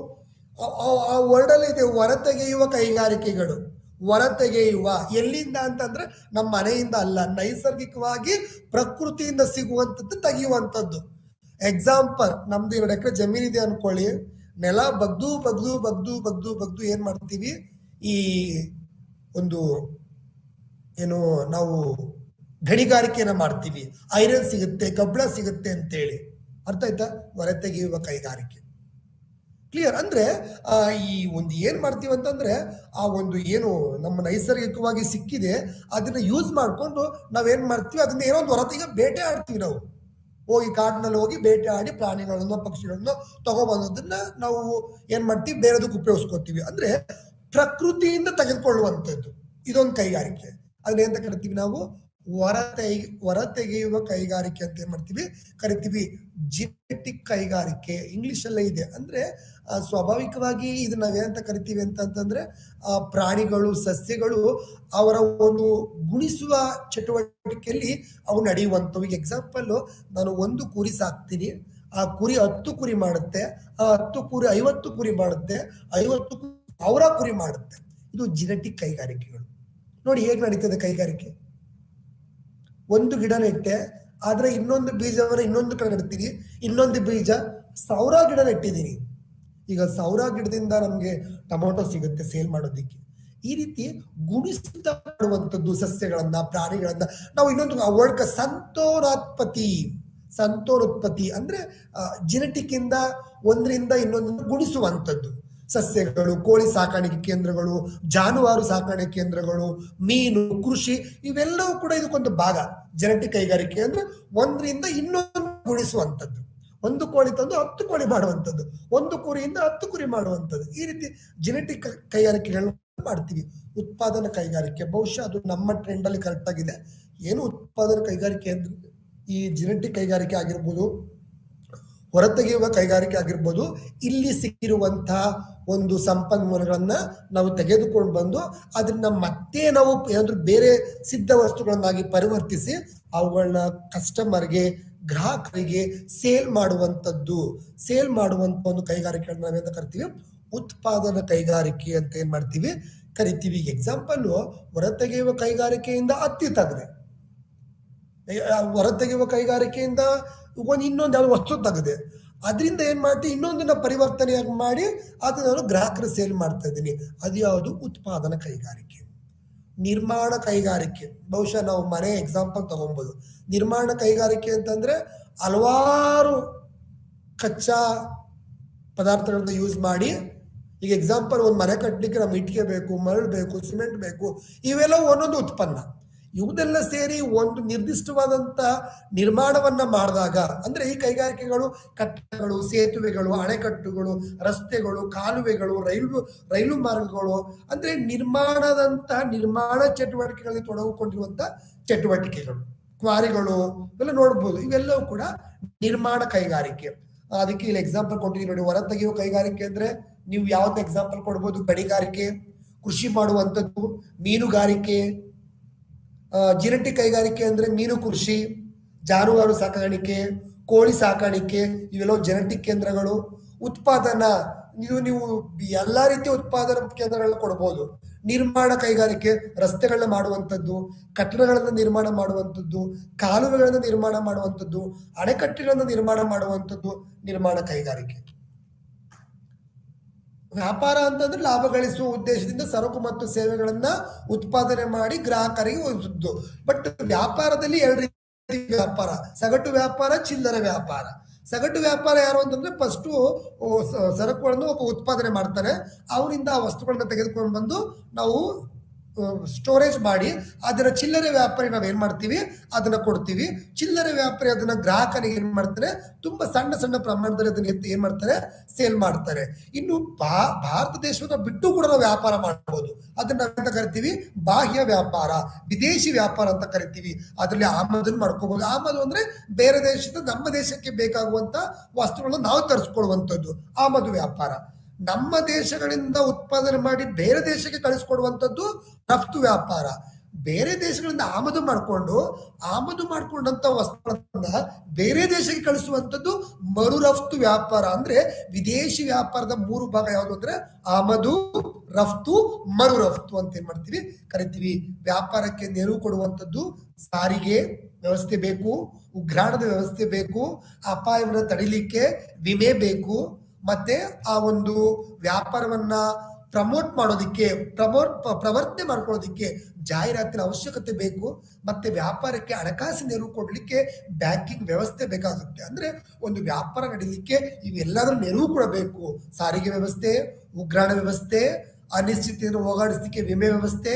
ಆ ವರ್ಡಲ್ಲಿ ಇದೆ ಹೊರತೆಗೆಯುವ ಕೈಗಾರಿಕೆಗಳು. ಹೊರತೆಗೆಯುವ ಎಲ್ಲಿಂದ ಅಂತಂದ್ರೆ ನಮ್ಮ ಮನೆಯಿಂದ ಅಲ್ಲ, ನೈಸರ್ಗಿಕವಾಗಿ ಪ್ರಕೃತಿಯಿಂದ ಸಿಗುವಂಥದ್ದು ತೆಗೆಯುವಂಥದ್ದು. ಎಕ್ಸಾಂಪಲ್, ನಮ್ದು 2 ಎಕರೆ ಜಮೀನಿದೆ ಅನ್ಕೊಳ್ಳಿ, ನೆಲ ಬಗ್ದು ಬಗ್ದು ಬಗ್ದು ಬಗ್ದು ಬಗ್ದು ಏನ್ ಮಾಡ್ತೀವಿ, ಈ ಒಂದು ಏನು ನಾವು ಗಣಿಗಾರಿಕೆಯನ್ನ ಮಾಡ್ತೀವಿ, ಐರನ್ ಸಿಗುತ್ತೆ, ಕಬ್ಬಣ ಸಿಗುತ್ತೆ ಅಂತೇಳಿ. ಅರ್ಥ ಆಯ್ತಾ? ಹೊರತೆಗೆಯುವ ಕೈಗಾರಿಕೆ. ಕ್ಲಿಯರ್? ಅಂದ್ರೆ ಈ ಒಂದು ಏನ್ ಮಾಡ್ತೀವಿ ಅಂತಂದ್ರೆ ಆ ಒಂದು ಏನು ನಮ್ಮ ನೈಸರ್ಗಿಕವಾಗಿ ಸಿಕ್ಕಿದೆ ಅದನ್ನ ಯೂಸ್ ಮಾಡ್ಕೊಂಡು ನಾವೇನ್ ಮಾಡ್ತೀವಿ, ಅದನ್ನ ಏನೋ ಒಂದು ಹೊರತೆಗೆ ಬೇಟೆ ಆಡ್ತೀವಿ. ನಾವು ಹೋಗಿ ಕಾಡಿನಲ್ಲಿ ಹೋಗಿ ಬೇಟೆ ಆಡಿ ಪ್ರಾಣಿಗಳನ್ನು ಪಕ್ಷಿಗಳನ್ನು ತಗೊಬಂದದನ್ನ ನಾವು ಏನ್ ಮಾಡ್ತೀವಿ, ಬೇರೆದಕ್ಕೆ ಉಪಯೋಗಿಸ್ಕೊತೀವಿ. ಅಂದ್ರೆ ಪ್ರಕೃತಿಯಿಂದ ತೆಗೆದುಕೊಳ್ಳುವಂಥದ್ದು ಇದೊಂದು ಕೈಗಾರಿಕೆ. ಅದನ್ನೇಂತ ಕರಿತೀವಿ ನಾವು, ಹೊರತೆಗೆಯುವ ಕೈಗಾರಿಕೆ ಅಂತ ಏನ್ ಮಾಡ್ತೀವಿ ಕರಿತೀವಿ. ಜಿನೆಟಿಕ್ ಕೈಗಾರಿಕೆ ಇಂಗ್ಲಿಷ್ ಅಲ್ಲೇ ಇದೆ. ಅಂದ್ರೆ ಸ್ವಾಭಾವಿಕವಾಗಿ ಇದು ನಾವೇನಂತ ಕರಿತೀವಿ ಅಂತಂದ್ರೆ ಪ್ರಾಣಿಗಳು, ಸಸ್ಯಗಳು ಅವರ ಒಂದು ಗುಣಿಸುವ ಚಟುವಟಿಕೆಯಲ್ಲಿ ಅವು ನಡೆಯುವಂಥವು. ಈಗ ಎಕ್ಸಾಂಪಲ್, ನಾನು 1 ಕುರಿ ಸಾಕ್ತೀನಿ, ಆ ಕುರಿ 10 ಕುರಿ ಮಾಡುತ್ತೆ, ಆ 10 ಕುರಿ 50 ಕುರಿ ಮಾಡುತ್ತೆ, 50 1,000 ಕುರಿ ಮಾಡುತ್ತೆ. ಇದು ಜಿನೆಟಿಕ್ ಕೈಗಾರಿಕೆಗಳು. ನೋಡಿ ಹೇಗೆ ನಡೀತದೆ ಕೈಗಾರಿಕೆ. ಒಂದು ಗಿಡ ನೆಟ್ಟೆ, ಆದ್ರೆ ಇನ್ನೊಂದು ಬೀಜವನ್ನ ಇನ್ನೊಂದು ಕಡೆ ನೆಡ್ತೀನಿ, ಇನ್ನೊಂದು ಬೀಜ 1000 ಗಿಡ ನೆಟ್ಟಿದ್ದೀನಿ. ಈಗ 1000 ಗಿಡದಿಂದ ನಮ್ಗೆ ಟೊಮೊಟೊ ಸಿಗುತ್ತೆ ಸೇಲ್ ಮಾಡೋದಿಕ್ಕೆ. ಈ ರೀತಿ ಗುಣಿಸುತ್ತಾ ಮಾಡುವಂಥದ್ದು ಸಸ್ಯಗಳನ್ನ, ಪ್ರಾಣಿಗಳನ್ನ ನಾವು ಇನ್ನೊಂದು ವರ್ಡ್ ಸಂತಾನೋತ್ಪತ್ತಿ ಅಂದ್ರೆ ಜೆನೆಟಿಕ್ ಇಂದ ಒಂದರಿಂದ ಇನ್ನೊಂದನ್ನು ಗುಣಿಸುವಂಥದ್ದು. ಸಸ್ಯಗಳು, ಕೋಳಿ ಸಾಕಾಣಿಕೆ ಕೇಂದ್ರಗಳು, ಜಾನುವಾರು ಸಾಕಾಣಿಕೆ ಕೇಂದ್ರಗಳು, ಮೀನು, ಕೃಷಿ, ಇವೆಲ್ಲವೂ ಕೂಡ ಇದಕ್ಕೊಂದು ಭಾಗ. ಜೆನೆಟಿಕ್ ಕೈಗಾರಿಕೆ ಅಂದ್ರೆ ಒಂದರಿಂದ ಇನ್ನೊಂದು ಗುಣಿಸುವಂಥದ್ದು. 1 ಕೋಳಿ ತಂದು 10 ಕೋಳಿ ಮಾಡುವಂಥದ್ದು, 1 ಕುರಿಯಿಂದ 10 ಕುರಿ ಮಾಡುವಂಥದ್ದು. ಈ ರೀತಿ ಜೆನೆಟಿಕ್ ಕೈಗಾರಿಕೆಗಳನ್ನ ಮಾಡ್ತೀವಿ. ಉತ್ಪಾದನಾ ಕೈಗಾರಿಕೆ ಬಹುಶಃ ಅದು ನಮ್ಮ ಟ್ರೆಂಡ್ ಅಲ್ಲಿ ಕರೆಕ್ಟ್ ಆಗಿದೆ. ಏನು ಉತ್ಪಾದನಾ ಕೈಗಾರಿಕೆ ಅಂದ್ರೆ ಈ ಜೆನೆಟಿಕ್ ಕೈಗಾರಿಕೆ ಆಗಿರ್ಬೋದು, ಹೊರತೆಗೆಯುವ ಕೈಗಾರಿಕೆ ಆಗಿರ್ಬೋದು, ಇಲ್ಲಿ ಸಿಕ್ಕಿರುವಂತಹ ಒಂದು ಸಂಪನ್ಮೂಲಗಳನ್ನ ನಾವು ತೆಗೆದುಕೊಂಡು ಬಂದು ಅದನ್ನ ಮತ್ತೆ ನಾವು ಏನಾದ್ರೂ ಬೇರೆ ಸಿದ್ಧ ವಸ್ತುಗಳನ್ನಾಗಿ ಪರಿವರ್ತಿಸಿ ಅವುಗಳನ್ನ ಕಸ್ಟಮರ್ಗೆ, ಗ್ರಾಹಕರಿಗೆ ಸೇಲ್ ಮಾಡುವಂತ ಒಂದು ಕೈಗಾರಿಕೆಗಳನ್ನ ನಾವೇಂತ ಕರಿತೀವಿ, ಉತ್ಪಾದನಾ ಕೈಗಾರಿಕೆ ಅಂತ ಏನ್ ಮಾಡ್ತೀವಿ ಕರಿತೀವಿ. ಎಕ್ಸಾಂಪಲ್, ಹೊರತೆಗೆಯುವ ಕೈಗಾರಿಕೆಯಿಂದ ಹತ್ತಿ ತೆಗೆದೆ, ಹೊರತೆಗೆಯುವ ಕೈಗಾರಿಕೆಯಿಂದ ಇನ್ನೊಂದು ಯಾವ್ದು ವಸ್ತು ತೆಗೆದೆ, ಅದರಿಂದ ಏನ್ ಮಾಡ್ತೀವಿ, ಇನ್ನೊಂದನ್ನ ಪರಿವರ್ತನೆಯಾಗಿ ಮಾಡಿ ಅದನ್ನ ನಾನು ಗ್ರಾಹಕರು ಸೇಲ್ ಮಾಡ್ತಾ ಇದ್ದೀನಿ. ಅದು ಯಾವುದು? ಉತ್ಪಾದನಾ ಕೈಗಾರಿಕೆ. ನಿರ್ಮಾಣ ಕೈಗಾರಿಕೆ ಬಹುಶಃ ನಾವು ಮನೆ ಎಕ್ಸಾಂಪಲ್ ತಗೊಬಹುದು. ನಿರ್ಮಾಣ ಕೈಗಾರಿಕೆ ಅಂತಂದ್ರೆ ಹಲವಾರು ಕಚ್ಚಾ ಪದಾರ್ಥಗಳನ್ನ ಯೂಸ್ ಮಾಡಿ, ಈಗ ಎಕ್ಸಾಂಪಲ್ ಒಂದು ಮನೆ ಕಟ್ಟಲಿಕ್ಕೆ ನಮ್ಗೆ ಇಟ್ಟಿಗೆ ಬೇಕು, ಮರಳು ಬೇಕು, ಸಿಮೆಂಟ್ ಬೇಕು, ಇವೆಲ್ಲ ಒಂದೊಂದು ಉತ್ಪನ್ನ. ಇವುದೆಲ್ಲ ಸೇರಿ ಒಂದು ನಿರ್ದಿಷ್ಟವಾದಂತ ನಿರ್ಮಾಣವನ್ನ ಮಾಡಿದಾಗ, ಅಂದ್ರೆ ಈ ಕೈಗಾರಿಕೆಗಳು ಕಟ್ಟಡಗಳು, ಸೇತುವೆಗಳು, ಅಣೆಕಟ್ಟುಗಳು, ರಸ್ತೆಗಳು, ಕಾಲುವೆಗಳು, ರೈಲು ಮಾರ್ಗಗಳು, ಅಂದ್ರೆ ನಿರ್ಮಾಣ ಚಟುವಟಿಕೆಗಳಲ್ಲಿ ತೊಡಗಿಕೊಂಡಿರುವಂತ ಚಟುವಟಿಕೆಗಳು, ಕ್ವಾರಿಗಳು ಇವೆಲ್ಲ ನೋಡ್ಬೋದು. ಇವೆಲ್ಲವೂ ಕೂಡ ನಿರ್ಮಾಣ ಕೈಗಾರಿಕೆ. ಅದಕ್ಕೆ ಇಲ್ಲಿ ಎಕ್ಸಾಂಪಲ್ ಕೊಟ್ಟಿದ್ದೀನಿ ನೋಡಿ. ಹೊರತೆಗೆಯುವ ಕೈಗಾರಿಕೆ ಅಂದ್ರೆ ನೀವು ಯಾವ್ದು ಎಕ್ಸಾಂಪಲ್ ಕೊಡ್ಬೋದು? ಗಣಿಗಾರಿಕೆ, ಕೃಷಿ ಮಾಡುವಂಥದ್ದು, ಮೀನುಗಾರಿಕೆ. ಜೆನೆಟಿಕ್ ಕೈಗಾರಿಕೆ ಅಂದ್ರೆ ಮೀನು ಕೃಷಿ, ಜಾನುವಾರು ಸಾಕಾಣಿಕೆ, ಕೋಳಿ ಸಾಕಾಣಿಕೆ, ಇವೆಲ್ಲ ಜೆನೆಟಿಕ್ ಕೇಂದ್ರಗಳು. ಉತ್ಪಾದನಾ, ನೀವು ಎಲ್ಲಾ ರೀತಿಯ ಉತ್ಪಾದನಾ ಕೇಂದ್ರಗಳನ್ನ ಕೊಡ್ಬೋದು. ನಿರ್ಮಾಣ ಕೈಗಾರಿಕೆ ರಸ್ತೆಗಳನ್ನ ಮಾಡುವಂಥದ್ದು, ಕಟ್ಟಡಗಳನ್ನ ನಿರ್ಮಾಣ ಮಾಡುವಂಥದ್ದು, ಕಾಲುವೆಗಳನ್ನ ನಿರ್ಮಾಣ ಮಾಡುವಂಥದ್ದು, ಅಣೆಕಟ್ಟುಗಳನ್ನ ನಿರ್ಮಾಣ ಮಾಡುವಂಥದ್ದು ನಿರ್ಮಾಣ ಕೈಗಾರಿಕೆ. ವ್ಯಾಪಾರ ಅಂತಂದ್ರೆ ಲಾಭ ಗಳಿಸುವ ಉದ್ದೇಶದಿಂದ ಸರಕು ಮತ್ತು ಸೇವೆಗಳನ್ನ ಉತ್ಪಾದನೆ ಮಾಡಿ ಗ್ರಾಹಕರಿಗೆ ಒದಗಿಸುವುದು. ಬಟ್ ವ್ಯಾಪಾರದಲ್ಲಿ 2 ರೀತಿ ವ್ಯಾಪಾರ: ಸಗಟು ವ್ಯಾಪಾರ, ಚಿಲ್ಲರೆ ವ್ಯಾಪಾರ. ಸಗಟು ವ್ಯಾಪಾರ ಯಾರು ಅಂತಂದ್ರೆ ಫಸ್ಟ್ ಸರಕುಗಳನ್ನು ಉತ್ಪಾದನೆ ಮಾಡ್ತಾರೆ, ಅವರಿಂದ ಆ ವಸ್ತುಗಳನ್ನ ತೆಗೆದುಕೊಂಡು ಬಂದು ನಾವು ಸ್ಟೋರೇಜ್ ಮಾಡಿ ಅದನ್ನ ಚಿಲ್ಲರೆ ವ್ಯಾಪಾರಿ ನಾವ್ ಏನ್ ಮಾಡ್ತೀವಿ ಅದನ್ನ ಕೊಡ್ತೀವಿ. ಚಿಲ್ಲರೆ ವ್ಯಾಪಾರಿ ಅದನ್ನ ಗ್ರಾಹಕನಿಗೆ ಏನ್ ಮಾಡ್ತಾರೆ, ತುಂಬಾ ಸಣ್ಣ ಸಣ್ಣ ಪ್ರಮಾಣದಲ್ಲಿ ಅದನ್ನ ಎತ್ತಿ ಏನ್ ಮಾಡ್ತಾರೆ, ಸೇಲ್ ಮಾಡ್ತಾರೆ. ಇನ್ನು ಭಾರತ ದೇಶವನ್ನು ಬಿಟ್ಟು ಕೂಡ ನಾವು ವ್ಯಾಪಾರ ಮಾಡಬಹುದು. ಅದನ್ನ ನಾವೆಂತ ಕರಿತೀವಿ, ಬಾಹ್ಯ ವ್ಯಾಪಾರ, ವಿದೇಶಿ ವ್ಯಾಪಾರ ಅಂತ ಕರಿತೀವಿ. ಅದರಲ್ಲಿ ಆಮದನ್ನು ಮಾಡ್ಕೋಬಹುದು. ಆಮದು ಅಂದ್ರೆ ಬೇರೆ ದೇಶದಿಂದ ನಮ್ಮ ದೇಶಕ್ಕೆ ಬೇಕಾಗುವಂತ ವಸ್ತುಗಳನ್ನು ನಾವು ತರಿಸ್ಕೊಳ್ಳುವಂಥದ್ದು ಆಮದು ವ್ಯಾಪಾರ. ನಮ್ಮ ದೇಶಗಳಿಂದ ಉತ್ಪಾದನೆ ಮಾಡಿ ಬೇರೆ ದೇಶಕ್ಕೆ ಕಳಿಸ್ಕೊಡುವಂಥದ್ದು ರಫ್ತು ವ್ಯಾಪಾರ. ಬೇರೆ ದೇಶಗಳಿಂದ ಆಮದು ಮಾಡ್ಕೊಂಡಂತ ವಸ್ತುಗಳನ್ನ ಬೇರೆ ದೇಶಕ್ಕೆ ಕಳಿಸುವಂಥದ್ದು ಮರು ರಫ್ತು ವ್ಯಾಪಾರ. ಅಂದ್ರೆ ವಿದೇಶಿ ವ್ಯಾಪಾರದ 3 ಭಾಗ ಯಾವುದು ಅಂದ್ರೆ ಆಮದು, ರಫ್ತು, ಮರು ರಫ್ತು ಅಂತ ಏನ್ ಮಾಡ್ತೀವಿ ಕರಿತೀವಿ. ವ್ಯಾಪಾರಕ್ಕೆ ನೆರವು ಕೊಡುವಂಥದ್ದು ಸಾರಿಗೆ ವ್ಯವಸ್ಥೆ ಬೇಕು, ಉಗ್ರಾಣದ ವ್ಯವಸ್ಥೆ ಬೇಕು, ಅಪಾಯವನ್ನು ತಡಿಲಿಕ್ಕೆ ವಿಮೆ ಬೇಕು, ಮತ್ತೆ ಆ ಒಂದು ವ್ಯಾಪಾರವನ್ನ ಪ್ರಮೋಟ್ ಮಾಡೋದಿಕ್ಕೆ, ಪ್ರವರ್ತನೆ ಮಾಡ್ಕೊಳ್ಳೋದಿಕ್ಕೆ ಜಾಹೀರಾತಿನ ಅವಶ್ಯಕತೆ ಬೇಕು. ಮತ್ತೆ ವ್ಯಾಪಾರಕ್ಕೆ ಹಣಕಾಸಿನ ನೆರವು ಕೊಡ್ಲಿಕ್ಕೆ ಬ್ಯಾಂಕಿಂಗ್ ವ್ಯವಸ್ಥೆ ಬೇಕಾಗುತ್ತೆ. ಅಂದ್ರೆ ಒಂದು ವ್ಯಾಪಾರ ನಡೀಲಿಕ್ಕೆ ಇವೆಲ್ಲದರ ನೆರವು ಕೂಡ ಬೇಕು. ಸಾರಿಗೆ ವ್ಯವಸ್ಥೆ, ಉಗ್ರಾಣ ವ್ಯವಸ್ಥೆ, ಅನಿಶ್ಚಿತತೆಯನ್ನು ಹೋಗಾಡಿಸ್ಲಿಕ್ಕೆ ವಿಮೆ ವ್ಯವಸ್ಥೆ,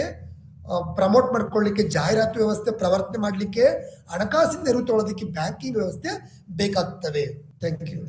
ಪ್ರಮೋಟ್ ಮಾಡ್ಕೊಳ್ಳಿಕ್ಕೆ ಜಾಹೀರಾತು ವ್ಯವಸ್ಥೆ, ಪ್ರವರ್ತನೆ ಮಾಡ್ಲಿಕ್ಕೆ ಹಣಕಾಸಿನ ನೆರವು ತೊಗೊಳೋದಕ್ಕೆ ಬ್ಯಾಂಕಿಂಗ್ ವ್ಯವಸ್ಥೆ ಬೇಕಾಗ್ತವೆ. Thank you.